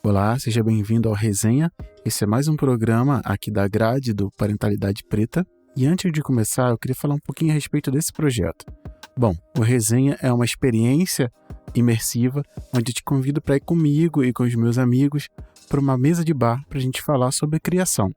Olá, seja bem-vindo ao Resenha. Esse é mais um programa aqui da grade do Parentalidade Preta. E antes de começar, eu queria falar um pouquinho a respeito desse projeto. Bom, o Resenha é uma experiência imersiva onde eu te convido para ir comigo e com os meus amigos para uma mesa de bar para a gente falar sobre criação.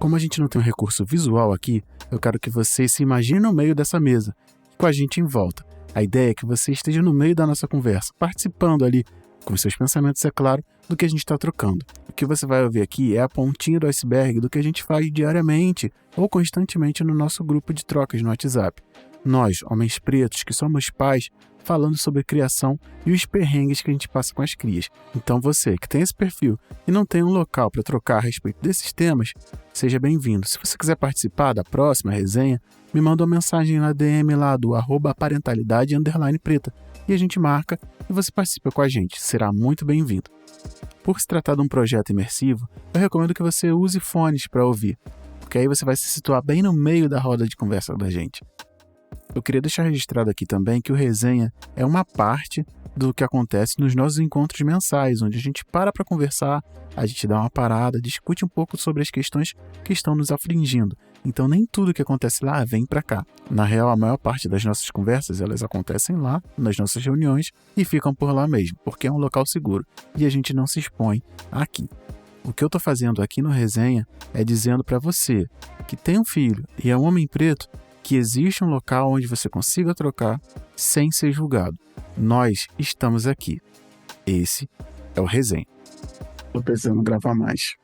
Como a gente não tem um recurso visual aqui, eu quero que você se imagine no meio dessa mesa, com a gente em volta. A ideia é que você esteja no meio da nossa conversa, participando ali, com seus pensamentos, é claro, do que a gente está trocando. O que você vai ouvir aqui é a pontinha do iceberg do que a gente faz diariamente ou constantemente no nosso grupo de trocas no WhatsApp. Nós, homens pretos, que somos pais, falando sobre criação e os perrengues que a gente passa com as crias. Então você, que tem esse perfil e não tem um local para trocar a respeito desses temas, seja bem-vindo. Se você quiser participar da próxima resenha, me manda uma mensagem na DM lá do @parentalidade_preta e a gente marca e você participa com a gente. Será muito bem-vindo. Por se tratar de um projeto imersivo, eu recomendo que você use fones para ouvir, porque aí você vai se situar bem no meio da roda de conversa da gente. Eu queria deixar registrado aqui também que o Resenha é uma parte do que acontece nos nossos encontros mensais, onde a gente para conversar, a gente dá uma parada, discute um pouco sobre as questões que estão nos afligindo. Então nem tudo que acontece lá vem para cá. Na real, a maior parte das nossas conversas, elas acontecem lá, nas nossas reuniões, e ficam por lá mesmo, porque é um local seguro, e a gente não se expõe aqui. O que eu estou fazendo aqui no Resenha é dizendo para você que tem um filho e é um homem preto, que existe um local onde você consiga trocar sem ser julgado. Nós estamos aqui. Esse é o Resenha. Tô precisando gravar mais.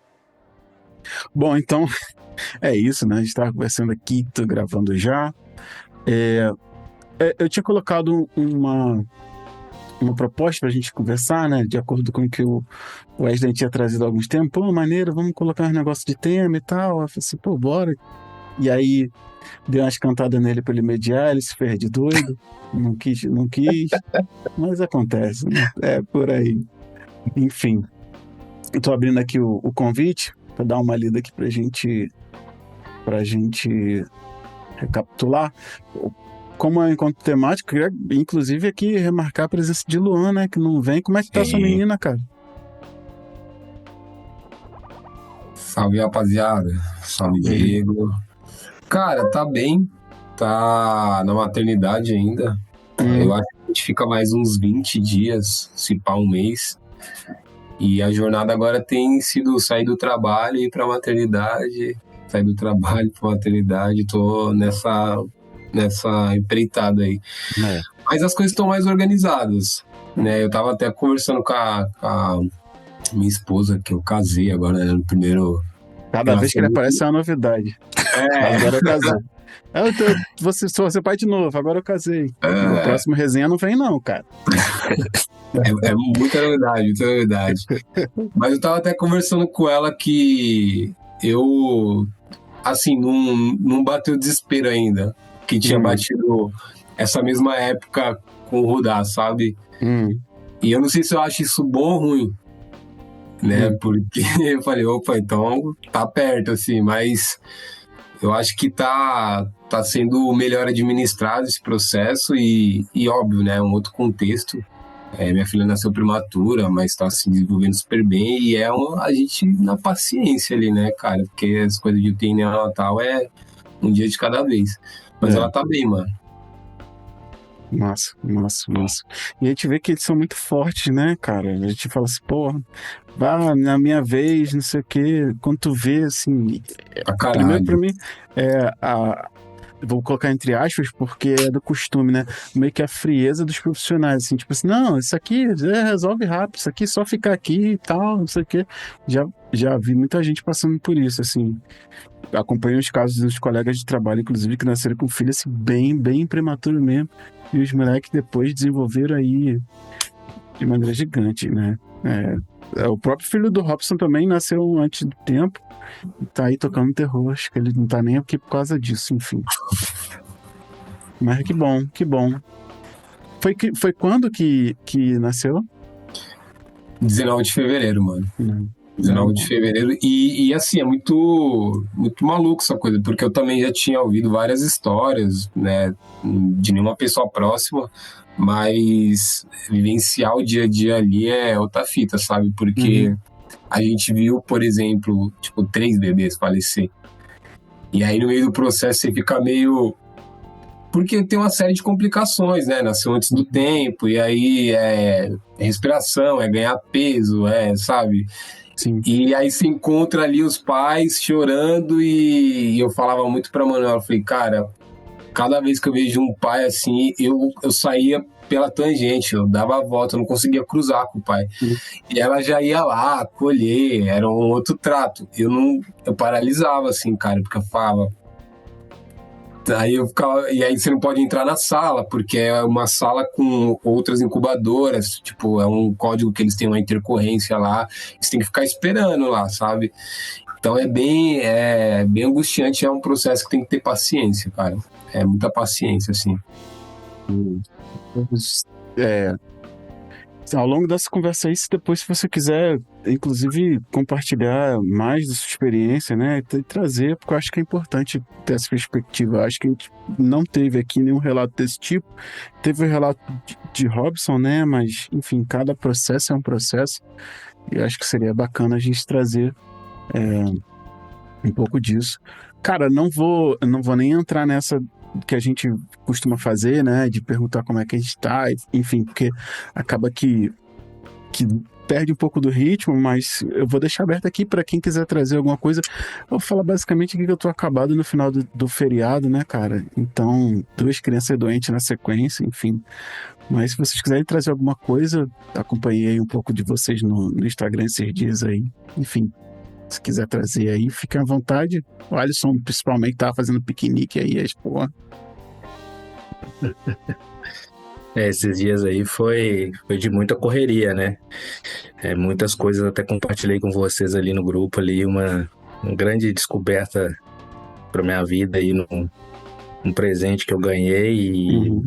Bom, então é isso, né? A gente estava conversando aqui, tô gravando já. Eu tinha colocado uma proposta pra gente conversar, né? De acordo com o que o Wesley tinha trazido há alguns tempos. Pô, maneiro, vamos colocar um negócio de tema e tal. Eu falei assim, pô, bora. E aí dei umas cantadas nele pra ele mediar, ele se fez de doido, não quis, mas acontece, né? É por aí. Enfim, eu tô abrindo aqui o convite para dar uma lida aqui pra gente recapitular. Como é um encontro temático, eu queria inclusive aqui remarcar a presença de Luan, né, que não vem. Como é que tá sua menina, cara? Salve, rapaziada. Salve, Diego. Cara, tá bem. Tá na maternidade ainda. Eu acho que a gente fica mais uns 20 dias, se pá, um mês. E a jornada agora tem sido sair do trabalho e ir pra maternidade. Sair do trabalho pra maternidade. Tô nessa empreitada aí. Mas as coisas estão mais organizadas, né? Eu tava até conversando com a minha esposa, que eu casei agora, né, no primeiro... Cada vez que ele aparece é uma novidade. Agora eu casei. Sou pai de novo, agora eu casei. No próximo Resenha não vem não, cara. É muita novidade. Mas eu tava até conversando com ela que eu, assim, não bateu desespero ainda. Que tinha batido essa mesma época com o Rudá, sabe? E eu não sei se eu acho isso bom ou ruim, né? Porque eu falei, opa, então tá perto, assim, mas eu acho que tá sendo melhor administrado esse processo e óbvio, né? Um outro contexto. Minha filha nasceu prematura, mas tá se desenvolvendo super bem e a gente na paciência ali, né, cara? Porque as coisas de UTI neonatal é um dia de cada vez. Mas ela tá bem, mano. Massa. E a gente vê que eles são muito fortes, né, cara? A gente fala assim, porra, vá na minha vez, não sei o quê. Quando tu vê, assim... Primeiro, pra mim, vou colocar entre aspas, porque é do costume, né? Meio que a frieza dos profissionais, assim, tipo assim, não, isso aqui resolve rápido, isso aqui é só ficar aqui e tal, não sei o quê. Já vi muita gente passando por isso, assim. Acompanho os casos dos colegas de trabalho, inclusive, que nasceram com filho, assim, bem prematuro mesmo. E os moleques depois desenvolveram aí de maneira gigante, né? O próprio filho do Robson também nasceu antes do tempo. Tá aí tocando terror, acho que ele não tá nem aqui por causa disso, enfim. Mas que bom. Foi quando que nasceu? 19 de fevereiro, mano. 19 de fevereiro. E assim, é muito, muito maluco essa coisa, porque eu também já tinha ouvido várias histórias, né, de nenhuma pessoa próxima, mas vivenciar o dia a dia ali é outra fita, sabe? Porque a gente viu, por exemplo, tipo, 3 bebês falecer. E aí, no meio do processo, você fica meio. Porque tem uma série de complicações, né? Nasceu antes do tempo, e aí é respiração, é ganhar peso, sabe? Sim. E aí se encontra ali os pais chorando, e eu falava muito pra Manuela, eu falei, cara, cada vez que eu vejo um pai assim, eu saía pela tangente, eu dava a volta, eu não conseguia cruzar com o pai. E ela já ia lá colher, era um outro trato. Eu paralisava assim, cara, porque eu falava. Aí eu ficava, e aí você não pode entrar na sala, porque é uma sala com outras incubadoras, tipo, é um código que eles têm uma intercorrência lá, você tem que ficar esperando lá, sabe? Então é bem angustiante, é um processo que tem que ter paciência, cara. É muita paciência, assim. É, ao longo dessa conversa aí, se depois se você quiser, inclusive, compartilhar mais da sua experiência, né, e trazer, porque eu acho que é importante ter essa perspectiva. Eu acho que a gente não teve aqui nenhum relato desse tipo. Teve o relato de Robson, né, mas, enfim, cada processo é um processo, e eu acho que seria bacana a gente trazer um pouco disso. Cara, não vou nem entrar nessa que a gente costuma fazer, né, de perguntar como é que a gente tá, enfim, porque acaba que perde um pouco do ritmo, mas eu vou deixar aberto aqui para quem quiser trazer alguma coisa. Eu vou falar basicamente aqui que eu tô acabado no final do feriado, né, cara? Então, 2 crianças doentes na sequência, enfim. Mas se vocês quiserem trazer alguma coisa, acompanhei um pouco de vocês no Instagram esses dias aí. Enfim, se quiser trazer aí, fiquem à vontade. O Alisson, principalmente, tava fazendo piquenique aí, pô. Esses dias aí foi de muita correria, né? Muitas coisas até compartilhei com vocês ali no grupo, ali, uma grande descoberta para minha vida aí, um presente que eu ganhei e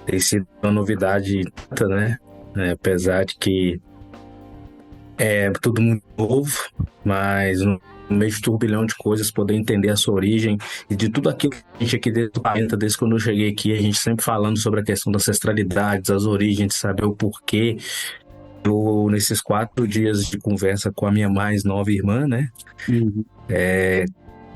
tem sido uma novidade, né? Apesar de que é tudo muito novo, mas no meio de turbilhão de coisas, poder entender a sua origem e de tudo aquilo que a gente aqui desde o 40, desde quando eu cheguei aqui, a gente sempre falando sobre a questão das ancestralidades, as origens, saber o porquê. Nesses 4 dias de conversa com a minha mais nova irmã, né?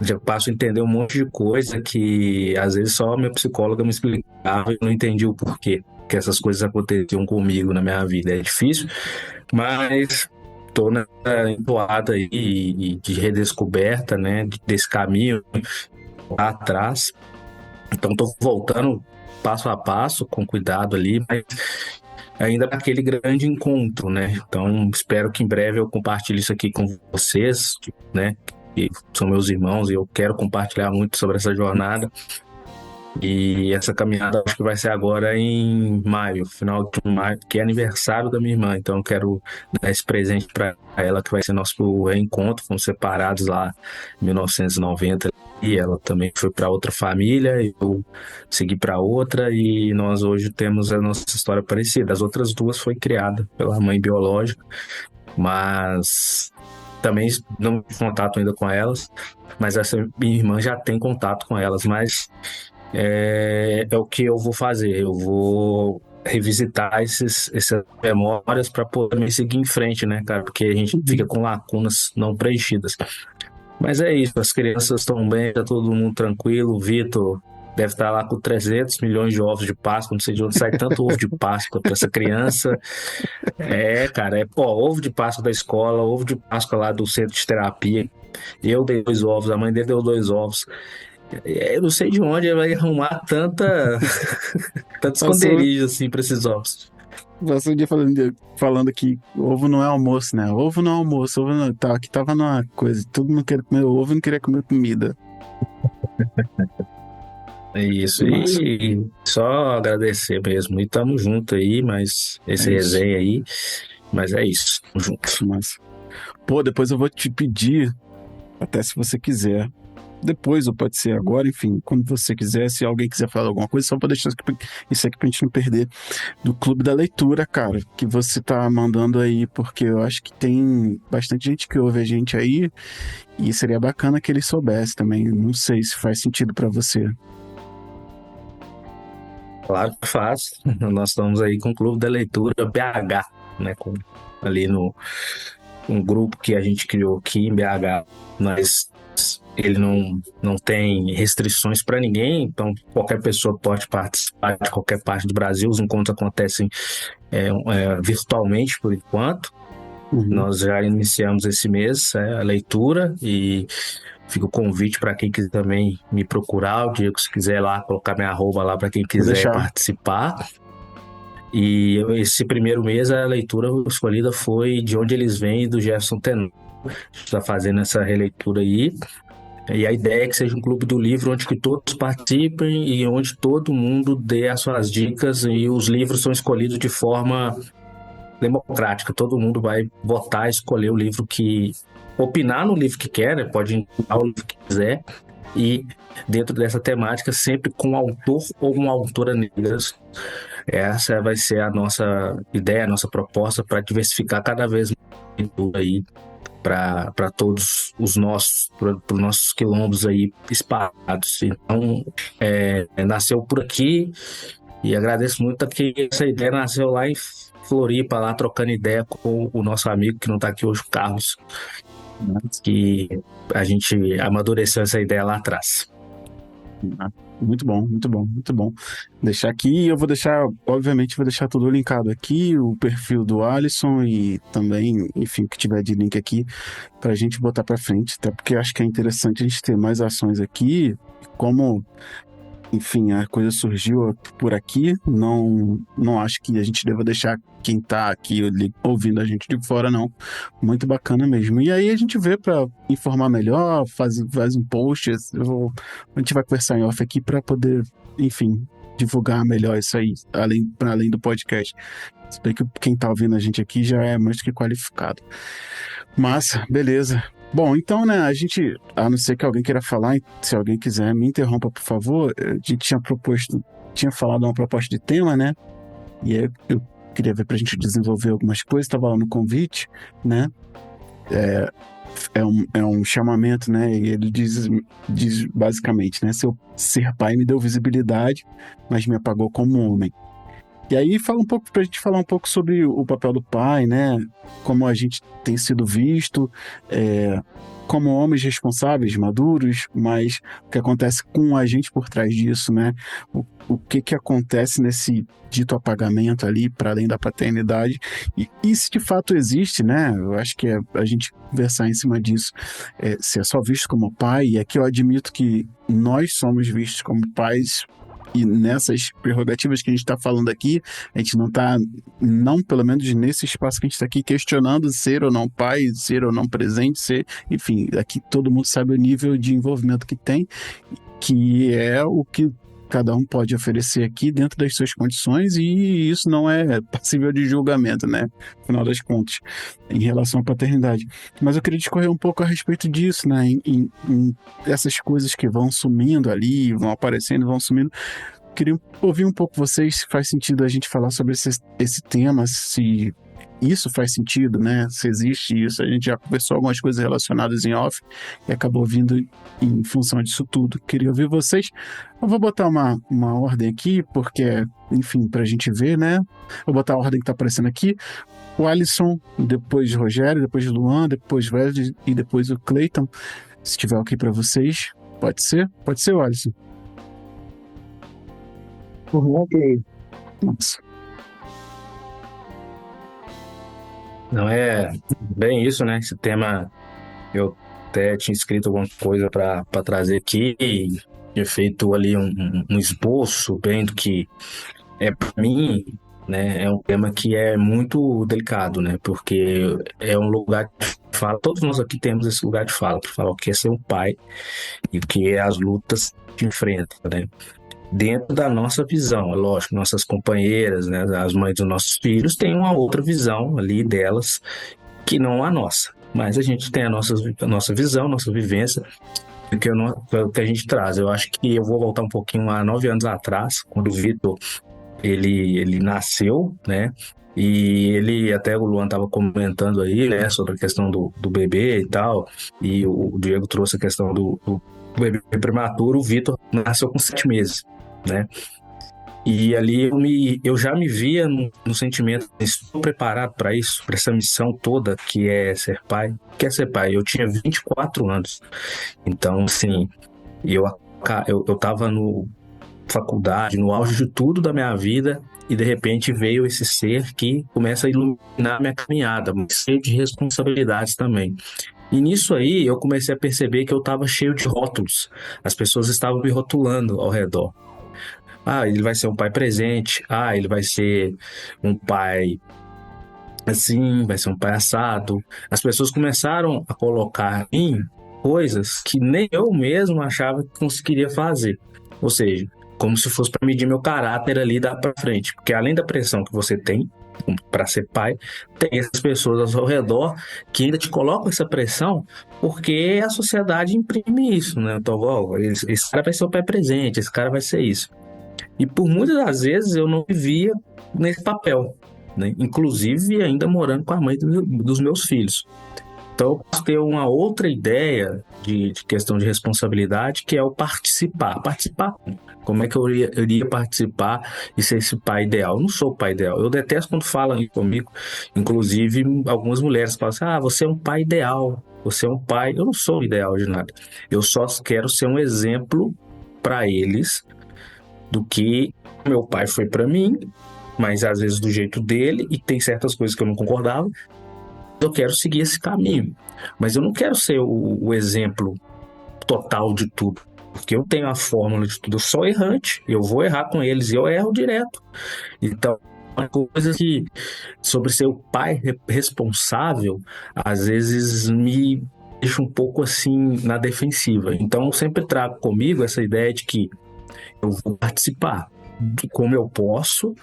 Já passo a entender um monte de coisa que às vezes só a minha psicóloga me explicava e eu não entendi o porquê que essas coisas aconteciam comigo na minha vida. É difícil, mas tô nessa empoada aí de redescoberta, né, desse caminho lá atrás. Então tô voltando passo a passo, com cuidado ali, mas ainda aquele grande encontro, né? Então espero que em breve eu compartilhe isso aqui com vocês, né? Que são meus irmãos e eu quero compartilhar muito sobre essa jornada. E essa caminhada acho que vai ser agora em maio, final de maio, que é aniversário da minha irmã. Então eu quero dar esse presente para ela, que vai ser nosso reencontro. Fomos separados lá em 1990 e ela também foi para outra família, eu segui para outra e nós hoje temos a nossa história parecida. As outras 2 foi criada pela mãe biológica, mas também não tive contato ainda com elas, mas essa minha irmã já tem contato com elas, mas é o que eu vou fazer, eu vou revisitar essas memórias para poder seguir em frente, né, cara, porque a gente fica com lacunas não preenchidas. Mas é isso, as crianças estão bem, tá todo mundo tranquilo, o Vitor deve estar lá com 300 milhões de ovos de Páscoa, não sei de onde sai tanto ovo de Páscoa para essa criança. Cara, ovo de Páscoa da escola, ovo de Páscoa lá do centro de terapia. Eu dei 2 ovos, a mãe dele deu 2 ovos. Eu não sei de onde ele vai arrumar tanto esconderijo assim para esses ovos. Passou o dia falando que ovo não é almoço, né? Ovo não é almoço, ovo não. Aqui tava numa coisa, todo mundo queria comer ovo e não queria comer comida. É isso, e só agradecer mesmo. E tamo junto aí, mas esse resenha aí, mas é isso, tamo junto. Mas, pô, depois eu vou te pedir, até se você quiser, depois ou pode ser agora, enfim, quando você quiser, se alguém quiser falar alguma coisa, só para deixar isso aqui pra gente não perder, do Clube da Leitura, cara, que você tá mandando aí, porque eu acho que tem bastante gente que ouve a gente aí e seria bacana que ele soubesse também. Não sei se faz sentido para você. Claro que faz. Nós estamos aí com o Clube da Leitura BH, né? Ali no um grupo que a gente criou aqui em BH, mas ele não tem restrições para ninguém, então qualquer pessoa pode participar de qualquer parte do Brasil. Os encontros acontecem virtualmente por enquanto. Nós já iniciamos esse mês a leitura e fica o convite para quem quiser também me procurar, o Diego, se quiser lá, colocar minha arroba lá para quem quiser participar. E esse primeiro mês a leitura escolhida foi De Onde Eles Vêm, do Jefferson Tenório. A gente está fazendo essa releitura aí. E a ideia é que seja um clube do livro onde que todos participem e onde todo mundo dê as suas dicas, e os livros são escolhidos de forma democrática. Todo mundo vai votar, escolher o livro opinar no livro que quer, né? Pode indicar o livro que quiser, e dentro dessa temática sempre com um autor ou uma autora negras. Essa vai ser a nossa ideia, a nossa proposta para diversificar cada vez mais aí para todos os nossos quilombos aí espalhados. Então, nasceu por aqui, e agradeço muito que essa ideia nasceu lá em Floripa, lá trocando ideia com o nosso amigo que não está aqui hoje, o Carlos, que a gente amadureceu essa ideia lá atrás. Muito bom, muito bom, muito bom. Deixar aqui, eu vou deixar, obviamente, vou deixar tudo linkado aqui, o perfil do Alisson e também, enfim, o que tiver de link aqui pra gente botar pra frente, até porque acho que é interessante a gente ter mais ações aqui, como, enfim, a coisa surgiu por aqui, não acho que a gente deva deixar quem tá aqui ouvindo a gente de fora, não. Muito bacana mesmo. E aí a gente vê para informar melhor, faz um post, a gente vai conversar em off aqui para poder, enfim, divulgar melhor isso aí, além do podcast. Se bem que quem tá ouvindo a gente aqui já é mais do que qualificado. Massa, beleza. Bom, então, né, a gente, a não ser que alguém queira falar, se alguém quiser, me interrompa, por favor. A gente tinha falado uma proposta de tema, né, e aí eu queria ver pra gente desenvolver algumas coisas, estava lá no convite, né, é um chamamento, né, e ele diz basicamente, né, seu ser pai me deu visibilidade, mas me apagou como homem. E aí pra gente falar um pouco sobre o papel do pai, né? Como a gente tem sido visto, como homens responsáveis, maduros, mas o que acontece com a gente por trás disso, né? O que acontece nesse dito apagamento ali, para além da paternidade, e se de fato existe, né? Eu acho que a gente conversar em cima disso, se é só visto como pai, e aqui eu admito que nós somos vistos como pais. E nessas prerrogativas que a gente está falando aqui, a gente não está, pelo menos nesse espaço que a gente está aqui, questionando ser ou não pai, ser ou não presente, enfim, aqui todo mundo sabe o nível de envolvimento que tem, que é o que cada um pode oferecer aqui dentro das suas condições, e isso não é passível de julgamento, né? Afinal das contas, em relação à paternidade. Mas eu queria discorrer um pouco a respeito disso, né? Em essas coisas que vão sumindo ali, vão aparecendo, vão sumindo. Queria ouvir um pouco vocês, se faz sentido a gente falar sobre esse tema, se isso faz sentido, né? Se existe isso. A gente já conversou algumas coisas relacionadas em off e acabou vindo em função disso tudo. Queria ouvir vocês. Eu vou botar uma ordem aqui, porque, enfim, pra gente ver, né? Vou botar a ordem que tá aparecendo aqui. O Alisson, depois o Rogério, depois o Luan, depois o Wesley e depois o Cleiton. Se tiver ok pra vocês, pode ser? Pode ser, o Alisson? Ok. Nossa. Não é bem isso, né? Esse tema, eu até tinha escrito alguma coisa para trazer aqui e tinha feito ali um esboço bem do que é para mim, né? É um tema que é muito delicado, né? Porque é um lugar de fala, todos nós aqui temos esse lugar de fala, para falar o que é ser um pai e o que é as lutas que enfrenta, né? Dentro da nossa visão, é lógico, nossas companheiras, né, as mães dos nossos filhos têm uma outra visão ali delas que não a nossa, mas a gente tem a nossa visão, nossa vivência. que a gente traz. Eu acho que eu vou voltar um pouquinho há 9 anos atrás, quando o Vitor ele nasceu, né? E ele, até o Luan estava comentando aí, né, sobre a questão do bebê e tal, e o Diego trouxe a questão do bebê prematuro. O Vitor nasceu com 7 meses, né? E ali eu já me via no sentimento, estou preparado para isso, para essa missão toda que é ser pai. Que é ser pai? Eu tinha 24 anos, então, assim, eu estava no faculdade, no auge de tudo da minha vida, e de repente veio esse ser que começa a iluminar a minha caminhada, mas cheio de responsabilidades também. E nisso aí eu comecei a perceber que eu estava cheio de rótulos. As pessoas estavam me rotulando ao redor. Ah, ele vai ser um pai presente. Ah, ele vai ser um pai assim, vai ser um pai assado. As pessoas começaram a colocar em mim coisas que nem eu mesmo achava que conseguiria fazer. Ou seja, como se fosse para medir meu caráter ali da para frente. Porque além da pressão que você tem para ser pai, tem essas pessoas ao seu redor que ainda te colocam essa pressão porque a sociedade imprime isso, né? Então, ó, esse cara vai ser o pai presente, esse cara vai ser isso. E por muitas das vezes eu não vivia nesse papel, né? Inclusive ainda morando com a mãe dos meus filhos. Então eu posso ter uma outra ideia de questão de responsabilidade, que é o participar. Participar? Como é que eu iria participar e ser esse pai ideal? Eu não sou o pai ideal. Eu detesto quando falam isso comigo. Inclusive, algumas mulheres falam assim, você é um pai ideal, você é um pai... Eu não sou o ideal de nada. Eu só quero ser um exemplo para eles do que meu pai foi para mim, mas às vezes do jeito dele, e tem certas coisas que eu não concordava. Eu quero seguir esse caminho, mas eu não quero ser o exemplo total de tudo, porque eu tenho a fórmula de tudo. Eu sou errante, eu vou errar com eles e eu erro direto. Então, uma coisa que sobre ser o pai responsável às vezes me deixa um pouco assim na defensiva. Então eu sempre trago comigo essa ideia de que eu vou participar como eu posso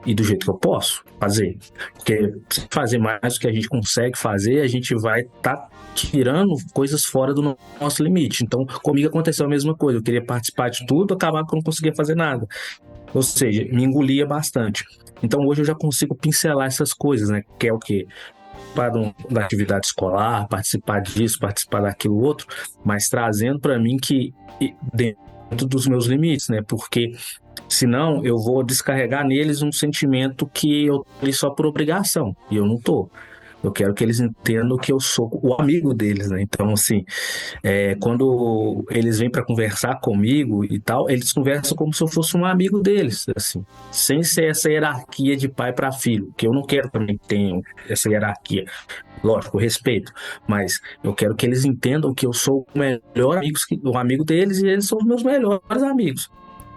e do jeito que eu posso fazer. Porque se fazer mais do que a gente consegue fazer, a gente vai estar tirando coisas fora do nosso limite. Então, comigo aconteceu a mesma coisa. Eu queria participar de tudo, acabar que eu não conseguia fazer nada. Ou seja, me engolia bastante. Então, hoje eu já consigo pincelar essas coisas, né? Que é o quê? Da atividade escolar, participar disso, participar daquilo outro, mas trazendo para mim que dentro dos meus limites, né? Porque senão eu vou descarregar neles um sentimento que eu tenho só por obrigação, e eu não tô. Eu quero que eles entendam que eu sou o amigo deles, né? Então, assim, quando eles vêm para conversar comigo e tal, eles conversam como se eu fosse um amigo deles, assim, sem ser essa hierarquia de pai para filho, que eu não quero também que tenham essa hierarquia. Lógico, respeito, mas eu quero que eles entendam que eu sou o melhor amigo, o amigo deles, e eles são os meus melhores amigos.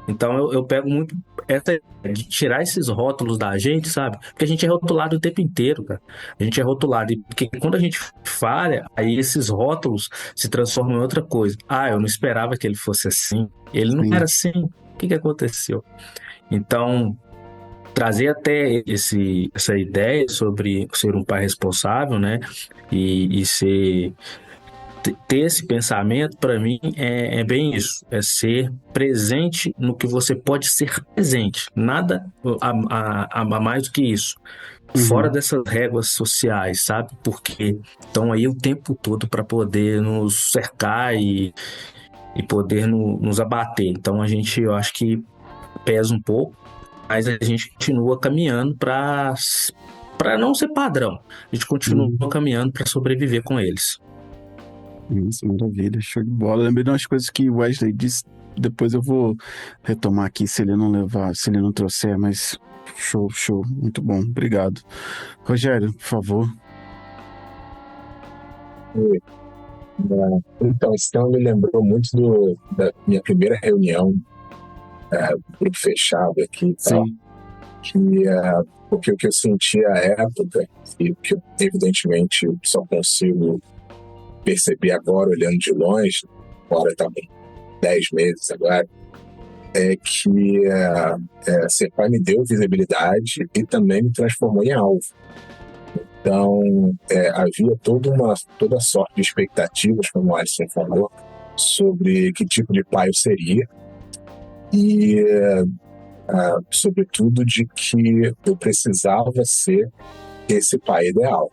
Então eu pego muito essa de tirar esses rótulos da gente, sabe? Porque a gente é rotulado o tempo inteiro, cara. A gente é rotulado, e porque quando a gente falha, aí esses rótulos se transformam em outra coisa. Eu não esperava que ele fosse assim. Ele não era assim. O que aconteceu? Então, trazer até essa ideia sobre ser um pai responsável, né? E ter esse pensamento, para mim, é bem isso. É ser presente no que você pode ser presente. Nada a mais do que isso. Fora dessas réguas sociais, sabe? Porque estão aí o tempo todo para poder nos cercar e poder nos abater. Então, eu acho que pesa um pouco, mas a gente continua caminhando para não ser padrão. A gente continua caminhando para sobreviver com eles. Isso, maravilha, show de bola. Lembrei de umas coisas que o Wesley disse, depois eu vou retomar aqui se ele não trouxer, mas show, muito bom, obrigado. Rogério, por favor. Então, esse tema me lembrou muito da minha primeira reunião, grupo fechado aqui, tal, porque o que eu sentia à época, e o que eu, evidentemente, só consigo perceber agora, olhando de longe, agora está com 10 meses agora, é que ser pai me deu visibilidade e também me transformou em alvo. Então, havia toda sorte de expectativas, como o Alisson falou, sobre que tipo de pai eu seria e, sobretudo, de que eu precisava ser esse pai ideal.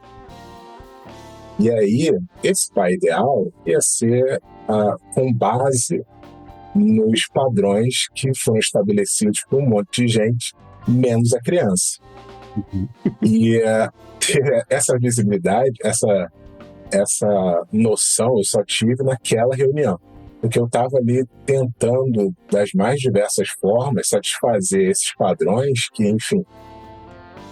E aí, esse pai ideal ia ser com base nos padrões que foram estabelecidos por um monte de gente, menos a criança. E essa visibilidade, essa noção eu só tive naquela reunião, porque eu estava ali tentando, das mais diversas formas, satisfazer esses padrões que, enfim,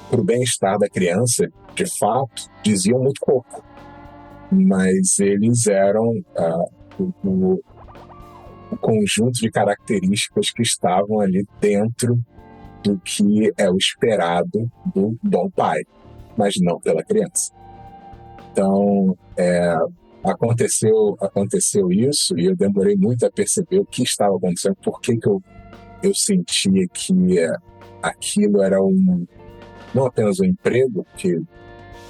para o bem-estar da criança, de fato, diziam muito pouco. Mas eles eram o conjunto de características que estavam ali dentro do que é o esperado do bom pai, mas não pela criança. Então, aconteceu isso e eu demorei muito a perceber o que estava acontecendo, por que eu sentia que aquilo era não apenas um emprego, que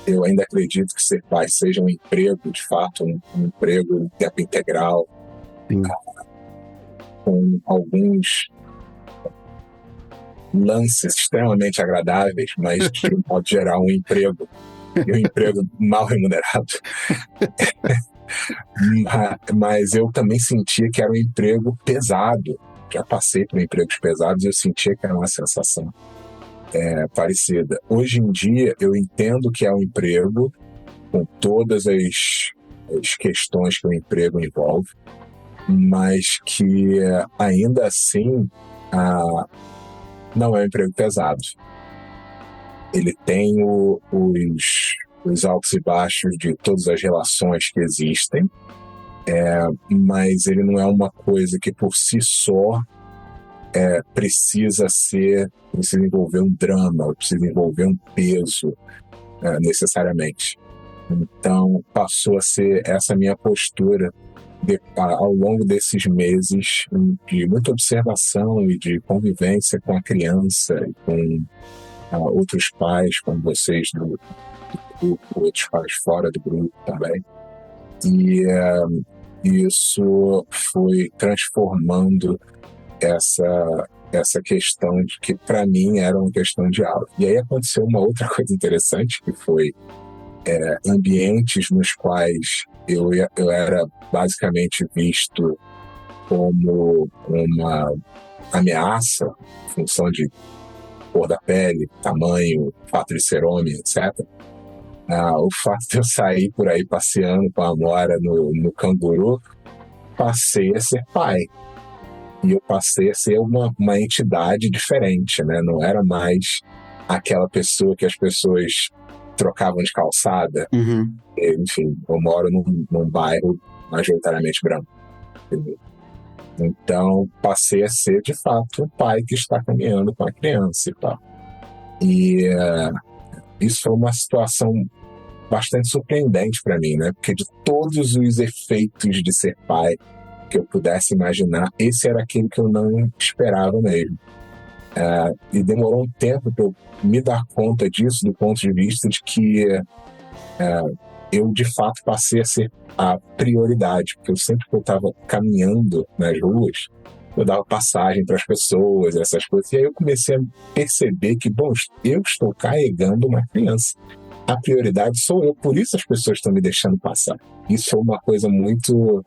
eu ainda acredito que ser pai seja um emprego, de fato, um emprego em tempo integral, com alguns lances extremamente agradáveis, mas de um modo geral um emprego, e um emprego mal remunerado. Mas eu também sentia que era um emprego pesado. Já passei por empregos pesados e eu sentia que era uma sensação parecida. Hoje em dia, eu entendo que é um emprego com todas as questões que o emprego envolve, mas que ainda assim não é um emprego pesado. Ele tem os altos e baixos de todas as relações que existem, mas ele não é uma coisa que por si só precisa envolver um drama, precisa envolver um peso necessariamente. Então passou a ser essa minha postura ao longo desses meses de muita observação e de convivência com a criança e com outros pais, como vocês do grupo, outros pais fora do grupo também. E isso foi transformando essa questão de que, para mim, era uma questão de aula. E aí aconteceu uma outra coisa interessante, que foi ambientes nos quais eu era basicamente visto como uma ameaça, em função de cor da pele, tamanho, fato de ser homem, etc. O fato de eu sair por aí passeando com a Amora no Canguru, passei a ser pai. E eu passei a ser uma entidade diferente, né? Não era mais aquela pessoa que as pessoas trocavam de calçada. Uhum. Enfim, eu moro num bairro majoritariamente branco. Entendeu? Então, passei a ser, de fato, o pai que está caminhando com a criança e tal. E isso foi uma situação bastante surpreendente para mim, né? Porque de todos os efeitos de ser pai que eu pudesse imaginar, esse era aquele que eu não esperava mesmo. E demorou um tempo para eu me dar conta disso, do ponto de vista de que eu, de fato, passei a ser a prioridade, porque eu sempre que eu estava caminhando nas ruas, eu dava passagem para as pessoas, essas coisas, e aí eu comecei a perceber que, bom, eu estou carregando uma criança. A prioridade sou eu, por isso as pessoas estão me deixando passar. Isso foi uma coisa muito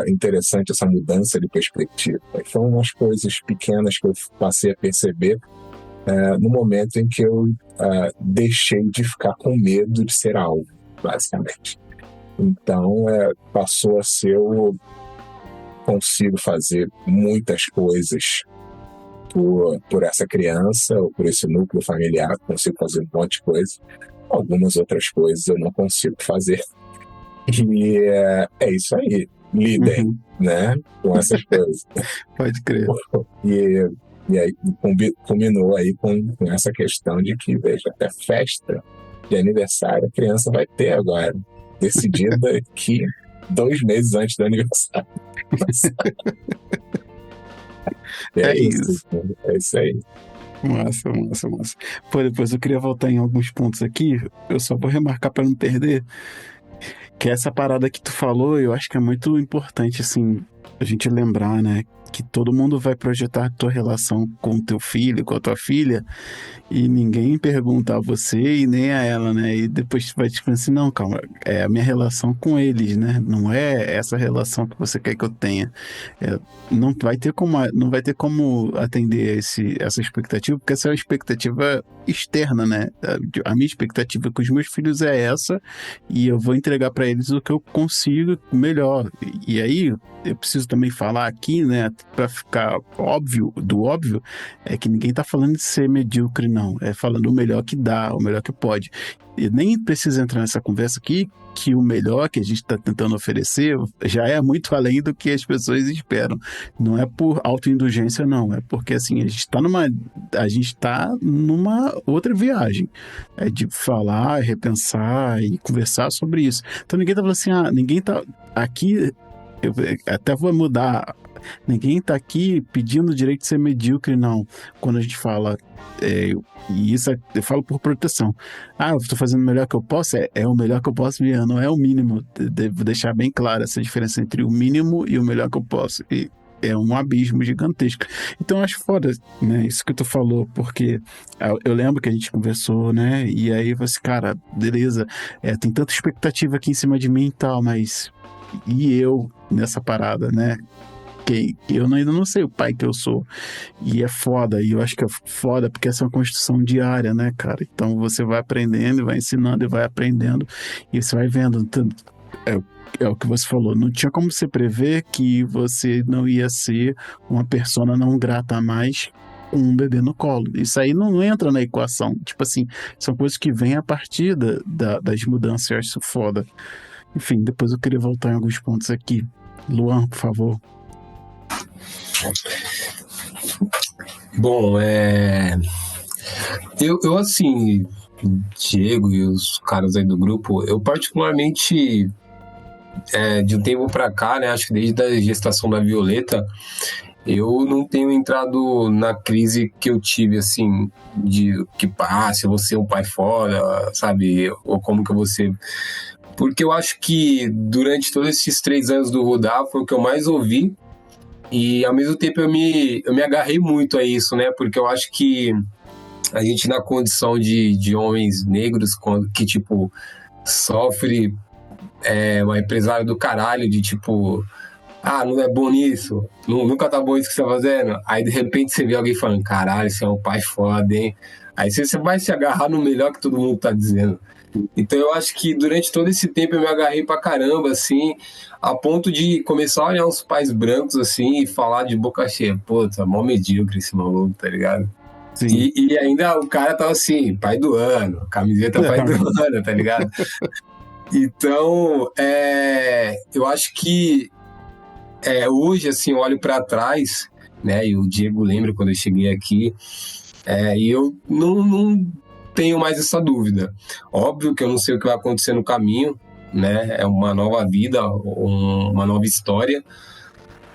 interessante, essa mudança de perspectiva. Foram umas coisas pequenas que eu passei a perceber no momento em que eu deixei de ficar com medo de ser alvo, basicamente. Então, passou a ser eu consigo fazer muitas coisas por essa criança, ou por esse núcleo familiar, consigo fazer um monte de coisa. Algumas outras coisas eu não consigo fazer. E é isso aí, lidem, né, com essas coisas. Pode crer. E aí culminou aí com essa questão de que, veja, até festa de aniversário a criança vai ter agora, decidida que 2 meses antes do aniversário. É isso aí. Massa. Pô, depois eu queria voltar em alguns pontos aqui, eu só vou remarcar para não perder, Que essa parada que tu falou, eu acho que é muito importante, assim, a gente lembrar, né? Que todo mundo vai projetar a tua relação com o teu filho, com a tua filha, e ninguém pergunta a você e nem a ela, né? E depois vai te falar assim, não, calma, é a minha relação com eles, né? Não é essa relação que você quer que eu tenha. Não vai ter como atender essa expectativa, porque essa é uma expectativa externa, né? A minha expectativa com os meus filhos é essa, e eu vou entregar para eles o que eu consigo melhor. E aí, eu preciso também falar aqui, né, para ficar óbvio, é que ninguém tá falando de ser medíocre, não. É falando o melhor que dá, o melhor que pode. E nem precisa entrar nessa conversa aqui, que o melhor que a gente está tentando oferecer já é muito além do que as pessoas esperam. Não é por autoindulgência, não. É porque, assim, a gente tá numa outra viagem. É de falar, repensar e conversar sobre isso. Então ninguém tá falando assim, ninguém tá aqui... Eu até vou mudar. Ninguém tá aqui pedindo o direito de ser medíocre, não. Quando a gente fala, e isso eu falo por proteção. Eu tô fazendo o melhor que eu posso, é o melhor que eu posso, não é o mínimo. Devo deixar bem clara essa diferença entre o mínimo e o melhor que eu posso. E é um abismo gigantesco. Então eu acho foda, né, isso que tu falou, porque eu lembro que a gente conversou, né, e aí você, cara, beleza, tem tanta expectativa aqui em cima de mim e tal, mas... E eu nessa parada, né? Que eu ainda não sei o pai que eu sou. E é foda. E eu acho que é foda porque essa é uma construção diária, né, cara? Então você vai aprendendo, vai ensinando e vai aprendendo. E você vai vendo. É o que você falou. Não tinha como você prever que você não ia ser uma persona não grata a mais com um bebê no colo. Isso aí não entra na equação. Tipo assim, são coisas que vêm a partir das mudanças. Eu acho isso foda. Enfim, depois eu queria voltar em alguns pontos aqui. Luan, por favor. Bom, eu assim, Diego e os caras aí do grupo, eu particularmente, de um tempo pra cá, né, acho que desde a gestação da Violeta, eu não tenho entrado na crise que eu tive, assim, de que, se eu vou ser um pai foda, sabe, ou como que eu vou ser... Porque eu acho que durante todos esses 3 anos do Rudá foi o que eu mais ouvi e ao mesmo tempo eu me agarrei muito a isso, né? Porque eu acho que a gente na condição de homens negros que, tipo, sofre uma empresária do caralho de, tipo, não é bom nisso, nunca tá bom isso que você tá fazendo. Aí de repente você vê alguém falando, caralho, você é um pai foda, hein? Aí você vai se agarrar no melhor que todo mundo tá dizendo. Então eu acho que durante todo esse tempo eu me agarrei pra caramba, assim, a ponto de começar a olhar uns pais brancos, assim, e falar de boca cheia, pô, tá mó medíocre esse maluco, tá ligado? Sim. E ainda o cara tava assim, pai do ano, camiseta pai do ano, tá ligado? Então, eu acho que hoje, assim, eu olho pra trás, né, e o Diego lembra quando eu cheguei aqui, e eu não tenho mais essa dúvida. Óbvio que eu não sei o que vai acontecer no caminho, né? É uma nova vida, uma nova história.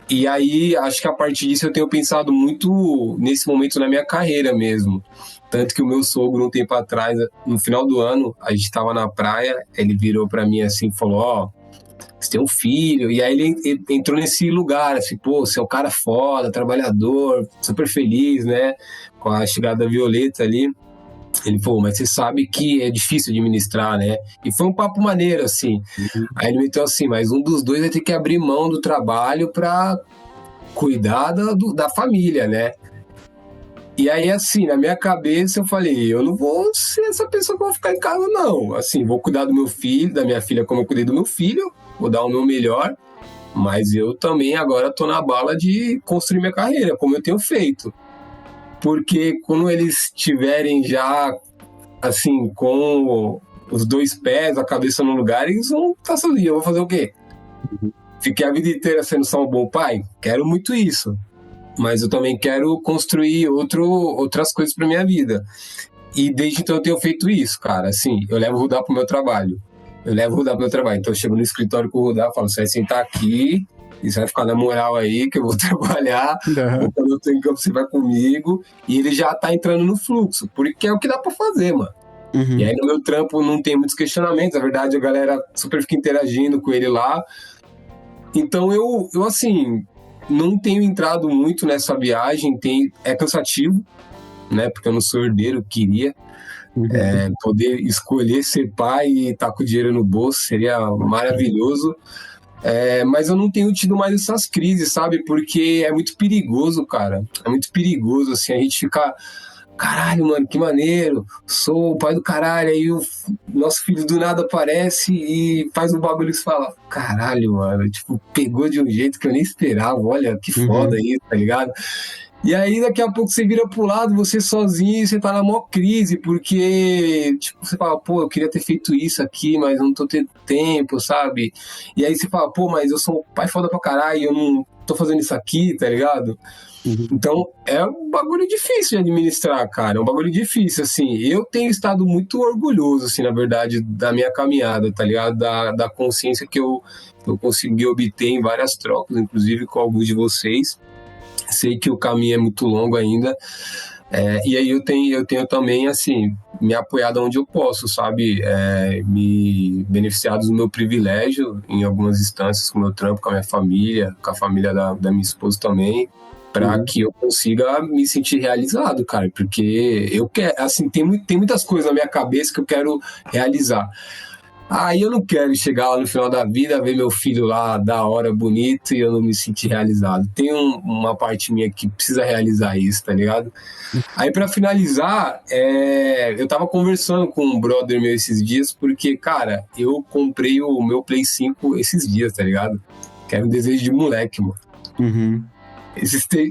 E aí, acho que a partir disso eu tenho pensado muito nesse momento na minha carreira mesmo. Tanto que o meu sogro, um tempo atrás, no final do ano, a gente estava na praia, ele virou para mim assim e falou, você tem um filho. E aí ele entrou nesse lugar, assim, pô, você é um cara foda, trabalhador, super feliz, né? Com a chegada da Violeta ali. Ele falou, mas você sabe que é difícil administrar, né? E foi um papo maneiro, assim. Aí ele meteu assim, mas um dos dois vai ter que abrir mão do trabalho para cuidar da família, né? E aí, assim, na minha cabeça eu falei, eu não vou ser essa pessoa que vai ficar em casa, não. Assim, vou cuidar do meu filho, da minha filha como eu cuidei do meu filho, vou dar o meu melhor, mas eu também agora tô na bala de construir minha carreira, como eu tenho feito. Porque quando eles estiverem já, assim, com os 2 pés, a cabeça no lugar, eles vão estar sozinhos. Eu vou fazer o quê? Fiquei a vida inteira sendo só um bom pai? Quero muito isso. Mas eu também quero construir outras coisas para minha vida. E desde então eu tenho feito isso, cara. Assim, eu levo o Rudá pro meu trabalho. Então eu chego no escritório com o Rudá e falo, você vai sentar aqui... Isso vai ficar na moral aí, que eu vou trabalhar. Quando eu tô em campo, você vai comigo. E ele já tá entrando no fluxo, porque é o que dá pra fazer, mano. E aí no meu trampo não tem muitos questionamentos, na verdade a galera super fica interagindo com ele lá. Então eu assim, não tenho entrado muito nessa viagem, é cansativo, né? Porque eu não sou herdeiro, queria. Poder escolher ser pai e estar com o dinheiro no bolso seria maravilhoso. Mas eu não tenho tido mais essas crises, sabe? Porque é muito perigoso, cara. É muito perigoso, assim, a gente ficar... Caralho, mano, que maneiro. Sou o pai do caralho. Aí o nosso filho do nada aparece e faz um bagulho e você fala... Caralho, mano. Tipo, pegou de um jeito que eu nem esperava. Olha, que foda isso, tá ligado? E aí, daqui a pouco, você vira pro lado, você sozinho, você tá na maior crise, porque, tipo, você fala, pô, eu queria ter feito isso aqui, mas não tô tendo tempo, sabe? E aí você fala, pô, mas eu sou um pai foda pra caralho, eu não tô fazendo isso aqui, tá ligado? Então, é um bagulho difícil de administrar, cara, é um bagulho difícil, assim. Eu tenho estado muito orgulhoso, assim, na verdade, da minha caminhada, tá ligado? Da consciência que eu consegui obter em várias trocas, inclusive com alguns de vocês. Sei que o caminho é muito longo ainda, e aí eu tenho também, assim, me apoiado onde eu posso, sabe? Me beneficiado do meu privilégio em algumas instâncias, com o meu trampo, com a minha família, com a família da minha esposa também, para que eu consiga me sentir realizado, cara, porque eu quero, assim, tem muitas coisas na minha cabeça que eu quero realizar. Aí eu não quero chegar lá no final da vida, ver meu filho lá da hora, bonito, e eu não me sentir realizado. Tem uma parte minha que precisa realizar isso, tá ligado? Aí pra finalizar, eu tava conversando com um brother meu esses dias, porque, cara, eu comprei o meu Play 5 esses dias, tá ligado? Que era um desejo de moleque, mano.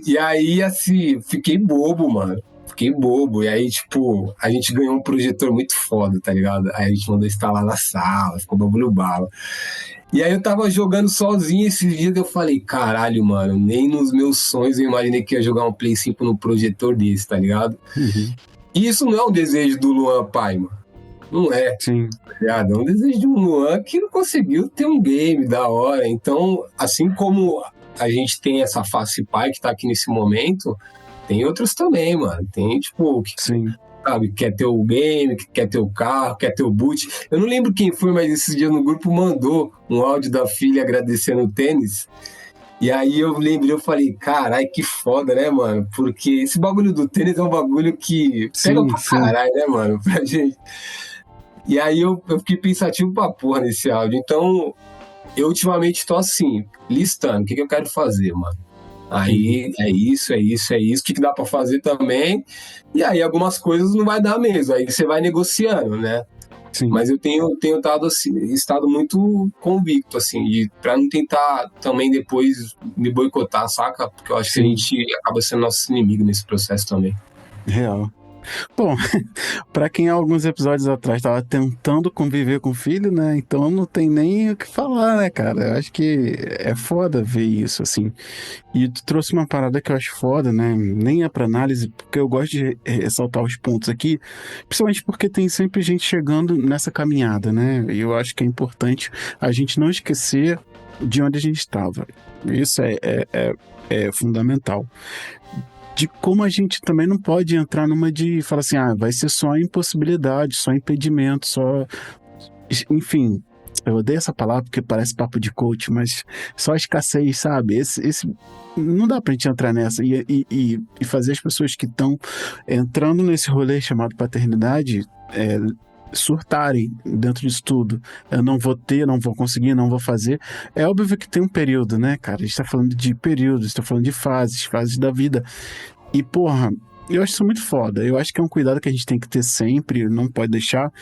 E aí, assim, fiquei bobo, mano. Fiquei bobo, e aí, tipo, a gente ganhou um projetor muito foda, tá ligado? Aí a gente mandou instalar na sala, ficou bagulho bala. E aí eu tava jogando sozinho esses dias, eu falei, caralho, mano, nem nos meus sonhos eu imaginei que ia jogar um Play 5 no projetor desse, tá ligado? E isso não é um desejo do Luan pai, mano. Não é. Sim. Tá ligado? É um desejo de um Luan que não conseguiu ter um game da hora. Então, assim como a gente tem essa face pai que tá aqui nesse momento... Tem outros também, mano. Tem, tipo, que, sabe, quer ter o game, quer ter o carro, quer ter o boot. Eu não lembro quem foi, mas esses dias no grupo mandou um áudio da filha agradecendo o tênis. E aí eu lembrei, eu falei, carai, que foda, né, mano? Porque esse bagulho do tênis é um bagulho que pega pra caralho, né, mano? Pra gente. E aí eu fiquei pensativo pra porra nesse áudio. Então, eu ultimamente tô assim, listando o que eu quero fazer, mano. Aí é isso. O que dá pra fazer também. E aí algumas coisas não vai dar mesmo. Aí você vai negociando, né? Sim. Mas eu tenho estado muito convicto, assim, pra não tentar também depois me boicotar, saca? Porque eu acho que a gente acaba sendo nosso inimigo nesse processo também. Real. Bom, pra quem há alguns episódios atrás estava tentando conviver com o filho, né? Então não tem nem o que falar, né, cara? Eu acho que é foda ver isso, assim. E tu trouxe uma parada que eu acho foda, né? Nem é pra análise, porque eu gosto de ressaltar os pontos aqui, principalmente porque tem sempre gente chegando nessa caminhada, né? E eu acho que é importante a gente não esquecer de onde a gente estava. Isso é fundamental. De como a gente também não pode entrar numa de falar assim, vai ser só impossibilidade, só impedimento, só... Enfim, eu odeio essa palavra porque parece papo de coach, mas só escassez, sabe? Esse não dá pra gente entrar nessa e fazer as pessoas que estão entrando nesse rolê chamado paternidade surtarem dentro disso tudo. Eu não vou ter, não vou conseguir, não vou fazer. É óbvio que tem um período, né, cara? A gente tá falando de períodos, tá falando de fases da vida. E, porra, eu acho isso muito foda. Eu acho que é um cuidado que a gente tem que ter sempre, não pode deixar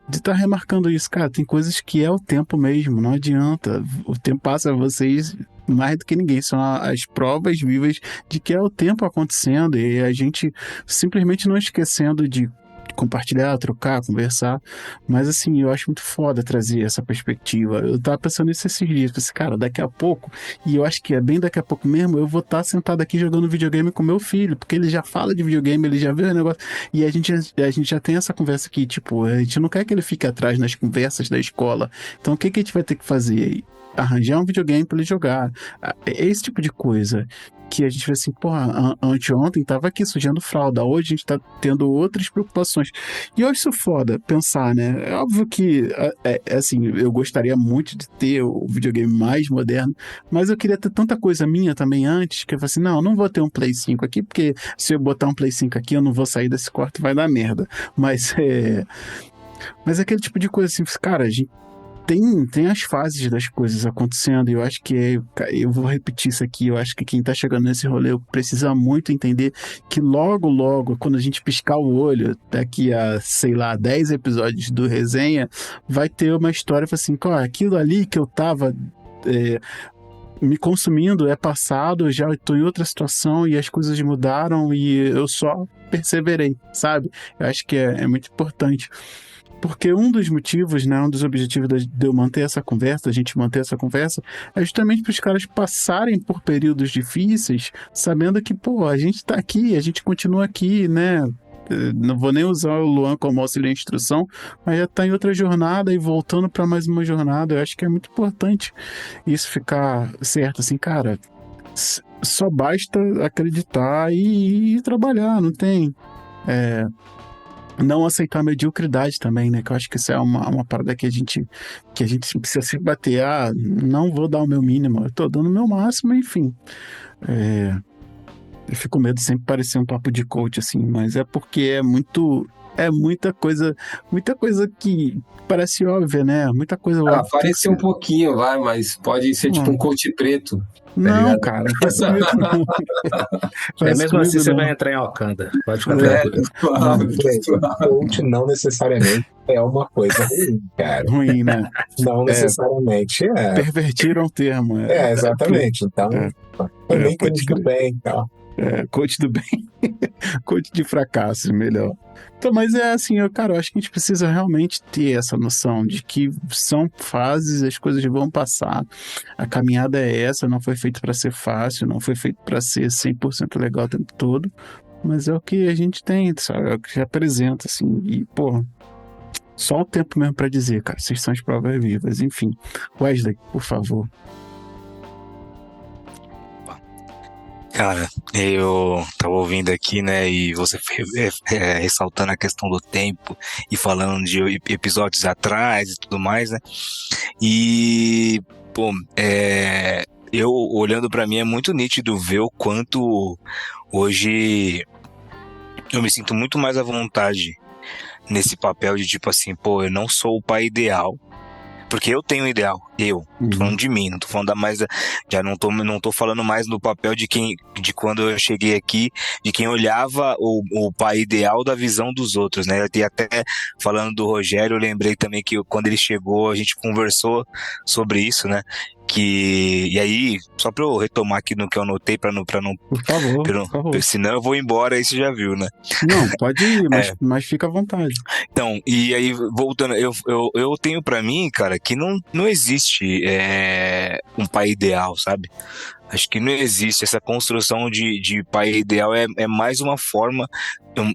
de estar remarcando isso. Cara, tem coisas que é o tempo mesmo, não adianta. O tempo passa a vocês mais do que ninguém. São as provas vivas de que é o tempo acontecendo e a gente simplesmente não esquecendo de compartilhar, trocar, conversar, mas assim, eu acho muito foda trazer essa perspectiva. Eu tava pensando nisso esses dias, pensei, cara, daqui a pouco, e eu acho que é bem daqui a pouco mesmo, eu vou estar sentado aqui jogando videogame com meu filho, porque ele já fala de videogame, ele já vê o negócio, e a gente já tem essa conversa aqui, tipo, a gente não quer que ele fique atrás nas conversas da escola, então o que a gente vai ter que fazer aí? arranjar um videogame pra ele jogar. É esse tipo de coisa que a gente vê assim, porra, anteontem tava aqui sujando fralda, hoje a gente tá tendo outras preocupações. E eu acho isso foda, pensar, né? É óbvio que, assim, eu gostaria muito de ter o videogame mais moderno, mas eu queria ter tanta coisa minha também antes, que eu falei assim, não vou ter um Play 5 aqui, porque se eu botar um Play 5 aqui, eu não vou sair desse quarto, vai dar merda. Mas aquele tipo de coisa assim, cara, a gente tem as fases das coisas acontecendo, e eu acho que eu vou repetir isso aqui, eu acho que quem tá chegando nesse rolê precisa muito entender que logo, quando a gente piscar o olho, daqui a, sei lá, 10 episódios do Resenha, vai ter uma história assim, aquilo ali que eu tava me consumindo é passado, eu já estou em outra situação e as coisas mudaram e eu só perseverei, sabe? Eu acho que é muito importante. Porque um dos motivos, né, um dos objetivos de eu manter essa conversa, a gente manter essa conversa, é justamente para os caras passarem por períodos difíceis, sabendo que, a gente tá aqui, a gente continua aqui, né? Não vou nem usar o Luan como auxílio de instrução, mas já tá em outra jornada e voltando para mais uma jornada. Eu acho que é muito importante isso ficar certo, assim, cara, só basta acreditar e trabalhar, não tem... não aceitar a mediocridade também, né? Que eu acho que isso é uma parada que a gente precisa se bater. Não vou dar o meu mínimo, eu tô dando o meu máximo, enfim. Eu fico com medo de sempre parecer um papo de coach, assim, mas é porque é muita coisa que parece óbvia, né? Muita coisa óbvia. Parecer um pouquinho, mas pode ser tipo um coach preto. Não, cara, não faz comigo não. Mesmo assim você vai entrar em Wakanda. Pode ficar tranquilo. Coach não necessariamente é uma coisa ruim, cara. Ruim, né? Não necessariamente Pervertiram o termo. Exatamente. Então, também coach do bem, então. Coach do bem. Coach de fracasso, melhor. Então, mas assim, eu acho que a gente precisa realmente ter essa noção de que são fases, as coisas vão passar. A caminhada é essa, não foi feito para ser fácil, não foi feito para ser 100% legal o tempo todo, mas é o que a gente tem, sabe? É o que representa, assim, e, só o tempo mesmo para dizer, cara, vocês são as provas vivas, enfim. Wesley, por favor. Cara, eu tava ouvindo aqui, né, e você ressaltando a questão do tempo e falando de episódios atrás e tudo mais, né, e, eu olhando pra mim é muito nítido ver o quanto hoje eu me sinto muito mais à vontade nesse papel de tipo assim, eu não sou o pai ideal. Porque eu tenho um ideal, tô falando de mim, não tô falando já não tô falando mais no papel de quando eu cheguei aqui, de quem olhava o pai ideal da visão dos outros, né? E até falando do Rogério, eu lembrei também que quando ele chegou, a gente conversou sobre isso, né? E aí, só pra eu retomar aqui no que eu anotei, pra não por favor. Senão eu vou embora, aí você já viu, né? Não, pode ir, mas fica à vontade. Então, e aí, voltando, eu tenho pra mim, cara, que não existe um pai ideal, sabe? Acho que não existe essa construção de pai ideal, é mais uma forma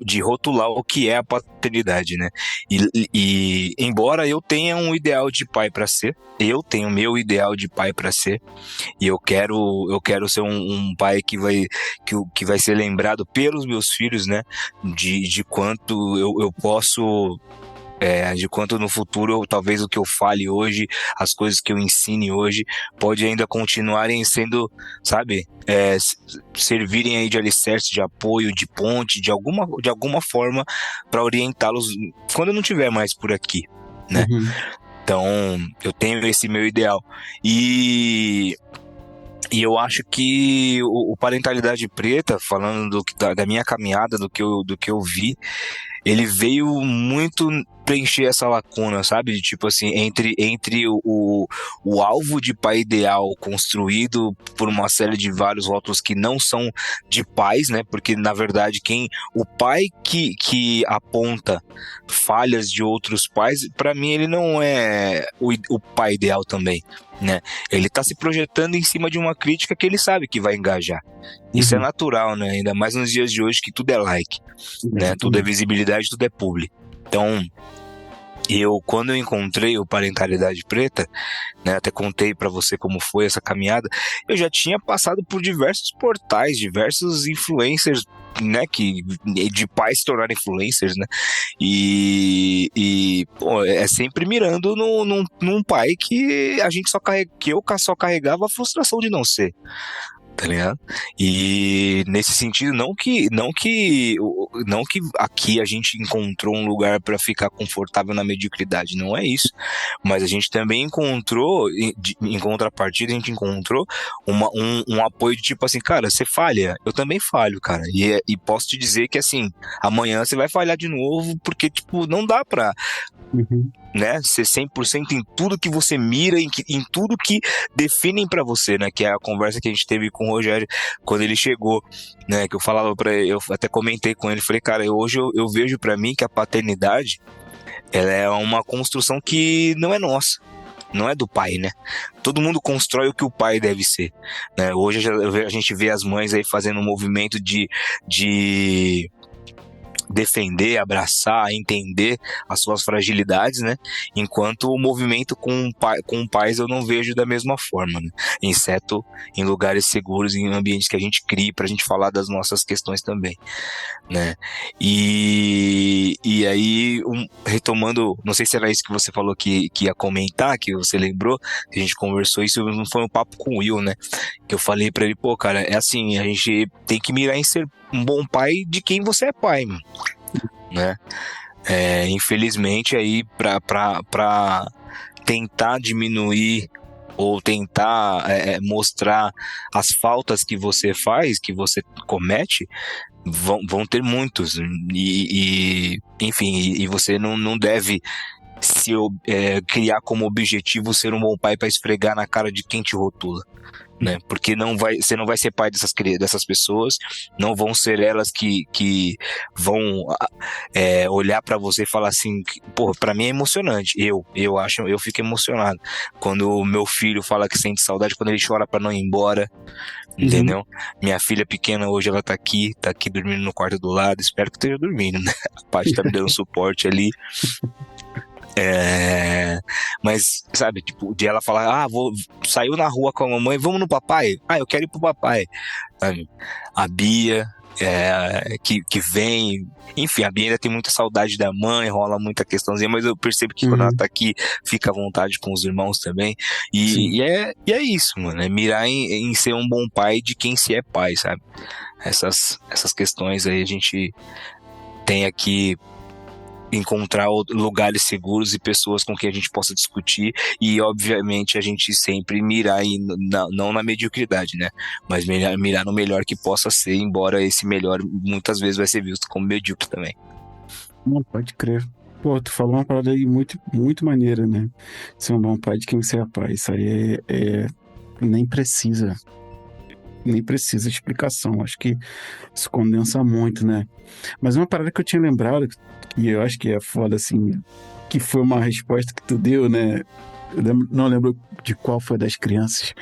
de rotular o que é a paternidade, né? E embora eu tenha um ideal de pai para ser, eu tenho meu ideal de pai para ser, e eu quero ser um pai que vai ser lembrado pelos meus filhos, né? De quanto eu posso... de quanto no futuro, talvez o que eu fale hoje, as coisas que eu ensine hoje, pode ainda continuarem sendo, sabe, servirem aí de alicerce, de apoio, de ponte, de alguma forma, para orientá-los quando eu não estiver mais por aqui, né? Então, eu tenho esse meu ideal. E eu acho que o Parentalidade Preta, falando da minha caminhada, do que eu vi, ele veio muito preencher essa lacuna, sabe? Tipo assim, entre o alvo de pai ideal construído por uma série de vários rótulos que não são de pais, né? Porque, na verdade, o pai que aponta falhas de outros pais, para mim, ele não é o pai ideal também, né? Ele tá se projetando em cima de uma crítica que ele sabe que vai engajar. Isso é natural, né? Ainda mais nos dias de hoje que tudo é like, né? Tudo é visibilidade, tudo é publi. Então, Quando eu encontrei o Parentalidade Preta, né, até contei pra você como foi essa caminhada, eu já tinha passado por diversos portais, diversos influencers, né, de pais se tornarem influencers, né, pô, é sempre mirando num pai que que eu só carregava a frustração de não ser. Tá ligado? E nesse sentido, não que aqui a gente encontrou um lugar para ficar confortável na mediocridade, não é isso. Mas a gente também encontrou, em contrapartida, a gente encontrou um apoio de tipo assim, cara, você falha, eu também falho, cara. E posso te dizer que assim, amanhã você vai falhar de novo, porque tipo, não dá pra. Né, ser 100% em tudo que você mira, em tudo que definem pra você, né, que é a conversa que a gente teve com o Rogério quando ele chegou, né, que eu falava pra ele, eu até comentei com ele, falei, cara, hoje eu vejo pra mim que a paternidade, ela é uma construção que não é nossa, não é do pai, né? Todo mundo constrói o que o pai deve ser, né? Hoje a gente vê as mães aí fazendo um movimento de defender, abraçar, entender as suas fragilidades, né? Enquanto o movimento com pais eu não vejo da mesma forma, né? Exceto em lugares seguros, em ambientes que a gente crie pra gente falar das nossas questões também, né? E aí, retomando, não sei se era isso que você falou que ia comentar, que você lembrou, que a gente conversou, isso não foi um papo com o Will, né? Que eu falei pra ele, pô, cara, é assim, a gente tem que mirar em ser um bom pai de quem você é pai, mano, né? Infelizmente aí pra tentar diminuir ou tentar mostrar as faltas que você faz, que você comete, vão ter muitos enfim, e você não deve criar como objetivo ser um bom pai para esfregar na cara de quem te rotula, né? Porque você não vai ser pai dessas pessoas, não vão ser elas que vão olhar pra você e falar assim, porra, pra mim é emocionante, eu fico emocionado quando o meu filho fala que sente saudade, quando ele chora pra não ir embora, entendeu? Minha filha pequena hoje, ela tá aqui dormindo no quarto do lado, espero que esteja dormindo, né? A Paty tá me dando suporte ali. Mas, sabe, tipo, de ela falar, saiu na rua com a mamãe, vamos no papai? Eu quero ir pro papai, sabe? A Bia, que vem, enfim, a Bia ainda tem muita saudade da mãe, rola muita questãozinha, mas eu percebo que quando ela tá aqui, fica à vontade com os irmãos também, e é isso, mano, é mirar em ser um bom pai de quem se é pai, sabe? Essas questões aí a gente tem aqui encontrar lugares seguros e pessoas com quem a gente possa discutir e, obviamente, a gente sempre mirar não na mediocridade, né? Mas mirar no melhor que possa ser, embora esse melhor muitas vezes vai ser visto como medíocre também. Não, pode crer. Pô, tu falou uma parada aí muito, muito maneira, né? Ser um bom pai de quem você é pai. Isso aí nem precisa explicação. Acho que isso condensa muito, né? Mas uma parada que eu tinha lembrado, e eu acho que é foda, assim, que foi uma resposta que tu deu, né? Não lembro de qual foi das crianças,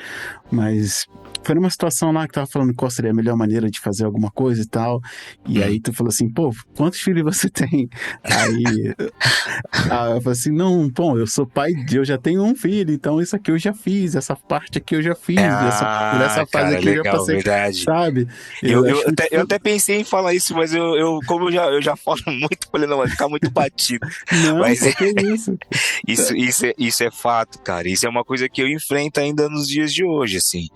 mas foi numa situação lá que tava falando qual seria a melhor maneira de fazer alguma coisa e tal, e aí tu falou assim, pô, quantos filhos você tem? Aí eu falei assim, não, pô, eu sou pai, eu já tenho um filho, então isso aqui eu já fiz, essa parte aqui eu já fiz, essa fase cara, aqui legal, eu já passei, verdade. sabe? Eu até pensei em falar isso, mas como eu já falo muito, falei, não, vai ficar muito batido. Não, mas que isso? Isso é fato, cara. Isso é uma coisa que eu enfrento ainda nos dias de hoje, assim.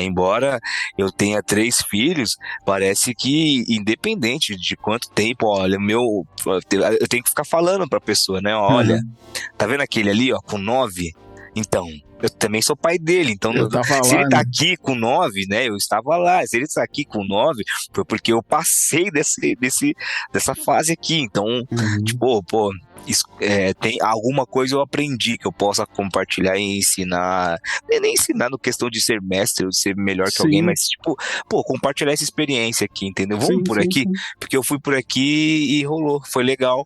Embora eu tenha 3 filhos, parece que, independente de quanto tempo, olha, eu tenho que ficar falando pra pessoa, né? Olha, tá vendo aquele ali, ó, com 9? Então, eu também sou pai dele, então se ele tá aqui com 9, né, eu estava lá, se ele tá aqui com 9, foi porque eu passei dessa fase aqui, então, tipo, pô, tem alguma coisa eu aprendi que eu possa compartilhar e ensinar, nem ensinar no questão de ser mestre ou de ser melhor que alguém, mas tipo, pô, compartilhar essa experiência aqui, entendeu? Vamos por aqui, porque eu fui por aqui e rolou, foi legal,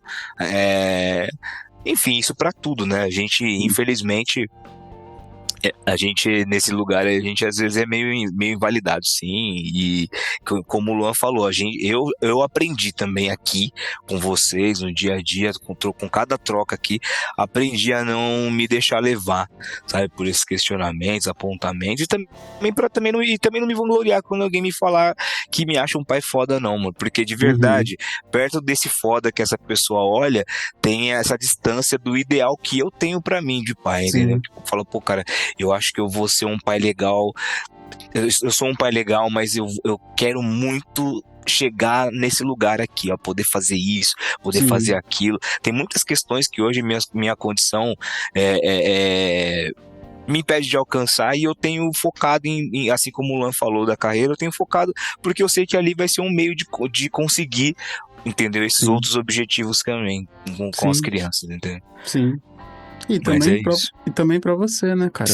enfim, isso pra tudo, né, a gente, infelizmente, A gente, nesse lugar, a gente às vezes é meio invalidado, sim, e como o Luan falou, eu aprendi também aqui com vocês, no dia a dia, com cada troca aqui, aprendi a não me deixar levar, sabe, por esses questionamentos, apontamentos, e também não me vangloriar quando alguém me falar que me acha um pai foda não, mano, porque de verdade, perto desse foda que essa pessoa olha, tem essa distância do ideal que eu tenho pra mim de pai, entendeu? Tipo, fala, pô, cara, eu acho que eu vou ser um pai legal. Eu sou um pai legal, mas eu quero muito chegar nesse lugar aqui, ó, poder fazer isso, poder fazer aquilo. Tem muitas questões que hoje minha condição me impede de alcançar, e eu tenho focado em, assim como o Luan falou da carreira, eu tenho focado porque eu sei que ali vai ser um meio de conseguir, entendeu? Esses outros objetivos também com as crianças, entendeu? Sim. E também pra você, né, cara?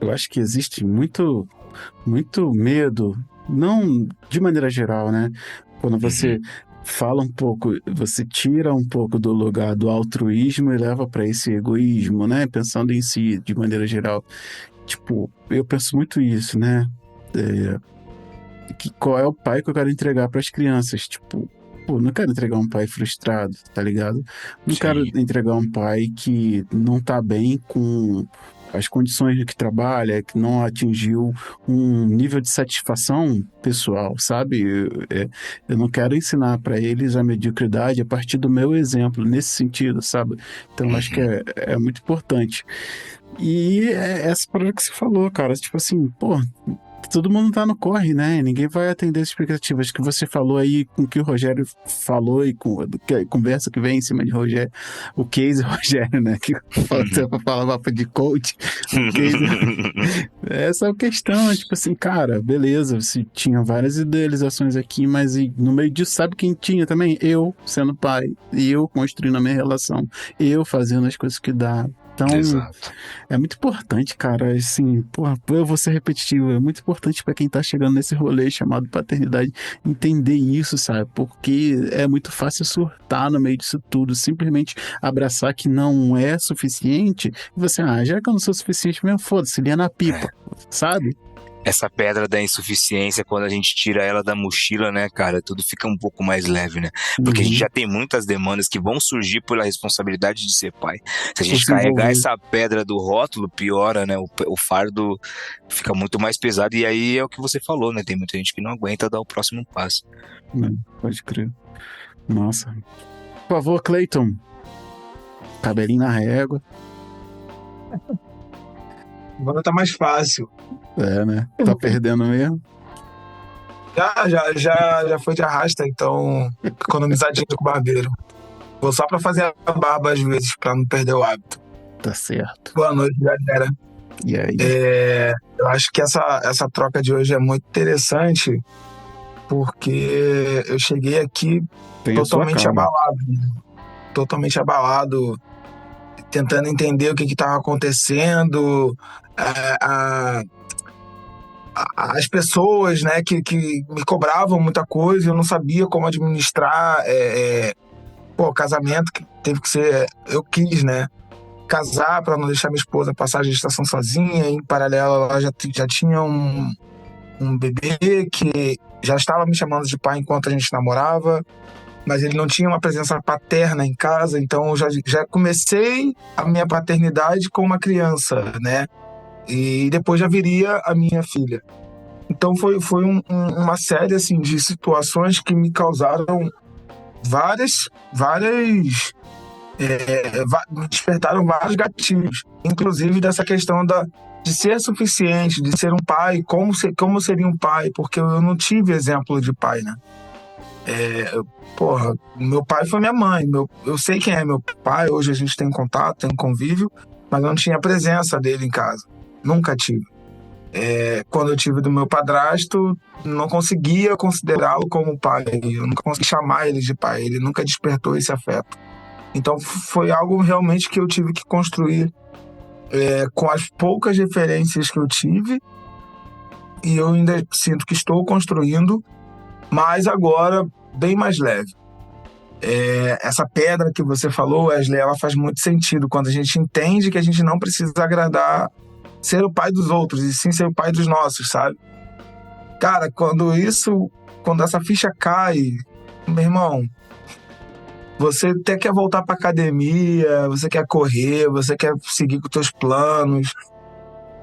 Eu acho que existe muito medo, não de maneira geral, né? Quando você fala um pouco, você tira um pouco do lugar do altruísmo e leva para esse egoísmo, né? Pensando em si, de maneira geral. Tipo, eu penso muito isso, né? Qual é o pai que eu quero entregar para as crianças? Tipo, não quero entregar um pai frustrado, tá ligado? Não quero entregar um pai que não tá bem com as condições de que trabalha, que não atingiu um nível de satisfação pessoal, sabe? Eu não quero ensinar para eles a mediocridade a partir do meu exemplo, nesse sentido, sabe? Então, acho que é muito importante. E essa parada que você falou, cara, tipo assim, pô, todo mundo tá no corre, né? Ninguém vai atender as expectativas que você falou aí, com o que o Rogério falou e com a conversa que vem em cima de Rogério, o case Rogério, né? Que você falava de coach, o case. Essa é a questão, tipo assim, cara, beleza, você tinha várias idealizações aqui, mas no meio disso, sabe quem tinha também? Eu, sendo pai, e eu construindo a minha relação, eu fazendo as coisas que dá. Então, é muito importante, cara, assim, porra, eu vou ser repetitivo, é muito importante pra quem tá chegando nesse rolê chamado paternidade entender isso, sabe? Porque é muito fácil surtar no meio disso tudo, simplesmente abraçar que não é suficiente, e você, já que eu não sou suficiente mesmo, foda-se, linha na pipa, sabe? Essa pedra da insuficiência, quando a gente tira ela da mochila, né, cara, tudo fica um pouco mais leve, né? Porque a gente já tem muitas demandas que vão surgir pela responsabilidade de ser pai. Se a gente carregar essa pedra do rótulo, piora, né? O fardo fica muito mais pesado, e aí é o que você falou, né? Tem muita gente que não aguenta dar o próximo passo. Pode crer. Nossa. Por favor, Cleiton. Cabelinho na régua. Agora tá mais fácil. Né? Tá perdendo mesmo? Já foi de arrasta, então economizar dinheiro com o barbeiro. Vou só pra fazer a barba às vezes, pra não perder o hábito. Tá certo. Boa noite, galera. E aí? Eu acho que essa troca de hoje é muito interessante, porque eu cheguei aqui totalmente abalado. Totalmente abalado, tentando entender o que estava acontecendo, as pessoas, né, que me cobravam muita coisa, eu não sabia como administrar, casamento que teve que ser, eu quis, né, casar para não deixar minha esposa passar a gestação sozinha, em paralelo ela já tinha um bebê que já estava me chamando de pai enquanto a gente namorava, mas ele não tinha uma presença paterna em casa, então eu já comecei a minha paternidade com uma criança, né? E depois já viria a minha filha. Então foi uma série assim, de situações que me causaram me despertaram vários gatilhos, inclusive dessa questão de ser suficiente, de ser um pai, como seria um pai, porque eu não tive exemplo de pai, né? Meu pai foi minha mãe, eu sei quem é meu pai, hoje a gente tem contato, tem convívio, mas eu não tinha a presença dele em casa, nunca tive. Quando eu tive do meu padrasto, não conseguia considerá-lo como pai, eu nunca consegui chamar ele de pai, ele nunca despertou esse afeto. Então foi algo realmente que eu tive que construir com as poucas referências que eu tive, e eu ainda sinto que estou construindo, mas agora bem mais leve. essa pedra que você falou, Wesley, ela faz muito sentido quando a gente entende que a gente não precisa agradar, ser o pai dos outros, e sim ser o pai dos nossos, sabe? Cara, quando essa ficha cai, meu irmão, você até quer voltar pra academia, você quer correr, você quer seguir com os teus planos.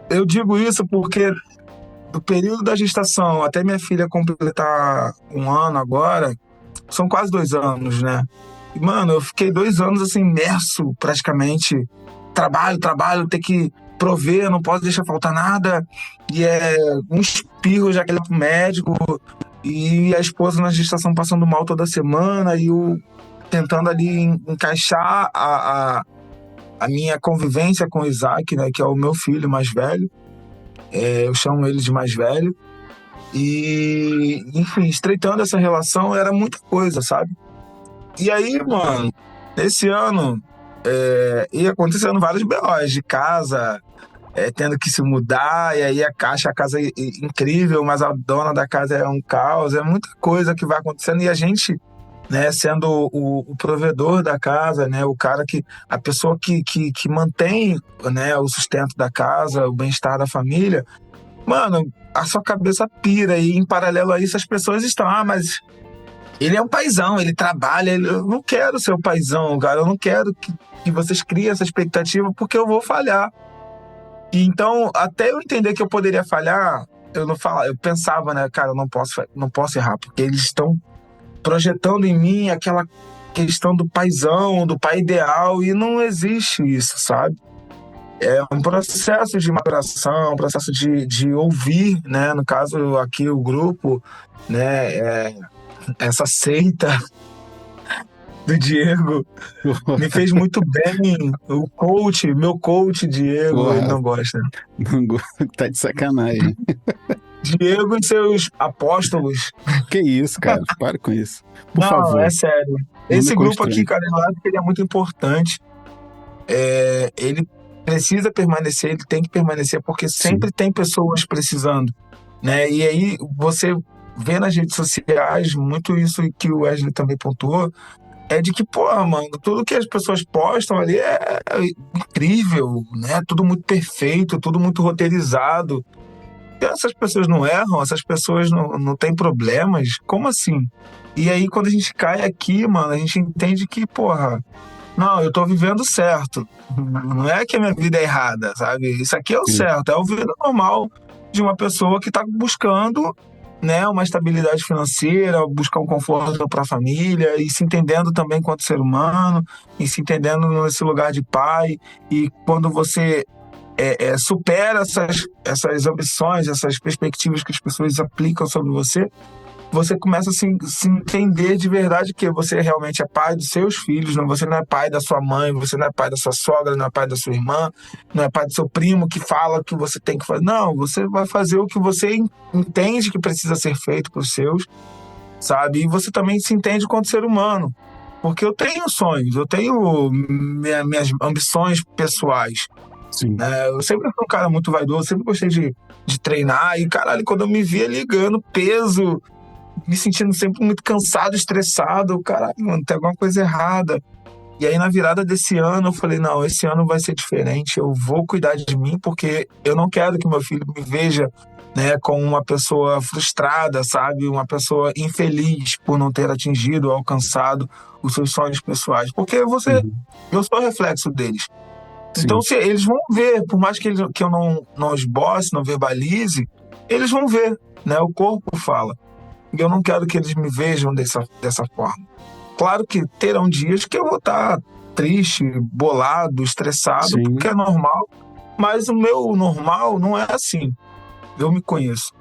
Eu digo isso porque do período da gestação até minha filha completar 1 ano agora, são quase 2 anos, né? E, mano, eu fiquei 2 anos assim, imerso praticamente. Trabalho, ter que prover, não posso deixar faltar nada. E um espirro, já que ele é pro médico. E a esposa na gestação passando mal toda semana. E eu tentando ali encaixar a minha convivência com o Isaac, né? Que é o meu filho mais velho. Eu chamo ele de mais velho. E, enfim, estreitando essa relação era muita coisa, sabe? E aí, mano, esse ano ia acontecendo vários BOs de casa, tendo que se mudar, e aí a casa é incrível, mas a dona da casa é um caos, é muita coisa que vai acontecendo, e a gente, né, sendo o provedor da casa, né, a pessoa que mantém, né, o sustento da casa, o bem-estar da família, mano, a sua cabeça pira, e em paralelo a isso as pessoas estão, mas ele é um paizão, ele trabalha, eu não quero ser o paizão, cara, eu não quero que vocês criem essa expectativa, porque eu vou falhar. E então, até eu entender que eu poderia falhar, eu pensava, né, cara, eu não posso errar, porque eles estão projetando em mim aquela questão do paizão, do pai ideal, e não existe isso, sabe? É um processo de maturação, um processo de ouvir, né? No caso aqui o grupo, né? Essa seita do Diego me fez muito bem. Meu coach Diego, Porra. Ele não gosta. Tá de sacanagem. Diego e seus apóstolos. Que isso, cara? Para com isso. Por não, favor. é sério. Esse grupo aqui, cara, eu acho que ele é muito importante. Ele precisa permanecer, ele tem que permanecer, porque sempre tem pessoas precisando, né? E aí você vê nas redes sociais muito isso que o Wesley também pontuou, de que, mano, tudo que as pessoas postam ali é incrível, né? Tudo muito perfeito, tudo muito roteirizado. E essas pessoas não erram, essas pessoas não têm problemas, como assim? E aí quando a gente cai aqui, mano, a gente entende que, não, eu tô vivendo certo. Não é que a minha vida é errada, sabe? Isso aqui é o certo, é a vida normal de uma pessoa que tá buscando, né, uma estabilidade financeira, buscar um conforto para a família e se entendendo também enquanto ser humano, e se entendendo nesse lugar de pai. E quando você supera essas ambições, essas perspectivas que as pessoas aplicam sobre você começa a se entender de verdade que você realmente é pai dos seus filhos, você não é pai da sua mãe, você não é pai da sua sogra, não é pai da sua irmã, não é pai do seu primo que fala que você tem que fazer. Não, você vai fazer o que você entende que precisa ser feito para os seus, sabe? E você também se entende enquanto ser humano. Porque eu tenho sonhos, eu tenho minhas ambições pessoais. Sim. Eu sempre fui um cara muito vaidoso, sempre gostei de treinar, e caralho, quando eu me via ligando peso, me sentindo sempre muito cansado, estressado, caralho, mano, tem alguma coisa errada. E aí na virada desse ano eu falei, não, esse ano vai ser diferente, eu vou cuidar de mim, porque eu não quero que meu filho me veja, né, como uma pessoa frustrada, sabe, uma pessoa infeliz por não ter atingido ou alcançado os seus sonhos pessoais, porque eu sou reflexo deles. Sim. Então se eles vão ver, por mais que eu não esboce, não verbalize, eles vão ver, né, o corpo fala. E eu não quero que eles me vejam dessa forma. Claro que terão dias que eu vou estar triste, bolado, estressado, Sim. porque é normal. Mas o meu normal não é assim. Eu me conheço.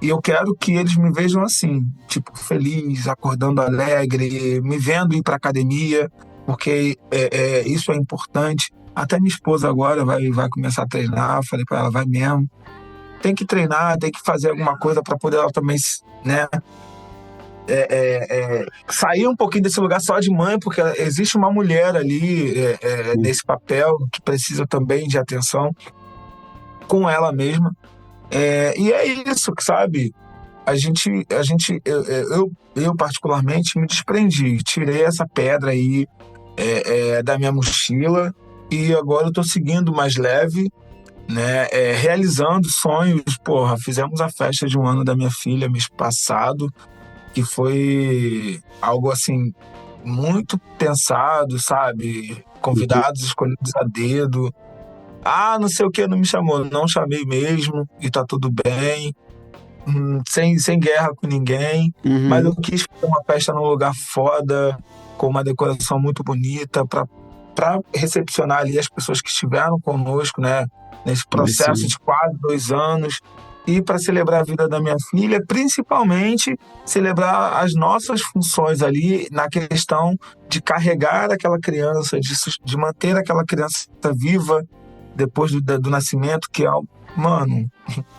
E eu quero que eles me vejam assim, tipo, feliz, acordando alegre, me vendo ir para academia, porque isso é importante. Até minha esposa agora vai começar a treinar. Eu falei para ela, vai mesmo. Tem que treinar, tem que fazer alguma coisa para poder ela também, né, sair um pouquinho desse lugar só de mãe, porque existe uma mulher ali nesse papel que precisa também de atenção com ela mesma. E é isso, sabe? eu particularmente me desprendi, tirei essa pedra aí da minha mochila e agora eu tô seguindo mais leve, né? Realizando sonhos. Porra, fizemos a festa de 1 ano da minha filha mês passado, que foi algo assim muito pensado, sabe? Convidados escolhidos a dedo. Ah, não sei o que, não me chamou. Não chamei mesmo e tá tudo bem. Sem guerra com ninguém. Mas eu quis fazer uma festa num lugar foda, com uma decoração muito bonita, para recepcionar ali as pessoas que estiveram conosco, né? Nesse processo de quase 2 anos. E para celebrar a vida da minha filha, principalmente celebrar as nossas funções ali na questão de carregar aquela criança, de manter aquela criança viva depois do nascimento, que mano,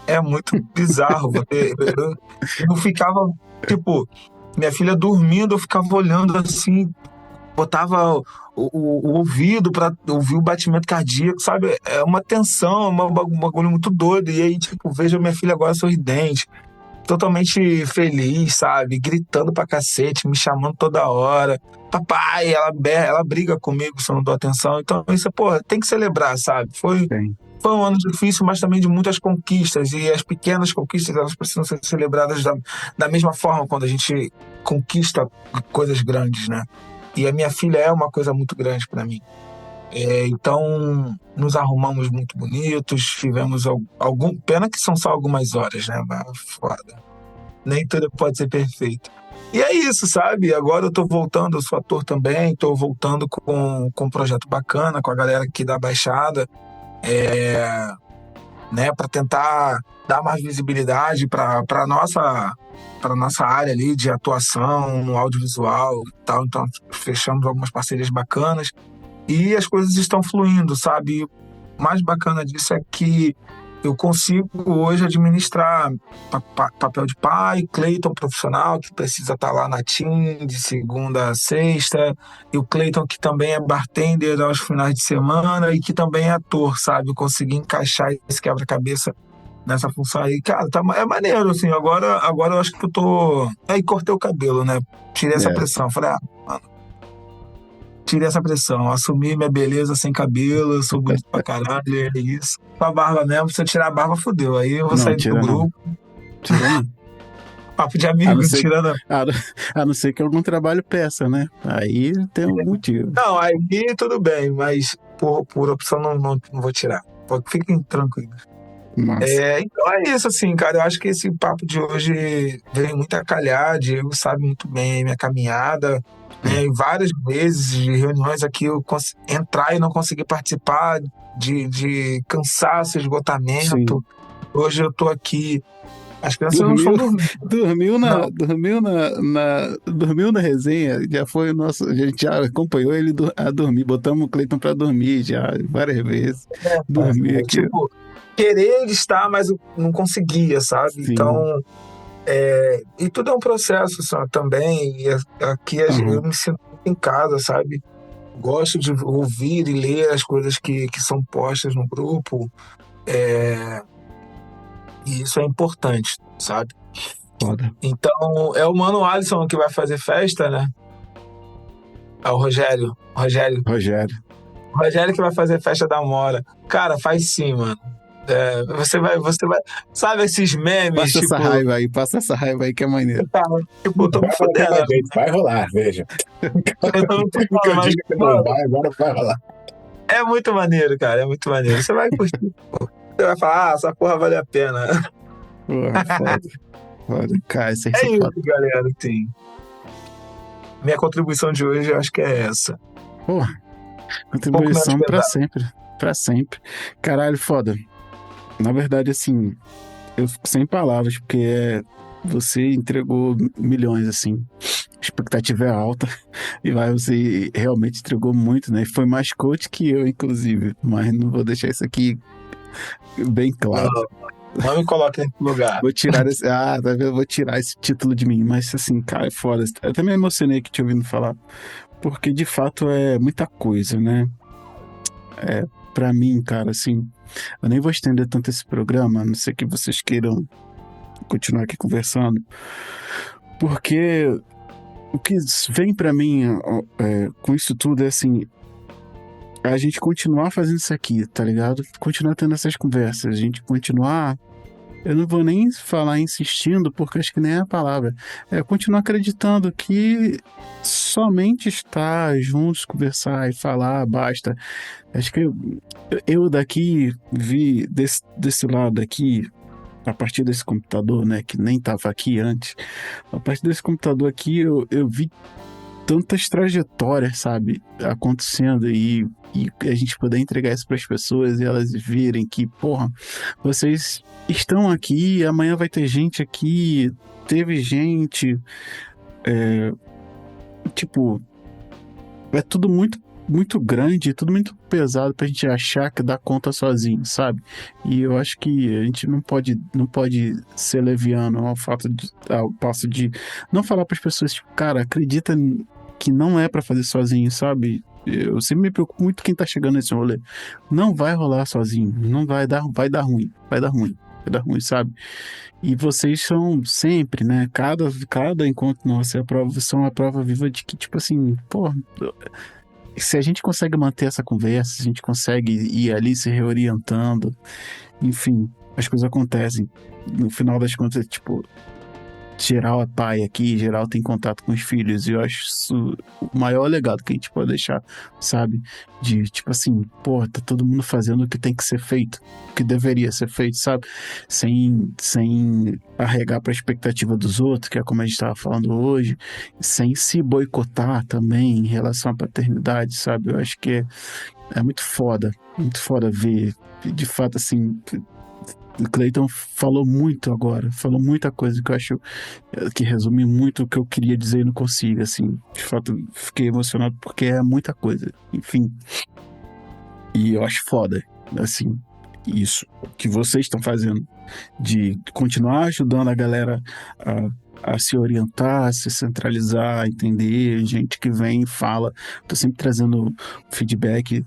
é muito bizarro. Eu ficava, tipo, minha filha dormindo, eu ficava olhando assim, botava o ouvido para ouvir o batimento cardíaco, sabe? É uma tensão, um bagulho muito doido. E aí, tipo, vejo a minha filha agora sorridente, totalmente feliz, sabe? Gritando pra cacete, me chamando toda hora. Papai, ela briga comigo se eu não dou atenção. Então, isso, pô, tem que celebrar, sabe? Foi um ano difícil, mas também de muitas conquistas. E as pequenas conquistas, elas precisam ser celebradas da mesma forma quando a gente conquista coisas grandes, né? E a minha filha é uma coisa muito grande para mim. Então, nos arrumamos muito bonitos, tivemos pena que são só algumas horas, né? Mas foda. Nem tudo pode ser perfeito. E é isso, sabe? Agora eu tô voltando, eu sou ator também, tô voltando com um projeto bacana, com a galera aqui da Baixada, né? Para tentar dar mais visibilidade para nossa área ali de atuação no audiovisual e tal. Então, fechamos algumas parcerias bacanas e as coisas estão fluindo, sabe? O mais bacana disso é que eu consigo hoje administrar papel de pai, Cleiton profissional, que precisa estar lá na TIM de segunda a sexta, e o Cleiton que também é bartender aos finais de semana e que também é ator, sabe? Eu consegui encaixar esse quebra-cabeça nessa função aí. Cara, é maneiro, assim. Agora eu acho que eu tô... Aí cortei o cabelo, né? Tirei essa pressão. Falei, mano, tirei essa pressão. Assumi minha beleza sem cabelo, eu sou bonito pra caralho, é isso. Com a barba mesmo, se eu tirar a barba, fodeu. Aí eu vou sair do grupo. Tira não. Papo de amigo, tirando. A não ser que algum trabalho peça, né? Aí tem algum motivo. Não, aí tudo bem, mas por opção não vou tirar. Fiquem tranquilos. Então é isso, assim, cara. Eu acho que esse papo de hoje veio muito a calhar. Diego sabe muito bem a minha caminhada, né? Várias vezes de reuniões aqui eu entrar e não conseguir participar, de cansaço, esgotamento. Sim. Hoje eu tô aqui. As crianças não estão dormindo. Dormiu na resenha. Já foi o nosso. A gente já acompanhou ele a dormir. Botamos o Cleiton pra dormir já várias vezes. Dormir aqui. Tipo, querer estar, mas eu não conseguia, sabe? Sim. Então, e tudo é um processo também. E aqui eu me sinto em casa, sabe? Gosto de ouvir e ler as coisas que são postas no grupo. E isso é importante, sabe? Foda. Então, é o Mano Alisson que vai fazer festa, né? É o Rogério. O Rogério que vai fazer festa da Mora. Cara, faz sim, mano. Você vai. Sabe esses memes? Passa essa raiva aí que é maneiro. Tá, tipo, eu tô me fodendo. Vai rolar, veja. Eu tô muito falando, mas, agora vai rolar. É muito maneiro, cara. É muito maneiro. Você vai curtir, pô. Você vai falar, essa porra vale a pena. Foda. Cara, isso, galera. Sim. Minha contribuição de hoje, eu acho que é essa. Porra. Contribuição pra sempre. Pra sempre. Caralho, foda. Na verdade, assim, eu fico sem palavras, porque você entregou milhões, assim. A expectativa é alta. E você realmente entregou muito, né? Foi mais coach que eu, inclusive. Mas não vou deixar isso aqui bem claro. Não me coloque nesse lugar. Vou tirar vou tirar esse título de mim. Mas assim, cara, é foda. Eu até me emocionei aqui te ouvindo falar. Porque de fato é muita coisa, né? Pra mim, cara, assim, eu nem vou estender tanto esse programa, a não ser que vocês queiram continuar aqui conversando, porque o que vem pra mim com isso tudo é assim, a gente continuar fazendo isso aqui, tá ligado? Continuar tendo essas conversas, a gente continuar. Eu não vou nem falar insistindo, porque acho que nem é a palavra. É continuar acreditando que somente estar juntos, conversar e falar, basta. Acho que eu daqui vi desse lado aqui, a partir desse computador, né, que nem estava aqui antes, a partir desse computador aqui eu vi tantas trajetórias, sabe, acontecendo e a gente poder entregar isso para as pessoas e elas verem que, porra, vocês estão aqui, amanhã vai ter gente aqui, teve gente, tipo, é tudo muito muito grande, tudo muito pesado pra gente achar que dá conta sozinho, sabe? E eu acho que a gente não pode ser leviano ao passo de não falar pras pessoas, tipo, cara, acredita que não é pra fazer sozinho, sabe? Eu sempre me preocupo muito quem tá chegando nesse rolê. Não vai rolar sozinho, não vai dar ruim, sabe? E vocês são sempre, né? Cada encontro nosso são a prova viva de que, tipo assim, pô, se a gente consegue manter essa conversa, se a gente consegue ir ali se reorientando, enfim, as coisas acontecem. No final das contas, tipo, geral é pai aqui, geral tem contato com os filhos, e eu acho isso o maior legado que a gente pode deixar, sabe? De, tipo assim, pô, tá todo mundo fazendo o que tem que ser feito, o que deveria ser feito, sabe? Sem arregar pra expectativa dos outros, que é como a gente tava falando hoje, sem se boicotar também em relação à paternidade, sabe? Eu acho que é muito foda ver, de fato, assim. O Cleiton falou muita coisa que eu acho que resume muito o que eu queria dizer e não consigo, assim. De fato, fiquei emocionado porque é muita coisa, enfim. E eu acho foda, assim, isso que vocês estão fazendo, de continuar ajudando a galera a se orientar, a se centralizar, a entender, gente que vem e fala. Tô sempre trazendo feedback.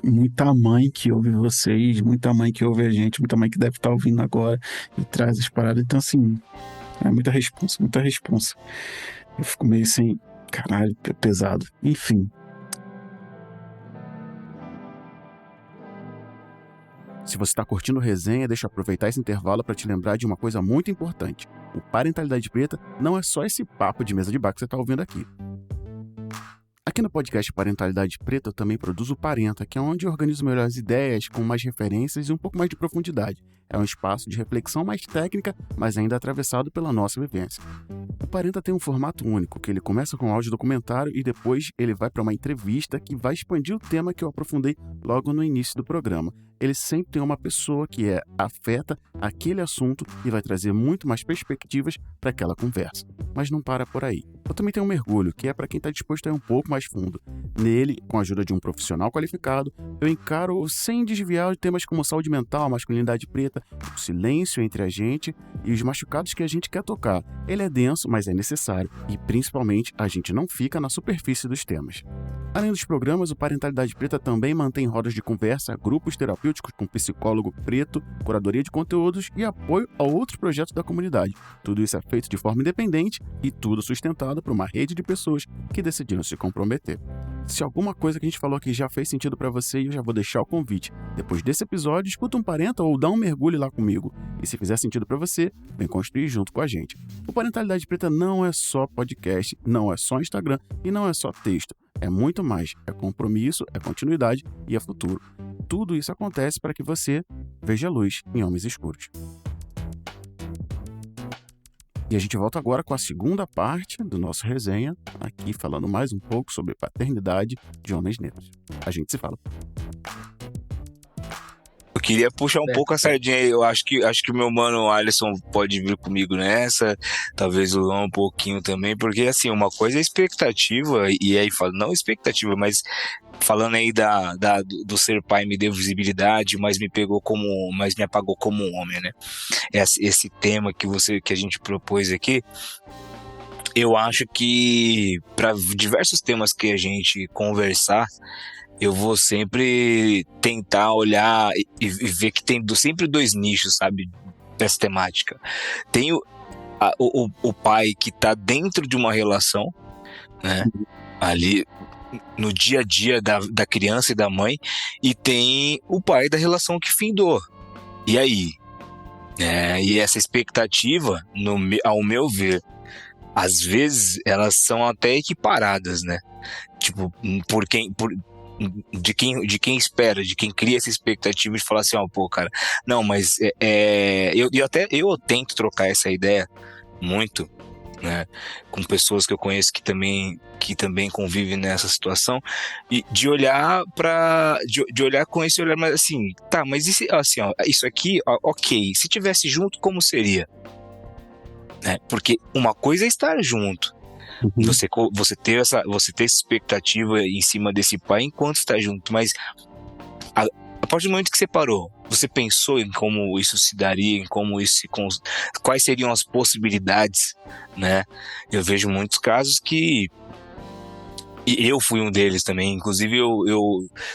Muita mãe que ouve vocês, muita mãe que ouve a gente, muita mãe que deve estar ouvindo agora e traz as paradas. Então, assim, é muita responsa. Eu fico meio assim, caralho, pesado. Enfim. Se você está curtindo resenha, deixa eu aproveitar esse intervalo para te lembrar de uma coisa muito importante. O Parentalidade Preta não é só esse papo de mesa de bar que você está ouvindo aqui. Aqui no podcast Parentalidade Preta eu também produzo o Parenta, que é onde eu organizo melhores ideias, com mais referências e um pouco mais de profundidade. É um espaço de reflexão mais técnica, mas ainda atravessado pela nossa vivência. O Parenta tem um formato único, que ele começa com um áudio documentário e depois ele vai para uma entrevista que vai expandir o tema que eu aprofundei logo no início do programa. Ele sempre tem uma pessoa que afeta aquele assunto e vai trazer muito mais perspectivas para aquela conversa. Mas não para por aí. Eu também tenho um mergulho, que é para quem está disposto a ir um pouco mais fundo. Nele, com a ajuda de um profissional qualificado, eu encaro sem desviar de temas como saúde mental, masculinidade preta, o silêncio entre a gente e os machucados que a gente quer tocar. Ele é denso, mas é necessário e, principalmente, a gente não fica na superfície dos temas. Além dos programas, o Parentalidade Preta também mantém rodas de conversa, grupos terapêuticos com psicólogo preto, curadoria de conteúdos e apoio a outros projetos da comunidade. Tudo isso é feito de forma independente e tudo sustentado por uma rede de pessoas que decidiram se comprometer. Se alguma coisa que a gente falou aqui já fez sentido para você, eu já vou deixar o convite. Depois desse episódio, escuta um Parenta ou dá um mergulho lá comigo. E se fizer sentido para você, vem construir junto com a gente. O Parentalidade Preta não é só podcast, não é só Instagram e não é só texto. É muito mais. É compromisso, é continuidade e é futuro. Tudo isso acontece para que você veja luz em homens escuros. E a gente volta agora com a segunda parte do nosso resenha, aqui falando mais um pouco sobre paternidade de homens negros. A gente se fala. Eu queria puxar um pouco a sardinha aí. Eu acho que o meu mano Alisson pode vir comigo nessa, talvez o Luan um pouquinho também, porque assim, uma coisa é expectativa, e aí falo, não expectativa, mas falando aí do ser pai me deu visibilidade, mas me apagou como um homem, né? Esse tema que a gente propôs aqui, eu acho que para diversos temas que a gente conversar, eu vou sempre tentar olhar e ver que tem sempre dois nichos, sabe? essa temática. Tem o pai que está dentro de uma relação, né? Ali no dia a dia da criança e da mãe, e tem o pai da relação que findou. E aí? E essa expectativa, ao meu ver, às vezes elas são até equiparadas, né? Tipo, de quem espera, de quem cria essa expectativa de falar assim, pô, cara, não, mas eu tento trocar essa ideia muito, né, com pessoas que eu conheço que também convivem nessa situação, e de olhar com esse olhar, mas assim, tá, mas isso aqui, ok, se tivesse junto, como seria? Né? Porque uma coisa é estar junto, você ter essa expectativa em cima desse pai enquanto está junto, mas a partir do momento que separou, você pensou em como isso se daria, em como isso quais seriam as possibilidades, né? Eu vejo muitos casos que, e eu fui um deles também, inclusive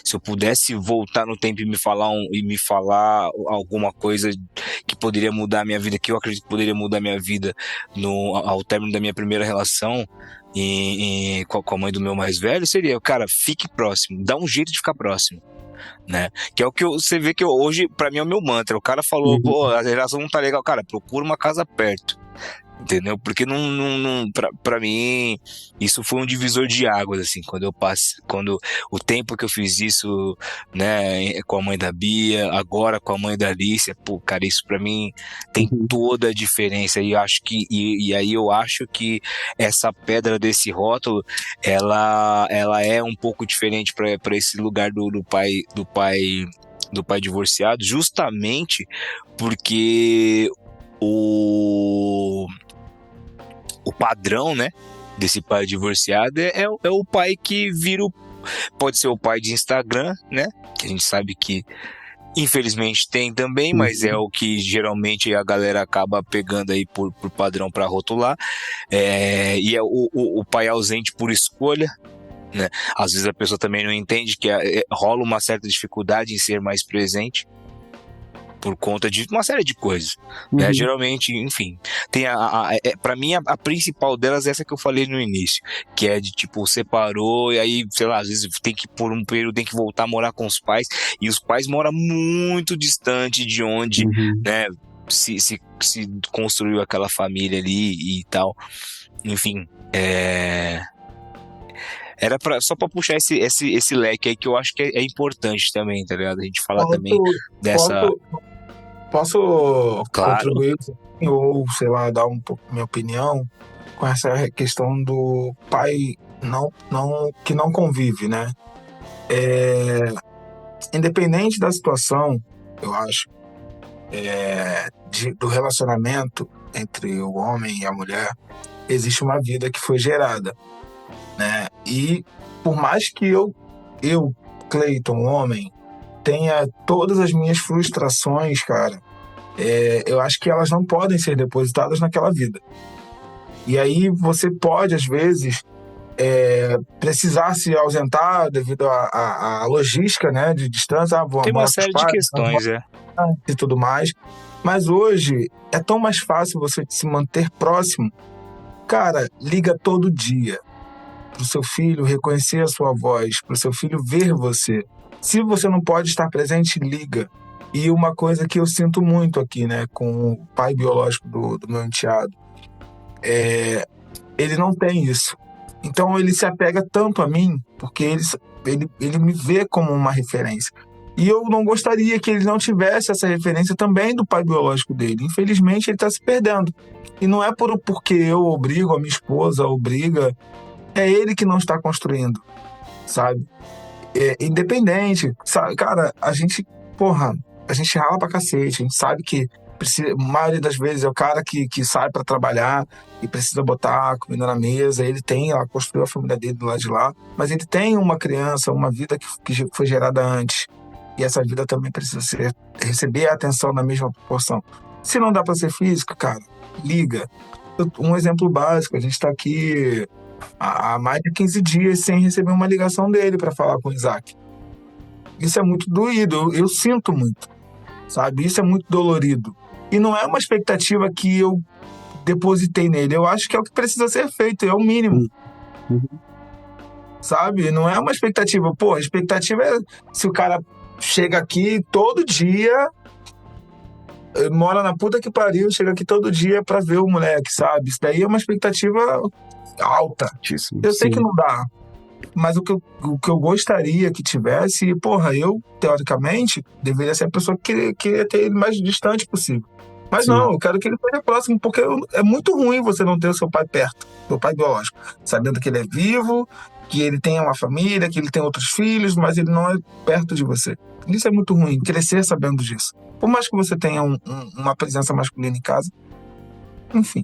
se eu pudesse voltar no tempo e me falar alguma coisa que poderia mudar a minha vida, que eu acredito que poderia mudar a minha vida ao término da minha primeira relação com a mãe do meu mais velho, seria, cara, fique próximo, dá um jeito de ficar próximo. Né? Que é o que você vê que hoje, pra mim, é o meu mantra. O cara falou, pô, a relação não tá legal, cara, procura uma casa perto, entendeu? Porque pra mim isso foi um divisor de águas, assim, quando o tempo que eu fiz isso, né, com a mãe da Bia, agora com a mãe da Alicia, pô, cara, isso pra mim tem toda a diferença, e aí eu acho que essa pedra desse rótulo, ela é um pouco diferente para esse lugar do pai divorciado, justamente porque o padrão, né, desse pai divorciado é o pai que pode ser o pai de Instagram, né, que a gente sabe que infelizmente tem também, mas é o que geralmente a galera acaba pegando aí por padrão para rotular, e é o pai ausente por escolha, né? Às vezes a pessoa também não entende que rola uma certa dificuldade em ser mais presente por conta de uma série de coisas, né? Geralmente, enfim, tem pra mim a principal delas é essa que eu falei no início, que é de tipo, separou e aí, sei lá, às vezes tem que por um período tem que voltar a morar com os pais, e os pais moram muito distante de onde, né, se construiu aquela família ali e tal, enfim, era só pra puxar esse leque aí, que eu acho que é importante também, tá ligado? A gente falar também dessa... Posso Claro. contribuir ou, sei lá, dar um pouco minha opinião com essa questão do pai que não convive, né? Independente da situação, eu acho, do relacionamento entre o homem e a mulher, existe uma vida que foi gerada, né? E por mais que eu Cleiton, homem, tenha todas as minhas frustrações, cara, eu acho que elas não podem ser depositadas naquela vida. E aí você pode, às vezes, precisar se ausentar devido à logística, né, de distância. Tem uma série de questões, e tudo mais. Mas hoje é tão mais fácil você se manter próximo. Cara, liga todo dia pro seu filho reconhecer a sua voz, pro seu filho ver você. Se você não pode estar presente, liga. E uma coisa que eu sinto muito aqui, né, com o pai biológico do meu enteado, ele não tem isso. Então ele se apega tanto a mim, porque ele me vê como uma referência. E eu não gostaria que ele não tivesse essa referência também do pai biológico dele. Infelizmente, ele está se perdendo. E não é porque eu obrigo, a minha esposa obriga, é ele que não está construindo, sabe? Independente, sabe? Cara, a gente rala pra cacete, a gente sabe que a maioria das vezes é o cara que sai pra trabalhar e precisa botar a comida na mesa, ele construiu a família dele do lado de lá, mas ele tem uma criança, uma vida que foi gerada antes, e essa vida também precisa receber a atenção na mesma proporção. Se não dá pra ser física, cara, liga. Um exemplo básico, a gente tá aqui há mais de 15 dias sem receber uma ligação dele para falar com o Isaac. Isso é muito doído, eu sinto muito, sabe? Isso é muito dolorido. E não é uma expectativa que eu depositei nele. Eu acho que é o que precisa ser feito, é o mínimo. Sabe? Não é uma expectativa. Pô, a expectativa é se o cara chega aqui todo dia, mora na puta que pariu, chega aqui todo dia pra ver o moleque, sabe? Isso daí é uma expectativa alta. Eu sei que não dá. Mas o que eu gostaria que tivesse, porra, eu, teoricamente, deveria ser a pessoa que queria ter ele mais distante possível. Mas não, eu quero que ele esteja próximo, porque é muito ruim você não ter o seu pai perto, seu pai biológico, sabendo que ele é vivo, que ele tem uma família, que ele tem outros filhos, mas ele não é perto de você. Isso é muito ruim, crescer sabendo disso. Por mais que você tenha uma presença masculina em casa, enfim.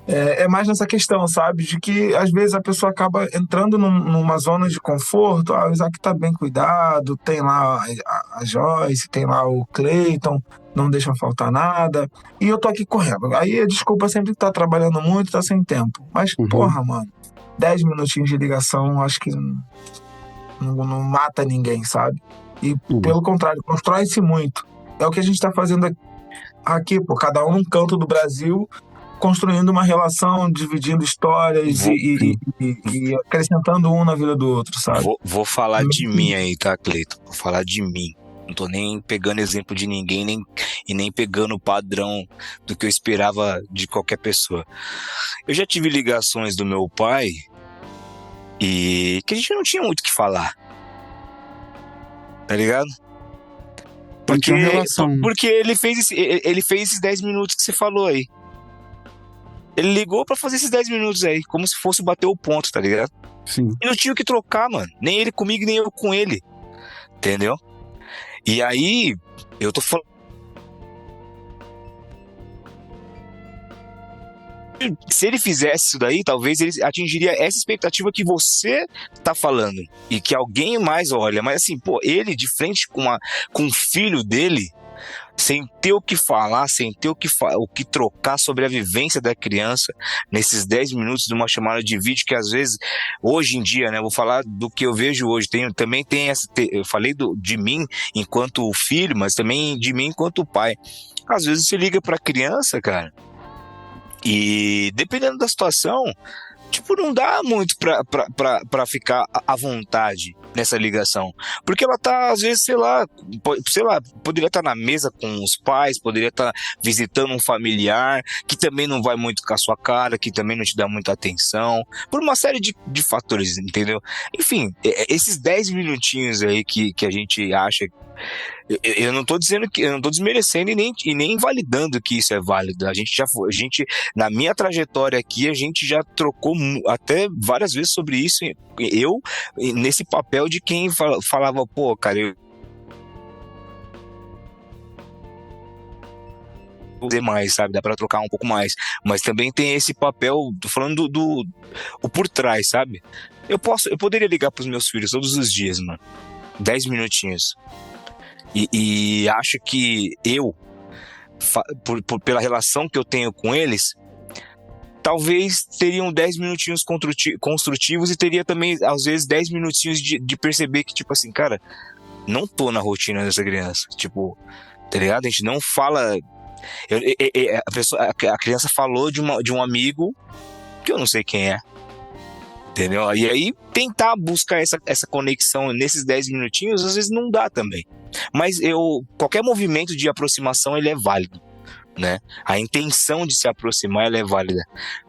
É mais nessa questão, sabe? De que, às vezes, a pessoa acaba entrando numa zona de conforto. O Isaac tá bem cuidado, tem lá a Joyce, tem lá o Cleiton, não deixam faltar nada. E eu tô aqui correndo. Aí a desculpa sempre que tá trabalhando muito, tá sem tempo. Mas, porra, mano, 10 minutinhos de ligação, acho que não mata ninguém, sabe? E, pelo contrário, constrói-se muito. É o que a gente tá fazendo aqui, pô. Cada um num canto do Brasil, construindo uma relação, dividindo histórias e acrescentando um na vida do outro, sabe? Vou falar de mim aí, tá, Cleiton? Vou falar de mim. Não tô nem pegando exemplo de ninguém e nem pegando o padrão do que eu esperava de qualquer pessoa. Eu já tive ligações do meu pai e que a gente não tinha muito o que falar. Tá ligado? Porque ele fez esses 10 minutos que você falou aí. Ele ligou pra fazer esses 10 minutos aí, como se fosse bater o ponto, tá ligado? Sim. E não tinha o que trocar, mano. Nem ele comigo, nem eu com ele. Entendeu? E aí, eu tô falando. Se ele fizesse isso daí, talvez ele atingiria essa expectativa que você tá falando. E que alguém mais olha. Mas assim, pô, ele de frente com o filho dele, sem ter o que falar, sem ter o que trocar sobre a vivência da criança nesses 10 minutos de uma chamada de vídeo que às vezes, hoje em dia, né, vou falar do que eu vejo hoje, também tem eu falei de mim enquanto filho, mas também de mim enquanto pai. Às vezes você liga pra criança, cara, e dependendo da situação, tipo, não dá muito pra ficar à vontade nessa ligação. Porque ela tá, às vezes, sei lá, poderia estar na mesa com os pais, poderia estar visitando um familiar, que também não vai muito com a sua cara, que também não te dá muita atenção, por uma série de fatores, entendeu? Enfim, esses 10 minutinhos aí que a gente acha. Eu não tô dizendo que eu não tô desmerecendo e nem invalidando que isso é válido. A gente, na minha trajetória aqui, a gente já trocou até várias vezes sobre isso. Eu, nesse papel de quem falava, pô, cara, eu vou fazer mais, sabe? Dá pra trocar um pouco mais. Mas também tem esse papel, tô falando o por trás, sabe? Eu poderia ligar pros meus filhos todos os dias, mano. 10 minutinhos. E acho que eu, pela relação que eu tenho com eles, talvez teriam 10 minutinhos construtivos e teria também, às vezes, 10 minutinhos de perceber que, tipo assim, cara, não tô na rotina dessa criança. Tipo, tá ligado? A gente não fala. A criança falou de um amigo que eu não sei quem é. Entendeu? E aí, tentar buscar essa conexão nesses 10 minutinhos, às vezes não dá também. Mas qualquer movimento de aproximação, ele é válido, né? A intenção de se aproximar, ela é válida.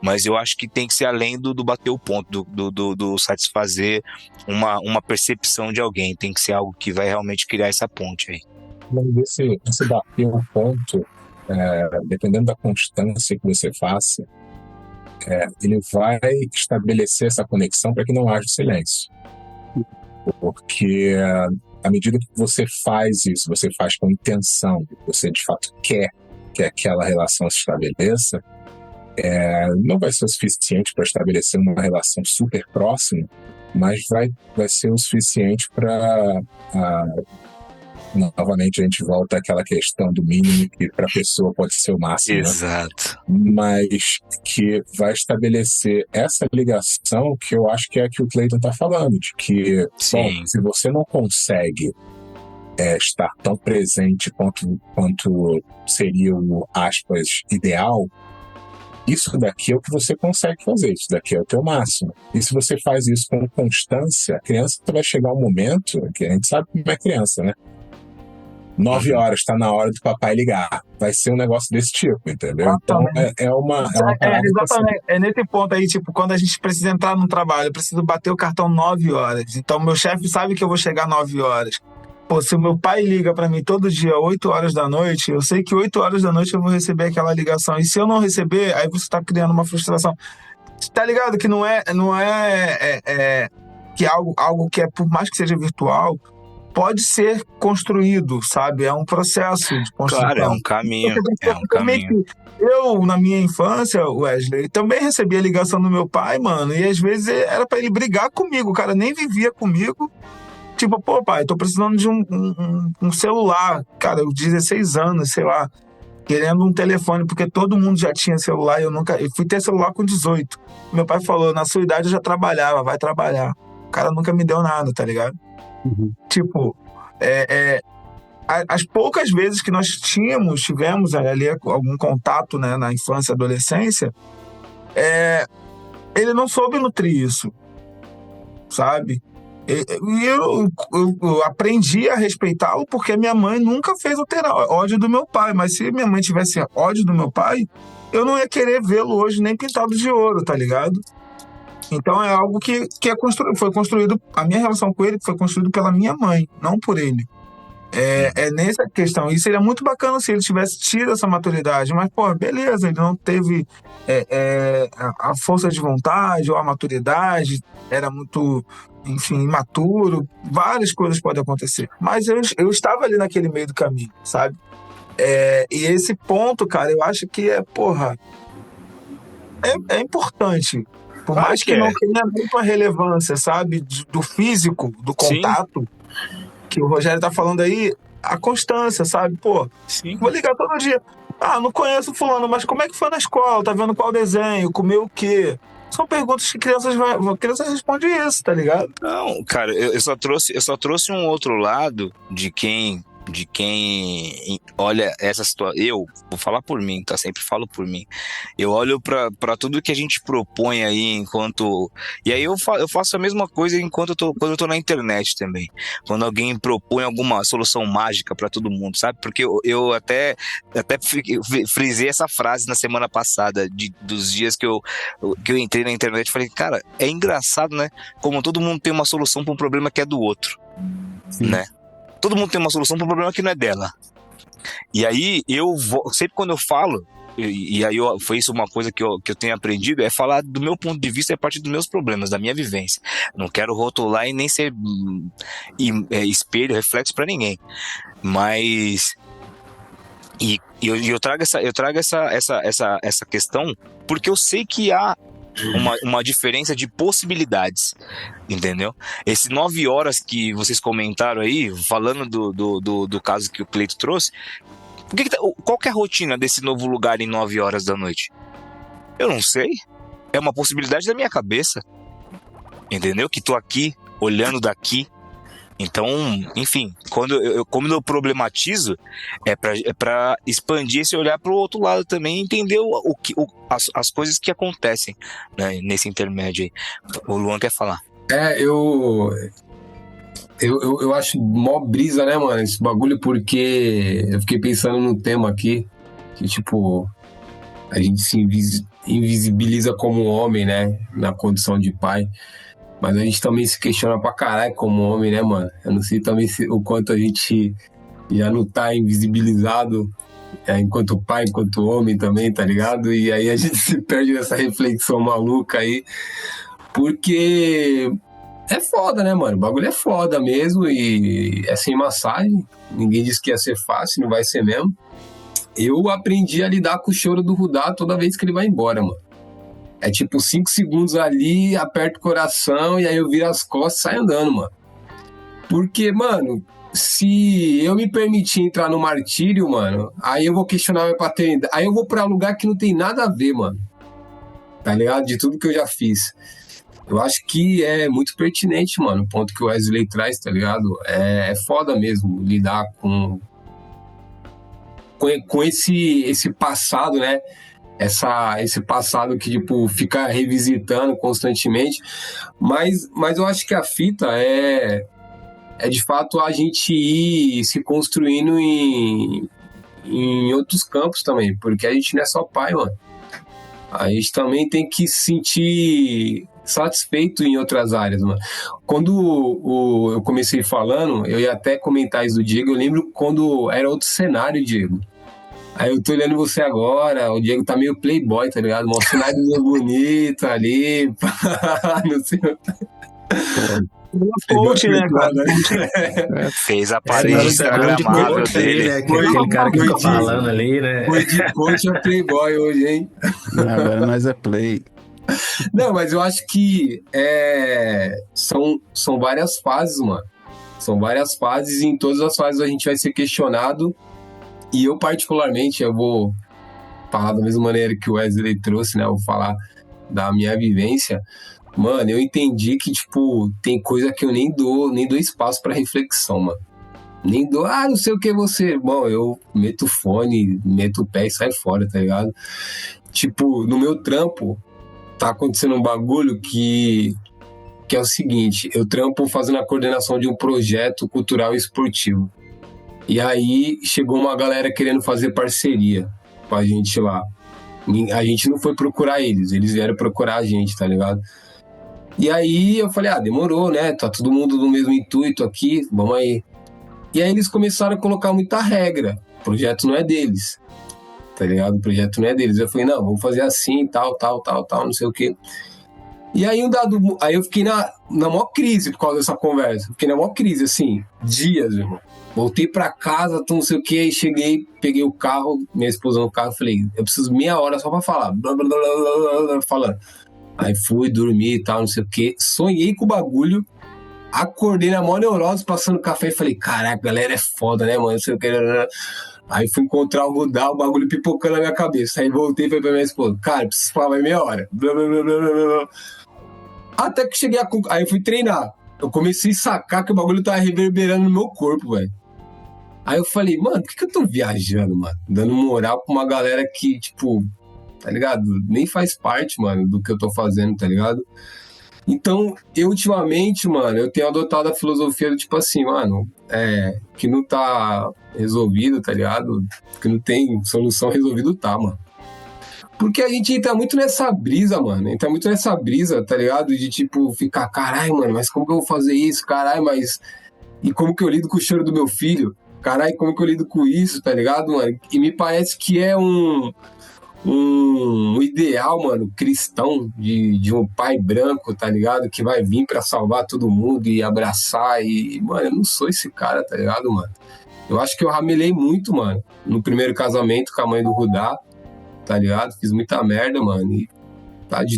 Mas eu acho que tem que ser além do bater o ponto, do satisfazer uma percepção de alguém. Tem que ser algo que vai realmente criar essa ponte aí. Esse bater o ponto, dependendo da constância que você faça, ele vai estabelecer essa conexão para que não haja silêncio. Porque à medida que você faz isso, você faz com intenção, você de fato quer que aquela relação se estabeleça, não vai ser o suficiente para estabelecer uma relação super próxima, mas vai ser o suficiente para... Novamente a gente volta àquela questão do mínimo, que para a pessoa pode ser o máximo. Exato. Né? Mas que vai estabelecer essa ligação que eu acho que é a que o Cleiton está falando, de que, bom, se você não consegue estar tão presente quanto seria o, aspas, ideal, isso daqui é o que você consegue fazer, isso daqui é o teu máximo. E se você faz isso com constância, a criança vai chegar um momento, que a gente sabe como é criança, né? 9 horas, tá na hora do papai ligar. Vai ser um negócio desse tipo, entendeu? Então é uma parada exatamente. É nesse ponto aí, tipo, quando a gente precisa entrar num trabalho, eu preciso bater o cartão 9 horas. Então, meu chefe sabe que eu vou chegar 9 horas. Pô, se o meu pai liga pra mim todo dia, 8 horas da noite, eu sei que 8 horas da noite eu vou receber aquela ligação. E se eu não receber, aí você tá criando uma frustração. Tá ligado que não é que algo que é, por mais que seja virtual, pode ser construído, sabe? É um processo de construção. Claro, é um caminho. Eu, na minha infância, Wesley, também recebia ligação do meu pai, mano, e às vezes era pra ele brigar comigo, o cara nem vivia comigo. Tipo, pô, pai, tô precisando de um celular, cara, eu 16 anos, sei lá, querendo um telefone, porque todo mundo já tinha celular e eu fui ter celular com 18. Meu pai falou, na sua idade eu já trabalhava, vai trabalhar. O cara nunca me deu nada, tá ligado? Uhum. Tipo, as poucas vezes que nós tivemos ali algum contato, né, na infância e adolescência, ele não soube nutrir isso, sabe? E eu aprendi a respeitá-lo porque minha mãe nunca fez eu ter ódio do meu pai, mas se minha mãe tivesse ódio do meu pai, eu não ia querer vê-lo hoje nem pintado de ouro, tá ligado? Então é algo que foi construído, a minha relação com ele foi construída pela minha mãe, não por ele. É nessa questão. E seria muito bacana se ele tivesse tido essa maturidade, mas, pô, beleza, ele não teve a força de vontade ou a maturidade, era muito, enfim, imaturo, várias coisas podem acontecer. Mas eu estava ali naquele meio do caminho, sabe? E esse ponto, cara, eu acho que é importante. Por mais que não tenha muita relevância, sabe? Do físico, do contato, que o Rogério tá falando aí, a constância, sabe? Pô, vou ligar todo dia. Ah, não conheço fulano, mas como é que foi na escola? Tá vendo qual desenho? Comeu o quê? São perguntas que crianças respondem isso, tá ligado? Não, cara, eu só trouxe um outro lado de quem olha essa situação. Eu vou falar por mim, tá? Sempre falo por mim. Eu olho pra tudo que a gente propõe aí enquanto. E aí eu faço a mesma coisa quando eu tô na internet também. Quando alguém propõe alguma solução mágica pra todo mundo, sabe? Porque eu até frisei essa frase na semana passada, dos dias que eu entrei na internet. Falei, cara, é engraçado, né? Como todo mundo tem uma solução pra um problema que é do outro, né? Todo mundo tem uma solução para um problema que não é dela. E aí, sempre quando eu falo, e aí foi isso uma coisa que eu tenho aprendido, é falar do meu ponto de vista, a partir dos meus problemas, da minha vivência. Não quero rotular e nem ser espelho, reflexo para ninguém. Mas... E eu trago essa questão porque eu sei que há uma diferença de possibilidades, entendeu? Esse 9 horas que vocês comentaram aí, falando do caso que o Cleito trouxe, qual que é a rotina desse novo lugar em 9 horas da noite? Eu não sei. É uma possibilidade da minha cabeça, entendeu? Que tô aqui, olhando daqui. Então, enfim, quando eu problematizo, é para expandir esse olhar para o outro lado também, entender as coisas que acontecem, né, nesse intermédio aí. O Luan quer falar. Eu acho mó brisa, né, mano, esse bagulho, porque eu fiquei pensando no tema aqui, que, tipo, a gente se invisibiliza como homem, né, na condição de pai. Mas a gente também se questiona pra caralho como homem, né, mano? Eu não sei também o quanto a gente já não tá invisibilizado enquanto pai, enquanto homem também, tá ligado? E aí a gente se perde nessa reflexão maluca aí. Porque é foda, né, mano? O bagulho é foda mesmo e é sem massagem. Ninguém disse que ia ser fácil, não vai ser mesmo. Eu aprendi a lidar com o choro do Rudá toda vez que ele vai embora, mano. É tipo 5 segundos ali, aperto o coração e aí eu viro as costas e saio andando, mano. Porque, mano, se eu me permitir entrar no martírio, mano, aí eu vou questionar minha paternidade. Aí eu vou pra lugar que não tem nada a ver, mano. Tá ligado? De tudo que eu já fiz. Eu acho que é muito pertinente, mano, o ponto que o Wesley traz, tá ligado? É foda mesmo lidar com esse passado, né? Esse passado que, tipo, fica revisitando constantemente. Mas eu acho que a fita é de fato a gente ir se construindo em outros campos também, porque a gente não é só pai, mano. A gente também tem que se sentir satisfeito em outras áreas, mano. Quando eu comecei falando, eu ia até comentar isso do Diego, eu lembro quando era outro cenário, Diego. Aí eu tô olhando você agora, o Diego tá meio playboy, tá ligado? Mó cenário bonito ali, não sei. Coach, né, cara? Fez a parede instagramável dele. né? Aquele cara que fica falando ali, né? Foi de coach a playboy hoje, hein? Agora nós é play. Não, mas eu acho que são várias fases, mano. São várias fases e em todas as fases a gente vai ser questionado. E eu, particularmente, eu vou falar da mesma maneira que o Wesley trouxe, né? Eu vou falar da minha vivência. Mano, eu entendi que, tipo, tem coisa que eu nem dou espaço pra reflexão, mano. Nem dou, não sei o que você... Bom, eu meto o fone, meto o pé e sai fora, tá ligado? Tipo, no meu trampo, tá acontecendo um bagulho que é o seguinte, eu trampo fazendo a coordenação de um projeto cultural e esportivo. E aí, chegou uma galera querendo fazer parceria com a gente lá. A gente não foi procurar eles vieram procurar a gente, tá ligado? E aí eu falei, demorou, né? Tá todo mundo no mesmo intuito aqui, vamos aí. E aí eles começaram a colocar muita regra. O projeto não é deles, tá ligado? O projeto não é deles. Eu falei, não, vamos fazer assim, tal, não sei o quê. E aí aí eu fiquei na maior crise por causa dessa conversa. Fiquei na maior crise, assim, dias, irmão. Voltei pra casa, não sei o quê, aí cheguei, peguei o carro, minha esposa no carro, falei, eu preciso meia hora só pra falar. Blá, blá, blá, blá, blá, falando. Aí fui dormir e tal, não sei o quê. Sonhei com o bagulho. Acordei na maior neurose, passando café e falei, caraca, a galera é foda, né, mano? Não sei o que. Aí fui encontrar o Rudá, o bagulho pipocando na minha cabeça. Aí voltei e falei pra minha esposa, cara, preciso falar mais meia hora. Blá, blá, blá, blá, blá. Até que cheguei aí eu fui treinar. Eu comecei a sacar que o bagulho tava reverberando no meu corpo, velho. Aí eu falei, mano, por que eu tô viajando, mano? Dando moral pra uma galera que, tipo... tá ligado? Nem faz parte, mano, do que eu tô fazendo, tá ligado? Então, eu ultimamente, mano, eu tenho adotado a filosofia do tipo assim, mano, que não tá resolvido, tá ligado? Que não tem solução, resolvido tá, mano. Porque a gente entra muito nessa brisa, mano, tá ligado? De tipo, ficar, caralho, mano, mas como que eu vou fazer isso? Caralho, mas... E como que eu lido com o cheiro do meu filho? Caralho, como que eu lido com isso, tá ligado, mano? E me parece que é um ideal, mano, cristão de um pai branco, tá ligado? Que vai vir pra salvar todo mundo e abraçar e... Mano, eu não sou esse cara, tá ligado, mano? Eu acho que eu ramelei muito, mano, no primeiro casamento com a mãe do Rudá, tá ligado? Fiz muita merda, mano, e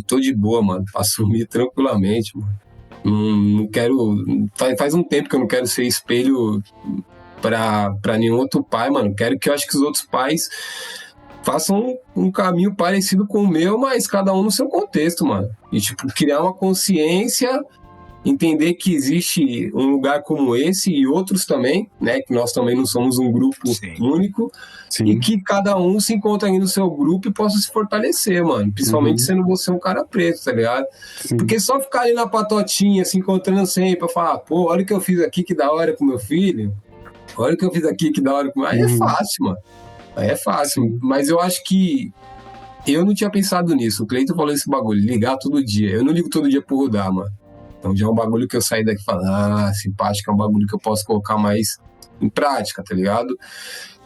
tô de boa, mano, pra assumir tranquilamente, mano. Não quero... Faz um tempo que eu não quero ser espelho pra nenhum outro pai, mano. Quero que eu acho que os outros pais façam um caminho parecido com o meu, mas cada um no seu contexto, mano. E, tipo, criar uma consciência, entender que existe um lugar como esse e outros também, né? Que nós também não somos um grupo único. Sim. E que cada um se encontra aí no seu grupo e possa se fortalecer, mano. Principalmente sendo você um cara preto, tá ligado? Sim. Porque só ficar ali na patotinha, se encontrando sempre, pra falar, pô, olha o que eu fiz aqui, que da hora com meu filho. Olha o que eu fiz aqui, que da hora com... Aí é fácil, mano. Aí é fácil. Sim. Mas eu acho que eu não tinha pensado nisso. O Cleiton falou esse bagulho, ligar todo dia. Eu não ligo todo dia pro Rudá, mano. Então já é um bagulho que eu saí daqui e falo, simpático, é um bagulho que eu posso colocar mais em prática, tá ligado?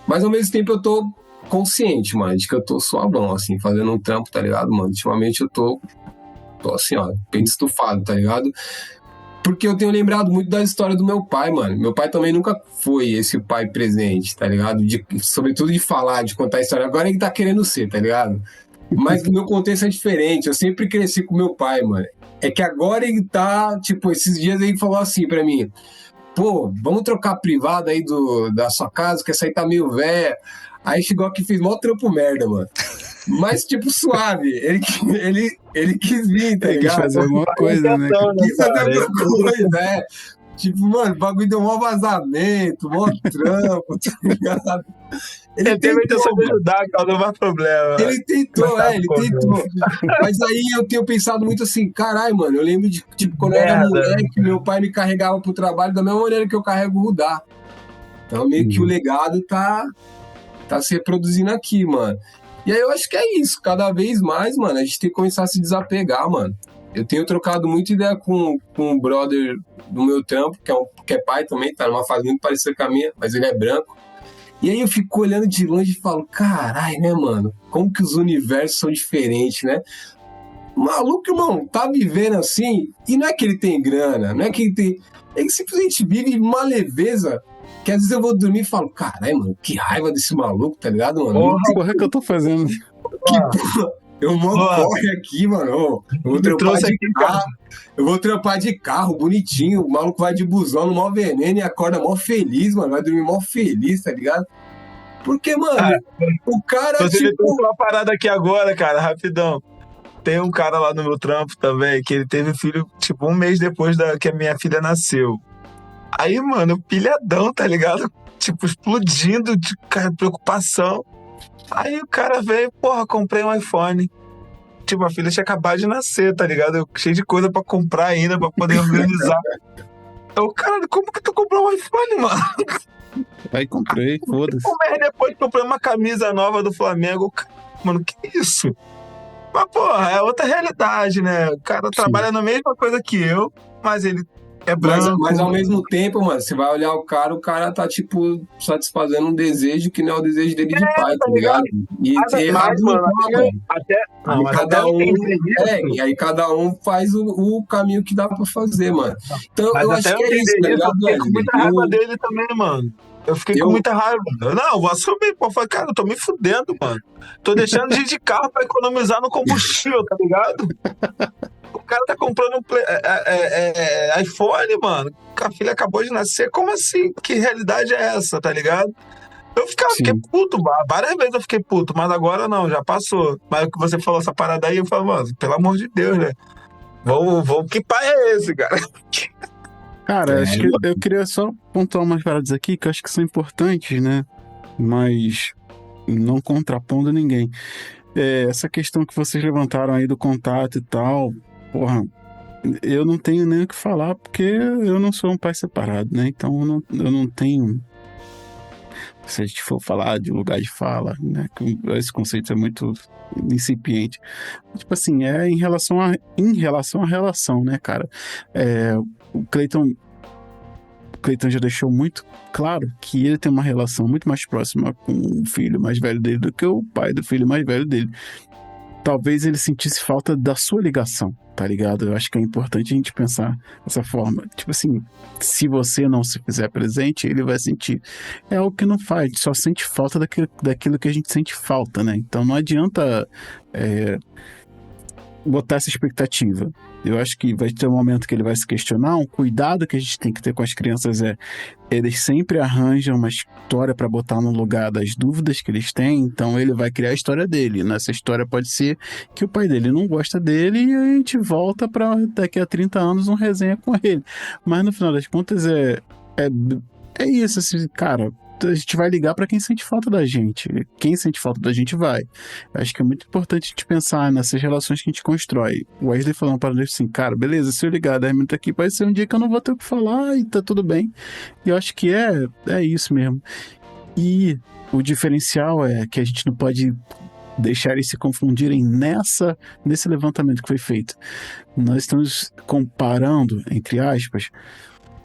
Mas ao mesmo tempo eu tô consciente, mano, de que eu tô suavão, assim, fazendo um trampo, tá ligado, mano? Ultimamente eu tô assim, ó, bem estufado, tá ligado? Porque eu tenho lembrado muito da história do meu pai, mano. Meu pai também nunca foi esse pai presente, tá ligado? Sobretudo de falar, de contar a história. Agora ele tá querendo ser, tá ligado? Mas no meu contexto é diferente. Eu sempre cresci com meu pai, mano. É que agora ele tá, tipo, esses dias ele falou assim pra mim, pô, vamos trocar a privada aí da sua casa, que essa aí tá meio velha. Aí chegou aqui e fez mó trampo merda, mano. Mas, tipo, suave. Ele quis vir, tá Ele quis ligado? fazer alguma coisa, né? Quis fazer alguma coisa, né? Tipo, mano, o bagulho deu mó vazamento, mó trampo, tá ligado? Ele teve a intenção de ajudar, causou mais problema. Ele tentou. Mas aí eu tenho pensado muito assim, caralho, mano, eu lembro de, tipo, quando eu era moleque, meu pai me carregava pro trabalho da mesma maneira que eu carrego o Rudá. Então meio que o legado tá se reproduzindo aqui, mano. E aí eu acho que é isso, cada vez mais, mano, a gente tem que começar a se desapegar, mano. Eu tenho trocado muita ideia com um brother do meu trampo, que é pai também, tá numa fase muito parecida com a minha, mas ele é branco. E aí eu fico olhando de longe e falo, caralho, né, mano? Como que os universos são diferentes, né? Maluco, irmão, tá vivendo assim, e não é que ele tem grana, não é que ele tem... Ele simplesmente vive uma leveza, que às vezes eu vou dormir e falo, caralho, mano, que raiva desse maluco, tá ligado, mano? Que porra que eu tô fazendo? Que porra... Eu corre aqui, mano. Eu vou trampar de carro. Eu vou trampar de carro, bonitinho. O maluco vai de busão no mó veneno e acorda mó feliz, mano. Vai dormir mó feliz, tá ligado? Porque, mano, o cara, você tipo... uma parada aqui agora, cara, rapidão. Tem um cara lá no meu trampo também, que ele teve filho, tipo, um mês depois que a minha filha nasceu. Aí, mano, pilhadão, tá ligado? Tipo, explodindo de preocupação. Aí o cara veio, porra, comprei um iPhone. Tipo, a filha tinha acabado de nascer, tá ligado? Eu, cheio de coisa pra comprar ainda, pra poder organizar. Eu, cara, como que tu comprou um iPhone, mano? Aí comprei, foda-se. Um mês depois comprei uma camisa nova do Flamengo. Mano, que isso? Mas, porra, é outra realidade, né? O cara trabalha na mesma coisa que eu, mas ele é branco. Mas ao mesmo tempo, mano, você vai olhar o cara tá, tipo, satisfazendo um desejo que não é o desejo dele de pai, tá ligado? E errado não, mano. E aí cada um faz o caminho que dá pra fazer, mano. Então eu acho que é isso, tá ligado? Eu fiquei com muita raiva dele também, mano. Eu fiquei com muita raiva. Não, eu vou assumir, pô. Eu falei, cara, eu tô me fudendo, mano. Tô deixando de ir de carro pra economizar no combustível, tá ligado? O cara tá comprando um iPhone, mano. A filha acabou de nascer. Como assim? Que realidade é essa, tá ligado? Eu fiquei puto, várias vezes eu fiquei puto, mas agora não, já passou. Mas o que você falou, essa parada aí, eu falo, mano, pelo amor de Deus, né? Que pai é esse, cara? Cara, acho que eu queria só pontuar umas paradas aqui que eu acho que são importantes, né? Mas não contrapondo ninguém. Essa questão que vocês levantaram aí do contato e tal, porra, eu não tenho nem o que falar porque eu não sou um pai separado, né? Então eu não tenho... Se a gente for falar de lugar de fala, né? Esse conceito é muito incipiente. Tipo assim, em relação à relação, né, cara? O Cleiton já deixou muito claro que ele tem uma relação muito mais próxima com o filho mais velho dele do que o pai do filho mais velho dele. Talvez ele sentisse falta da sua ligação, tá ligado? Eu acho que é importante a gente pensar dessa forma. Tipo assim, se você não se fizer presente, ele vai sentir. É algo que não faz, a gente só sente falta daquilo que a gente sente falta, né? Então não adianta botar essa expectativa. Eu acho que vai ter um momento que ele vai se questionar. Um cuidado que a gente tem que ter com as crianças eles sempre arranjam uma história para botar no lugar das dúvidas que eles têm, então ele vai criar a história dele. Nessa história pode ser que o pai dele não gosta dele e a gente volta para daqui a 30 anos um resenha com ele. Mas no final das contas é isso, assim, cara. A gente vai ligar para quem sente falta da gente. Quem sente falta da gente vai. Eu acho que é muito importante a gente pensar nessas relações que a gente constrói. O Wesley falou para ele assim, cara, beleza, se eu ligar 10 minutos aqui, vai ser um dia que eu não vou ter o que falar e tá tudo bem. E eu acho que é isso mesmo. E o diferencial é que a gente não pode deixar eles se confundirem nesse levantamento que foi feito. Nós estamos comparando, entre aspas,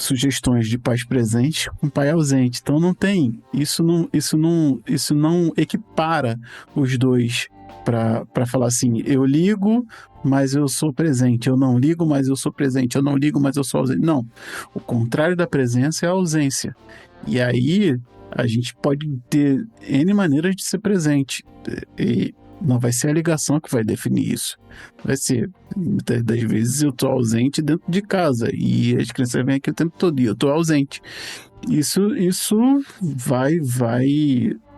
sugestões de pais presentes com pai ausente. Então não tem. Isso não equipara os dois para falar assim, eu ligo, mas eu sou presente. Eu não ligo, mas eu sou presente. Eu não ligo, mas eu sou ausente. Não. O contrário da presença é a ausência. E aí a gente pode ter N maneiras de ser presente. E não vai ser a ligação que vai definir isso. Vai ser, muitas das vezes eu tô ausente dentro de casa e as crianças vêm aqui o tempo todo e eu tô ausente. Isso vai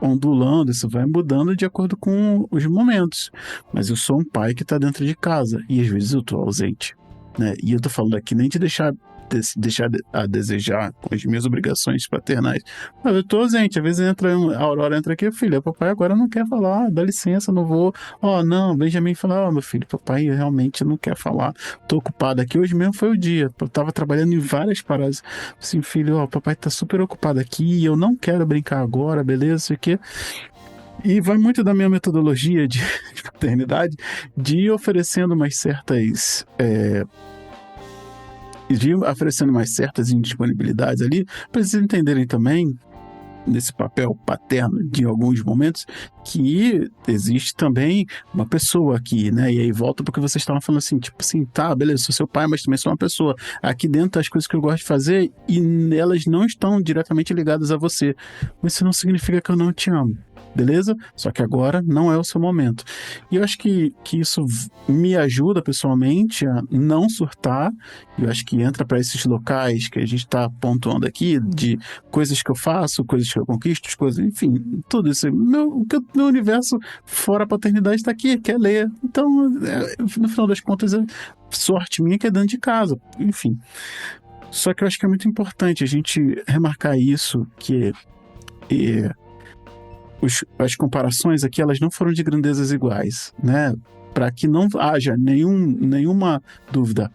ondulando, isso vai mudando de acordo com os momentos. Mas eu sou um pai que está dentro de casa e às vezes eu estou ausente, né? E eu tô falando aqui nem de deixar a desejar com as minhas obrigações paternais. Mas eu tô ausente, às vezes a Aurora entra aqui, filha, papai agora não quer falar, dá licença, não vou. Não, Benjamin fala, meu filho, papai realmente não quer falar, tô ocupado aqui, hoje mesmo foi o dia, eu tava trabalhando em várias paradas, assim, filho, papai tá super ocupado aqui, eu não quero brincar agora, beleza, isso aqui. E vai muito da minha metodologia de paternidade, de ir oferecendo umas certas oferecendo mais certas indisponibilidades ali, para vocês entenderem também, nesse papel paterno de alguns momentos, que existe também uma pessoa aqui, né? E aí volta porque vocês estavam falando assim, tipo assim, tá, beleza, sou seu pai, mas também sou uma pessoa. Aqui dentro as coisas que eu gosto de fazer e elas não estão diretamente ligadas a você. Mas isso não significa que eu não te amo. Beleza? Só que agora não é o seu momento. E eu acho que isso me ajuda pessoalmente a não surtar. Eu acho que entra para esses locais que a gente está pontuando aqui, de coisas que eu faço, coisas que eu conquisto, coisas, enfim, tudo isso. Meu universo fora a paternidade está aqui, quer ler. Então, no final das contas, é sorte minha que é dentro de casa. Enfim. Só que eu acho que é muito importante a gente remarcar isso, que as comparações aqui, elas não foram de grandezas iguais, né? Para que não haja nenhuma dúvida.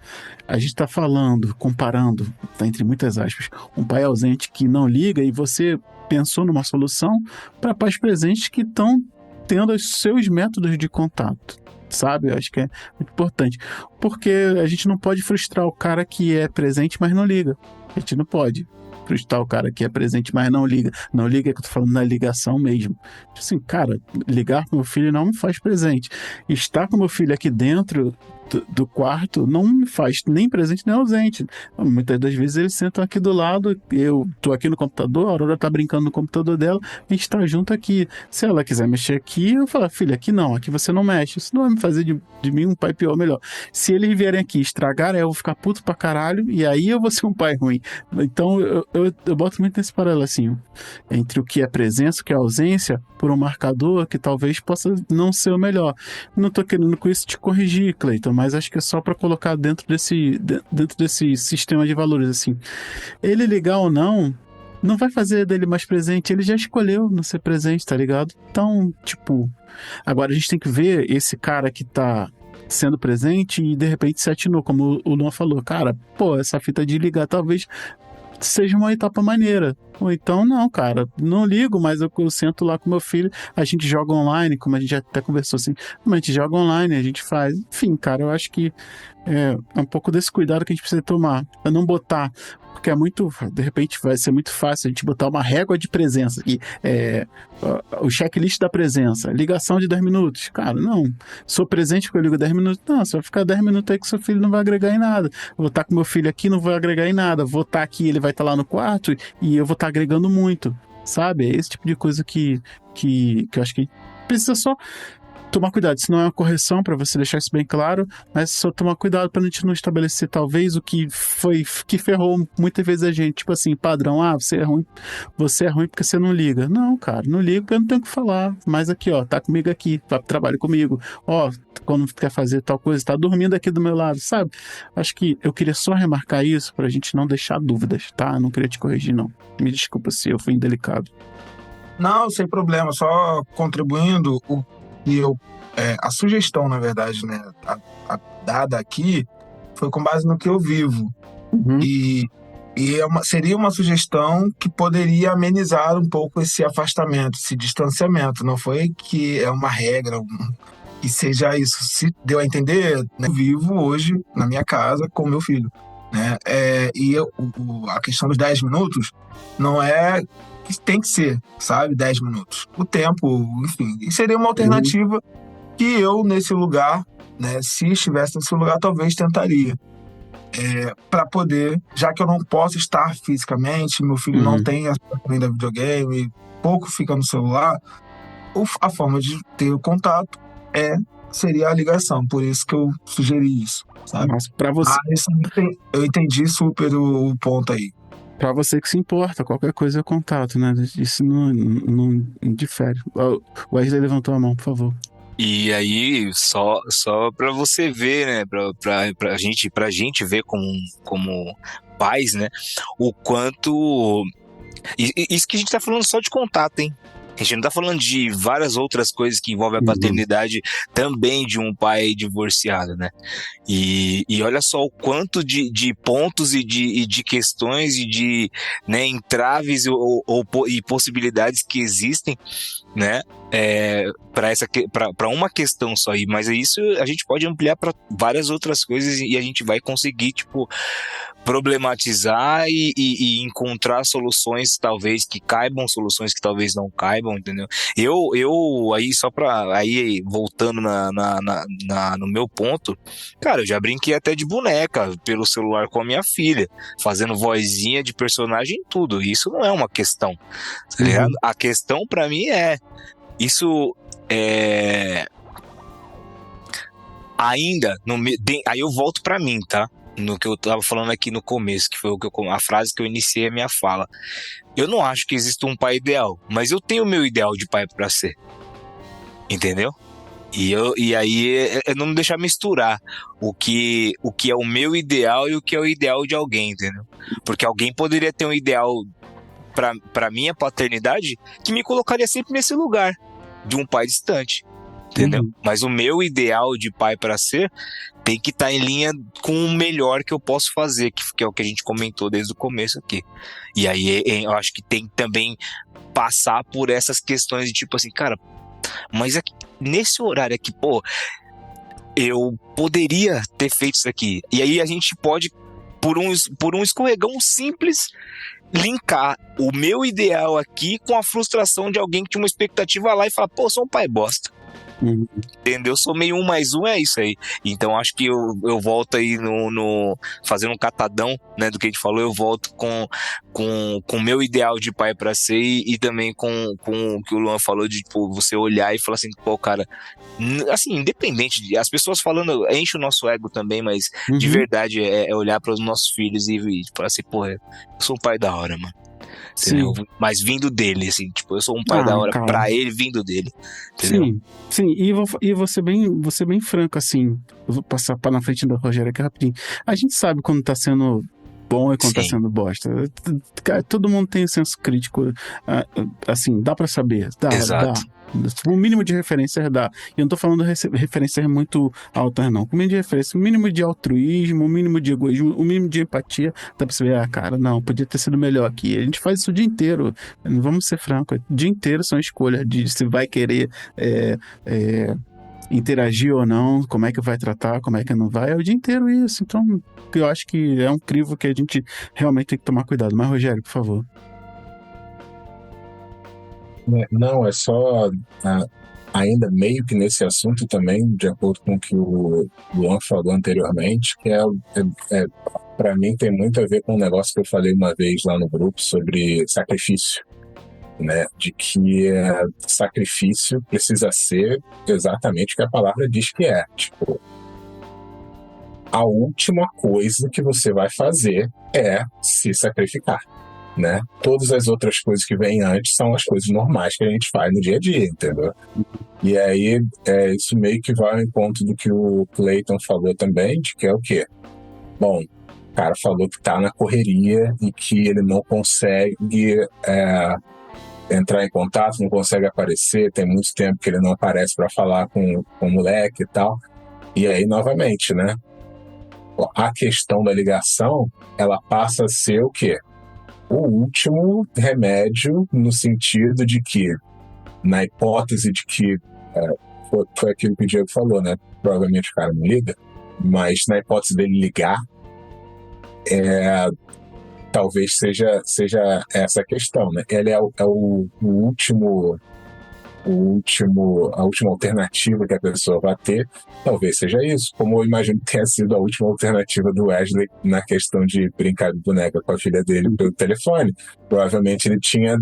A gente está falando, comparando, tá entre muitas aspas, um pai ausente que não liga e você pensou numa solução para pais presentes que estão tendo os seus métodos de contato, sabe? Eu acho que é muito importante. Porque a gente não pode frustrar o cara que é presente, mas não liga. A gente não pode frustrar o cara que é presente, mas não liga. Não liga, é que eu tô falando na ligação mesmo. Assim, cara, ligar pro meu filho não me faz presente. Estar com meu filho aqui dentro do quarto não me faz nem presente nem ausente. Muitas das vezes eles sentam aqui do lado, eu tô aqui no computador, a Aurora tá brincando no computador dela, a gente tá junto aqui. Se ela quiser mexer aqui, eu falo, filha, aqui não, aqui você não mexe. Isso não vai me fazer de mim um pai pior ou melhor. Se eles vierem aqui estragar, eu vou ficar puto pra caralho e aí eu vou ser um pai ruim. Então eu boto muito nesse paralelo assim, entre o que é presença, o que é ausência, por um marcador que talvez possa não ser o melhor. Não tô querendo com isso te corrigir, Cleiton, mas acho que é só para colocar dentro desse sistema de valores, assim. Ele ligar ou não vai fazer dele mais presente, ele já escolheu não ser presente, tá ligado? Então, tipo, agora a gente tem que ver esse cara que tá sendo presente e de repente se atinou, como o Luan falou, cara, pô, essa fita de ligar talvez seja uma etapa maneira. Ou então, não, cara, não ligo, mas eu sento lá com meu filho, a gente joga online, como a gente já até conversou assim, a gente joga online, a gente faz. Enfim, cara, eu acho que é um pouco desse cuidado que a gente precisa tomar, pra não botar, porque de repente vai ser muito fácil a gente botar uma régua de presença aqui, o checklist da presença, ligação de 10 minutos, cara, não, sou presente porque eu ligo 10 minutos, não, se eu ficar 10 minutos aí com seu filho não vai agregar em nada, vou estar com meu filho aqui, não vai agregar em nada, vou estar aqui, ele vai estar lá no quarto e eu vou estar agregando muito, sabe, é esse tipo de coisa que eu acho que precisa só tomar cuidado, isso não é uma correção, para você deixar isso bem claro, mas só tomar cuidado para a gente não estabelecer talvez o que ferrou muitas vezes a gente, tipo assim, padrão, você é ruim porque você não liga. Não, cara, não ligo porque eu não tenho o que falar, mas aqui, ó, tá comigo aqui, trabalha comigo, ó, quando quer fazer tal coisa, tá dormindo aqui do meu lado, sabe? Acho que eu queria só remarcar isso pra gente não deixar dúvidas, tá? Eu não queria te corrigir, não. Me desculpa se eu fui indelicado. Não, sem problema, só contribuindo a sugestão, na verdade, né, dada aqui foi com base no que eu vivo. Uhum. E seria uma sugestão que poderia amenizar um pouco esse afastamento, esse distanciamento. Não foi que é uma regra, que seja isso. Se deu a entender, né, eu vivo hoje na minha casa com meu filho, né? A questão dos 10 minutos não é que tem que ser, sabe, 10 minutos. O tempo, enfim, e seria uma alternativa que eu, nesse lugar, né, se estivesse nesse lugar, talvez tentaria. Para poder, já que eu não posso estar fisicamente, meu filho não tem ainda videogame, pouco fica no celular, a forma de ter o contato seria a ligação, por isso que eu sugeri isso, sabe? Mas para você... eu entendi super o ponto aí. Para você que se importa, qualquer coisa é contato, né? Isso não difere. O Wesley levantou a mão, por favor. E aí, só para você ver, né, pra gente ver como pais, né, o quanto... Isso que a gente tá falando só de contato, hein? A gente não tá falando de várias outras coisas que envolvem a paternidade também de um pai divorciado, né? E olha só o quanto de pontos e de questões e de, né, entraves e possibilidades que existem, né? Para uma questão só aí, mas isso a gente pode ampliar para várias outras coisas e a gente vai conseguir, tipo, problematizar e encontrar soluções talvez que caibam, soluções que talvez não caibam, entendeu? Eu aí só para aí voltando no meu ponto, cara, eu já brinquei até de boneca pelo celular com a minha filha, fazendo vozinha de personagem e tudo. Isso não é uma questão, tá ligado? A questão para mim isso ainda aí eu volto para mim, tá? No que eu tava falando aqui no começo, que foi a frase que eu iniciei a minha fala. Eu não acho que exista um pai ideal, mas eu tenho o meu ideal de pai para ser. Entendeu? E aí não me deixar misturar o que é o meu ideal e o que é o ideal de alguém, entendeu? Porque alguém poderia ter um ideal para minha paternidade que me colocaria sempre nesse lugar de um pai distante, entendeu? Mas o meu ideal de pai para ser tem que estar em linha com o melhor que eu posso fazer, que é o que a gente comentou desde o começo aqui. E aí eu acho que tem que também passar por essas questões de tipo assim, cara, mas aqui, nesse horário aqui, pô, eu poderia ter feito isso aqui. E aí a gente pode, por um escorregão simples, linkar o meu ideal aqui com a frustração de alguém que tinha uma expectativa lá e falar, pô, sou um pai bosta. Entendeu? Somei 1 mais 1 é isso aí. Então acho que eu volto aí fazendo um catadão, né, do que a gente falou. Eu volto com o meu ideal de pai pra ser e também com o que o Luan falou de, tipo, você olhar e falar assim, pô, cara, assim, independente de as pessoas falando, enche o nosso ego também, mas de verdade é olhar para os nossos filhos e falar assim, pô, eu sou um pai da hora, mano. Entendeu? Mas vindo dele, assim, tipo, eu sou um pai da hora pra ele vindo dele, entendeu? Sim, e vou ser bem franco, assim, eu vou passar para na frente do Rogério aqui rapidinho. A gente sabe quando tá sendo bom e quando tá sendo bosta. Todo mundo tem senso crítico, assim, dá pra saber. Exato. Dá. O mínimo de referências dá. E eu não tô falando referências muito altas, não. O mínimo de referência, o mínimo de altruísmo, o mínimo de egoísmo, o mínimo de empatia, dá pra saber, cara, não, podia ter sido melhor aqui. A gente faz isso o dia inteiro. Vamos ser francos. O dia inteiro são escolhas de se vai querer interagir ou não, como é que vai tratar, como é que não vai. É o dia inteiro isso. Então, eu acho que é um crivo que a gente realmente tem que tomar cuidado. Mas, Rogério, por favor. Não, é só ainda meio que nesse assunto também, de acordo com o que o Luan falou anteriormente, que para mim tem muito a ver com um negócio que eu falei uma vez lá no grupo sobre sacrifício, né? De que sacrifício precisa ser exatamente o que a palavra diz que é. Tipo, a última coisa que você vai fazer é se sacrificar, né? Todas as outras coisas que vêm antes são as coisas normais que a gente faz no dia a dia, entendeu? E aí, isso meio que vai ao encontro do que o Clayton falou também, de que é o quê? Bom, o cara falou que tá na correria e que ele não consegue entrar em contato, não consegue aparecer, tem muito tempo que ele não aparece para falar com o moleque e tal. E aí, novamente, né? A questão da ligação, ela passa a ser o quê? O último remédio, no sentido de que, na hipótese de que, foi aquilo que o Diego falou, né? Provavelmente o cara não liga, mas na hipótese dele ligar, talvez seja essa a questão, né? Ele é o último, a última alternativa que a pessoa vai ter, talvez seja isso, como eu imagino que tenha sido a última alternativa do Wesley na questão de brincar de boneca com a filha dele pelo telefone. Provavelmente ele tinha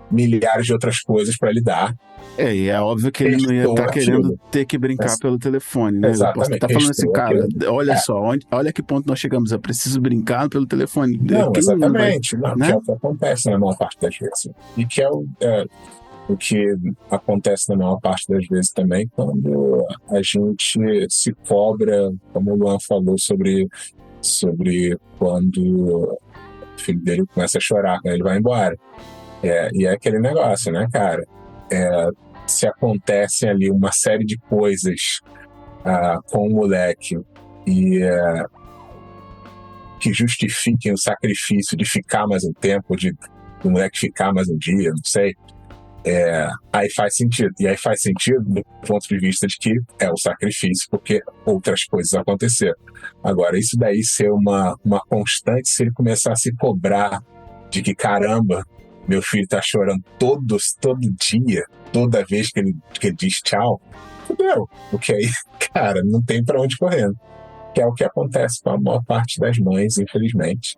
milhares de outras coisas para lidar. E é óbvio que ele não ia estar querendo ter que brincar pelo telefone, né? Exatamente. Tá falando assim, cara, olha só, olha que ponto nós chegamos, eu preciso brincar pelo telefone. Não, exatamente. Não, né? Que é o que acontece na maior parte das vezes. E que o que acontece na maior parte das vezes também quando a gente se cobra, como o Luan falou, sobre quando o filho dele começa a chorar, quando ele vai embora. E é aquele negócio, né, cara? Se acontecem ali uma série de coisas com o moleque e que justifiquem o sacrifício de ficar mais um tempo, do moleque ficar mais um dia, não sei, aí faz sentido. E aí faz sentido do ponto de vista de que é o sacrifício, porque outras coisas aconteceram. Agora, isso daí ser uma constante, se ele começar a se cobrar de que, caramba, meu filho tá chorando todo dia, toda vez que ele diz tchau, fudeu. Porque aí, cara, não tem pra onde correr. Que é o que acontece com a maior parte das mães, infelizmente.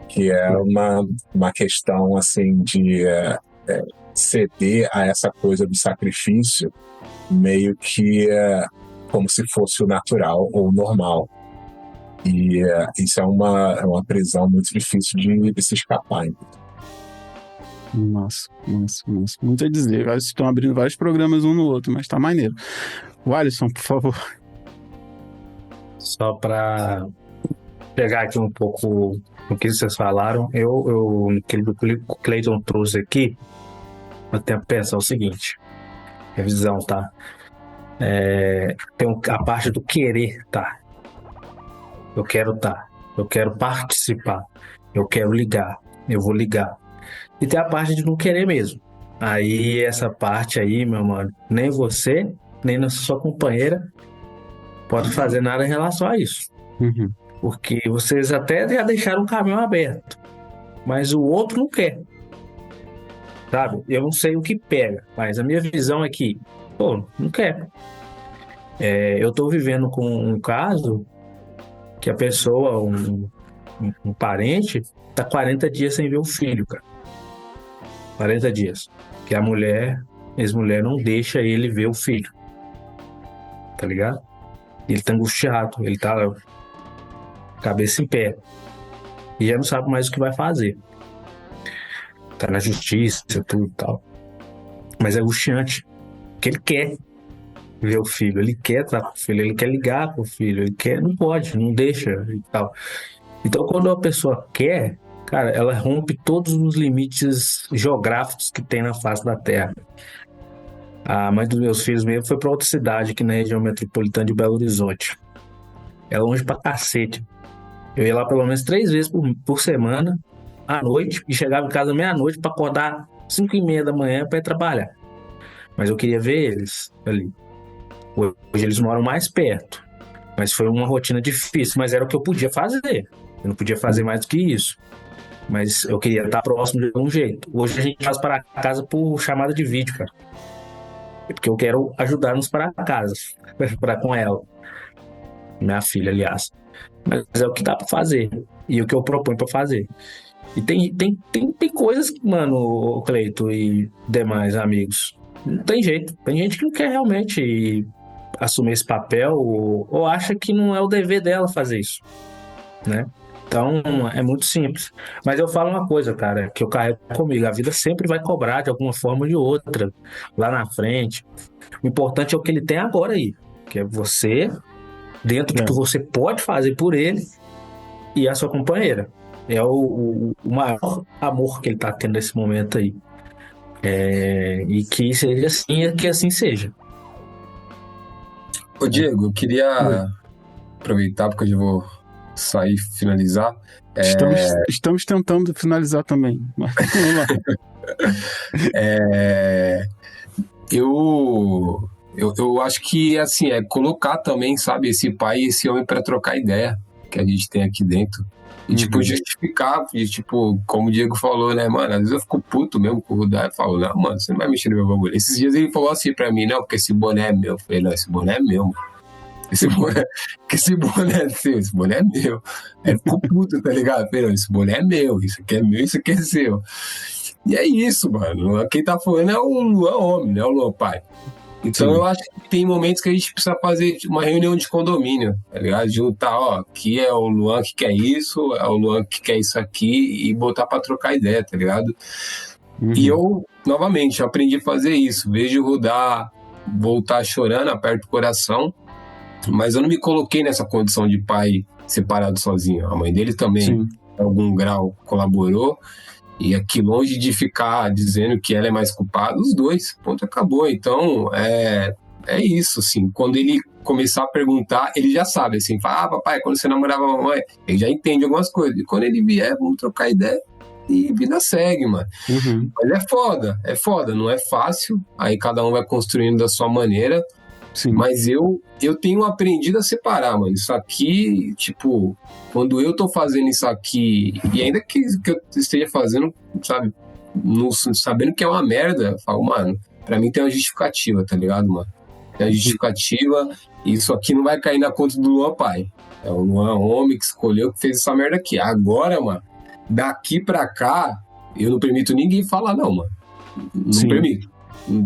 Que é uma questão, assim, de ceder a essa coisa do sacrifício meio que como se fosse o natural ou o normal. E isso é uma prisão muito difícil de se escapar. Nossa. Muito a dizer. Vocês estão abrindo vários programas um no outro, mas tá maneiro. O Alisson, por favor. Só para pegar aqui um pouco o que vocês falaram, eu aquele que o Cleiton trouxe aqui, eu tenho que pensar o seguinte, revisão, tá? Tem a parte do querer, tá? Eu quero eu quero participar, eu quero ligar, eu vou ligar. E tem a parte de não querer mesmo. Aí essa parte aí, meu mano, nem você, nem a sua companheira pode fazer nada em relação a isso. Uhum. Porque vocês até já deixaram o caminho aberto, mas o outro não quer. Sabe? Eu não sei o que pega, mas a minha visão é que, não quer. Eu tô vivendo com um caso que a pessoa, um parente, tá 40 dias sem ver o filho, cara. 40 dias. Que a ex-mulher não deixa ele ver o filho. Tá ligado? Ele tá angustiado, ele tá cabeça em pé. E já não sabe mais o que vai fazer. Tá na justiça, tudo e tal. Mas é angustiante. Porque ele quer ver o filho, ele quer estar com o filho, ele quer ligar com o filho, ele quer, não pode, não deixa e tal. Então, quando a pessoa quer, cara, ela rompe todos os limites geográficos que tem na face da Terra. A mãe dos meus filhos mesmo foi pra outra cidade aqui na região metropolitana de Belo Horizonte. É longe pra cacete. Eu ia lá pelo menos 3 vezes por semana, à noite, e chegava em casa meia-noite pra acordar 5h30 da manhã pra ir trabalhar. Mas eu queria ver eles ali. Hoje eles moram mais perto. Mas foi uma rotina difícil, mas era o que eu podia fazer. Eu não podia fazer mais do que isso. Mas eu queria estar próximo de algum jeito. Hoje a gente faz para casa por chamada de vídeo, cara. Porque eu quero ajudar nos para casa com ela. Minha filha, aliás. Mas é o que dá para fazer. E o que eu proponho para fazer. E tem coisas, mano, Cleito e demais amigos. Não tem jeito. Tem gente que não quer realmente assumir esse papel ou acha que não é o dever dela fazer isso, né? Então, é muito simples. Mas eu falo uma coisa, cara, que eu carrego comigo. A vida sempre vai cobrar de alguma forma ou de outra, lá na frente. O importante é o que ele tem agora aí, que é você, dentro do que você pode fazer por ele e a sua companheira. É o maior amor que ele tá tendo nesse momento aí. E que seja assim, que assim seja. Ô Diego, eu queria aproveitar, porque eu já vou sair, finalizar. Estamos tentando finalizar também. Vamos lá. Eu acho que, assim, colocar também, sabe, esse pai e esse homem para trocar ideia que a gente tem aqui dentro. E, justificar, como o Diego falou, né, mano, às vezes eu fico puto mesmo com o Rudá e falo, não, mano, você não vai mexer no meu bagulho. Esses dias ele falou assim pra mim, não, porque esse boné é meu. Eu falei, não, esse boné é meu, mano. Esse boné é seu, esse boné é meu. Aí ficou puto, tá ligado? Eu falei, não, esse boné é meu, isso aqui é meu, isso aqui é seu. E é isso, mano. Quem tá falando é o Luan homem, não é o Luan pai. Então eu acho que tem momentos que a gente precisa fazer uma reunião de condomínio, tá ligado? Juntar, aqui é o Luan que quer isso, é o Luan que quer isso aqui, e botar pra trocar ideia, tá ligado? E eu, novamente, aprendi a fazer isso. Vejo rodar, voltar chorando, aperto o coração. Mas eu não me coloquei nessa condição de pai separado sozinho. A mãe dele também, em algum grau, colaborou. E aqui, longe de ficar dizendo que ela é mais culpada, os dois, ponto, acabou. Então, é isso, assim. Quando ele começar a perguntar, ele já sabe, assim. Fala, papai, quando você namorava a mamãe, ele já entende algumas coisas. E quando ele vier, vamos trocar ideia e vida segue, mano. Mas é foda, não é fácil. Aí cada um vai construindo da sua maneira. Sim. Mas eu tenho aprendido a separar, mano. Isso aqui, tipo, quando eu tô fazendo isso aqui, e ainda que eu esteja fazendo, sabe, sabendo que é uma merda, eu falo, mano, pra mim tem uma justificativa, tá ligado, mano? Tem uma justificativa, e isso aqui não vai cair na conta do Luan pai. É o Luan homem que escolheu, que fez essa merda aqui. Agora, mano, daqui pra cá, eu não permito ninguém falar, não, mano. Não permito.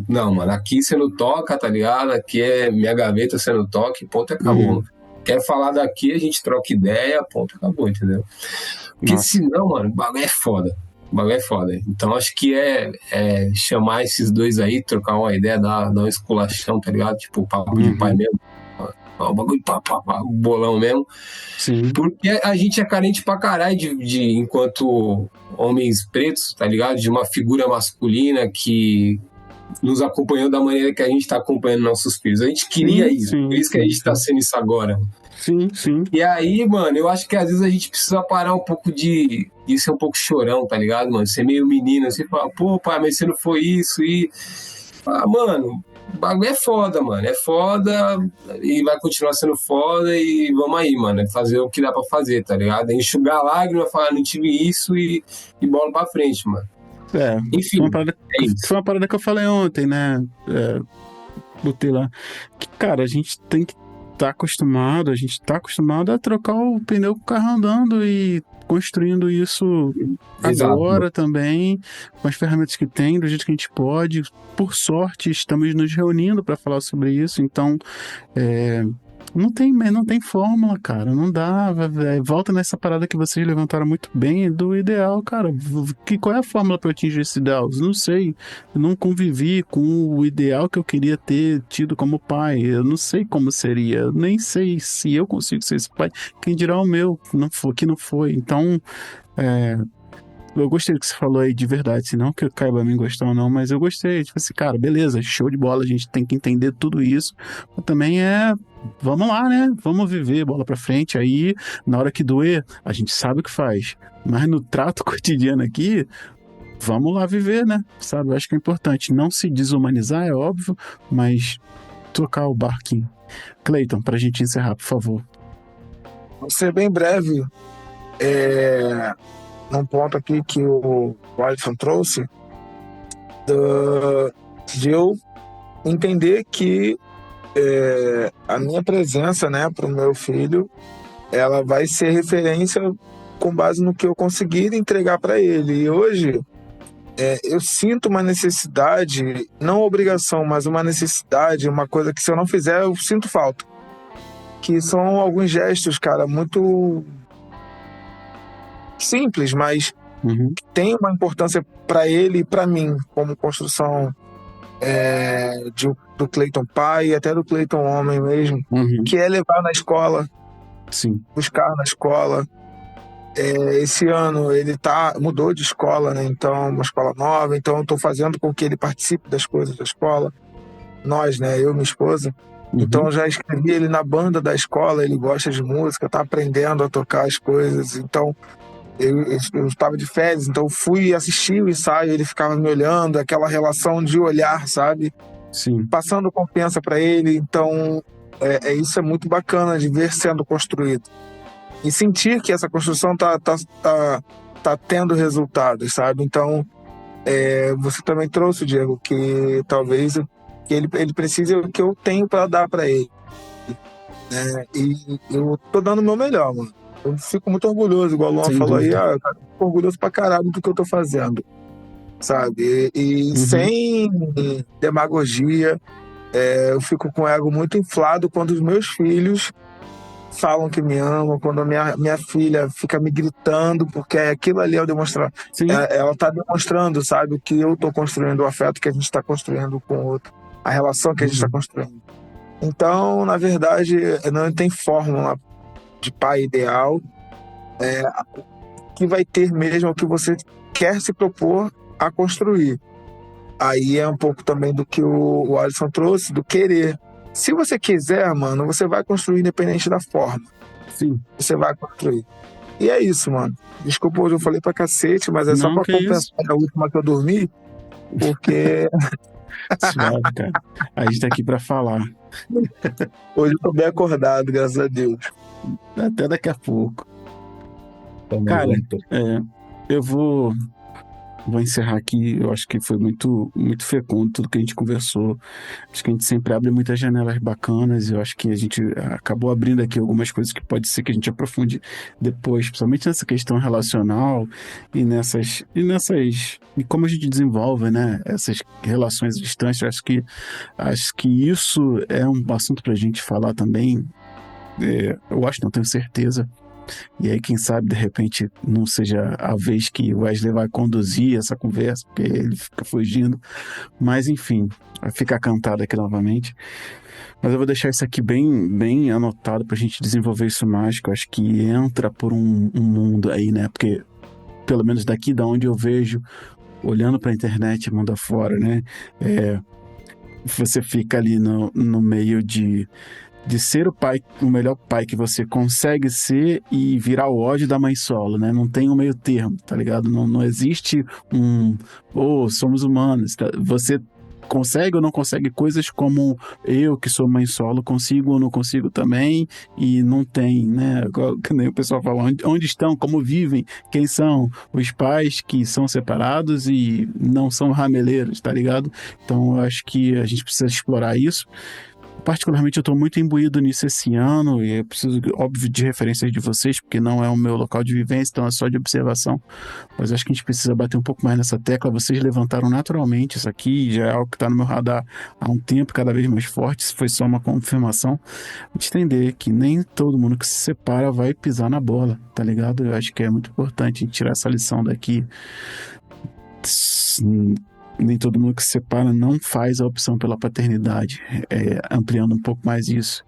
Não, mano, aqui você não toca, tá ligado? Aqui é minha gaveta, você não toca, e ponto, acabou. Quer falar daqui, a gente troca ideia, ponto, acabou, entendeu? Porque senão, mano, o bagulho é foda. Então acho que é chamar esses dois aí, trocar uma ideia, dar um esculachão, tá ligado? Tipo, papo de pai mesmo. O bagulho, bolão mesmo. Sim. Porque a gente é carente pra caralho de enquanto homens pretos, tá ligado? De uma figura masculina que nos acompanhou da maneira que a gente tá acompanhando nossos filhos. A gente queria isso, por isso que a gente tá sendo isso agora. Sim. E aí, mano, eu acho que às vezes a gente precisa parar um pouco de ser um pouco chorão, tá ligado, mano? Ser meio menino, assim, falar, pô, pai, mas você não foi isso, e... mano, o bagulho é foda, mano, é foda, e vai continuar sendo foda, e vamos aí, mano, é fazer o que dá pra fazer, tá ligado? É enxugar a lágrima, falar, não tive isso, e bola pra frente, mano. Enfim, foi uma parada que eu falei ontem, né? Botei lá. Que, cara, a gente tem que estar acostumado, a trocar o pneu com o carro andando e construindo isso agora também, com as ferramentas que tem, do jeito que a gente pode. Por sorte, estamos nos reunindo para falar sobre isso, então não tem fórmula, cara, não dá. Volta nessa parada que vocês levantaram muito bem do ideal, cara. Qual é a fórmula para atingir esse ideal? Eu não sei, eu não convivi com o ideal que eu queria ter tido como pai, eu não sei como seria, eu nem sei se eu consigo ser esse pai, quem dirá o meu, que não foi. Então, eu gostei do que você falou aí, de verdade, se não que caiba a mim gostar ou não, mas eu gostei, tipo assim, cara, beleza, show de bola, a gente tem que entender tudo isso, mas também vamos lá, né, vamos viver, bola pra frente, aí, na hora que doer, a gente sabe o que faz, mas no trato cotidiano aqui, vamos lá viver, né, sabe, eu acho que é importante não se desumanizar, é óbvio, mas tocar o barquinho. Cleiton, pra gente encerrar, por favor. Vou ser bem breve, num ponto aqui que o Alisson trouxe, de eu entender que a minha presença, né, para o meu filho, ela vai ser referência com base no que eu conseguir entregar para ele. E hoje eu sinto uma necessidade, não obrigação, mas uma necessidade, uma coisa que se eu não fizer, eu sinto falta. Que são alguns gestos, cara, muito simples, mas que tem uma importância para ele e para mim, como construção do Cleiton pai e até do Cleiton homem mesmo, que é levar na escola, buscar na escola. Esse ano ele mudou de escola, né? Então, uma escola nova, então eu estou fazendo com que ele participe das coisas da escola. Nós, né? Eu e minha esposa. Então, já inscrevi ele na banda da escola, ele gosta de música, está aprendendo a tocar as coisas. Então, eu estava de férias, então fui assistir o ensaio, ele ficava me olhando, aquela relação de olhar, sabe? Passando confiança para ele. Então, isso é muito bacana de ver sendo construído. E sentir que essa construção tá tendo resultados, sabe? Então, você também trouxe, Diego, que talvez que ele precise o que eu tenho para dar para ele. E eu tô dando o meu melhor, mano. Eu fico muito orgulhoso, igual o Luan falou aí, eu fico orgulhoso pra caralho do que eu tô fazendo, sabe? E sem demagogia, eu fico com o ego muito inflado quando os meus filhos falam que me amam, quando a minha filha fica me gritando, porque aquilo ali é o demonstrar. Sim. Ela está demonstrando, sabe, o que eu estou construindo, o afeto que a gente está construindo com o outro, a relação que a gente está construindo. Então, na verdade, não tem fórmula de pai ideal. O que vai ter mesmo é o que você quer se propor a construir. Aí é um pouco também do que o Alisson trouxe, do querer. Se você quiser, mano, você vai construir independente da forma. Sim. Você vai construir. E é isso, mano. Desculpa, hoje eu falei pra cacete, mas é só pra compensar a última que eu dormi, porque... Suave, cara. A gente tá aqui pra falar. Hoje eu tô bem acordado, graças a Deus. Até daqui a pouco. Cara, eu vou encerrar aqui. Eu acho que foi muito, muito fecundo tudo que a gente conversou. Acho que a gente sempre abre muitas janelas bacanas. Eu acho que a gente acabou abrindo aqui algumas coisas que pode ser que a gente aprofunde depois, principalmente nessa questão relacional e como a gente desenvolve, né, essas relações distantes. Acho que isso é um assunto pra gente falar também. Eu acho, não tenho certeza. E aí, quem sabe, de repente, não seja a vez que o Wesley vai conduzir essa conversa, porque ele fica fugindo. Mas, enfim, fica cantado aqui novamente. Mas eu vou deixar isso aqui bem, bem anotado pra gente desenvolver isso mais, que eu acho que entra por um mundo aí, né? Porque, pelo menos daqui da onde eu vejo, olhando pra internet, mundo afora, né? Você fica ali no meio de ser o melhor pai que você consegue ser e virar o ódio da mãe solo, né? Não tem um meio termo, tá ligado? Não existe somos humanos. Tá? Você consegue ou não consegue coisas como eu, que sou mãe solo, consigo ou não consigo também, e não tem, né? Que nem o pessoal fala, onde estão, como vivem, quem são os pais que são separados e não são rameleiros, tá ligado? Então eu acho que a gente precisa explorar isso. Particularmente eu estou muito imbuído nisso esse ano e eu preciso, óbvio, de referências de vocês, porque não é o meu local de vivência, então é só de observação, mas acho que a gente precisa bater um pouco mais nessa tecla. Vocês levantaram naturalmente isso aqui, já é algo que está no meu radar há um tempo, cada vez mais forte. Isso foi só uma confirmação de entender que nem todo mundo que se separa vai pisar na bola, tá ligado? Eu acho que é muito importante a gente tirar essa lição daqui. Nem todo mundo que se separa não faz a opção pela paternidade, ampliando um pouco mais isso.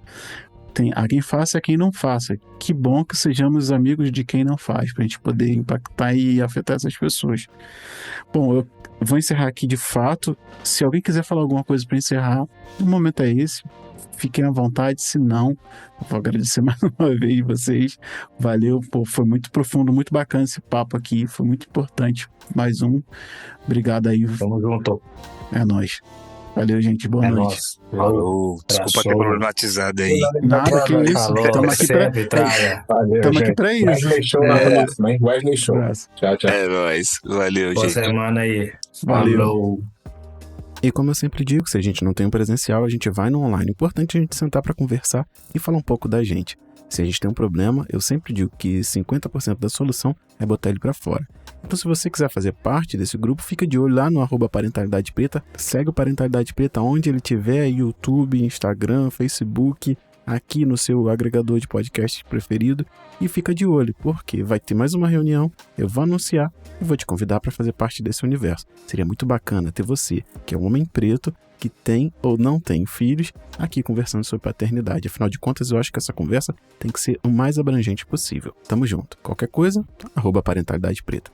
Tem a quem faça e a quem não faça. Que bom que sejamos amigos de quem não faz, pra gente poder impactar e afetar essas pessoas. Bom, eu vou encerrar aqui de fato. Se alguém quiser falar alguma coisa para encerrar, o momento é esse. Fiquem à vontade, se não, eu vou agradecer mais uma vez vocês. Valeu, foi muito profundo, muito bacana esse papo aqui, foi muito importante. Mais um, obrigado aí. Tamo junto. É nóis. Valeu, gente, boa noite. Nóis. Falou. Desculpa ter problematizado aí. Nada, que isso. Estamos aqui pra isso. Wesley Show na próxima, hein? Wesley Show. Tchau, tchau. É nóis. Valeu, Boa gente. semana aí. Valeu. Falou. E como eu sempre digo, se a gente não tem um presencial, a gente vai no online. Importante a gente sentar para conversar e falar um pouco da gente. Se a gente tem um problema, eu sempre digo que 50% da solução é botar ele para fora. Então, se você quiser fazer parte desse grupo, fica de olho lá no @Parentalidade Preta. Segue o Parentalidade Preta onde ele tiver, YouTube, Instagram, Facebook, aqui no seu agregador de podcast preferido, e fica de olho, porque vai ter mais uma reunião, eu vou anunciar e vou te convidar para fazer parte desse universo. Seria muito bacana ter você, que é um homem preto, que tem ou não tem filhos, aqui conversando sobre paternidade. Afinal de contas, eu acho que essa conversa tem que ser o mais abrangente possível. Tamo junto. Qualquer coisa, @Parentalidade Preta.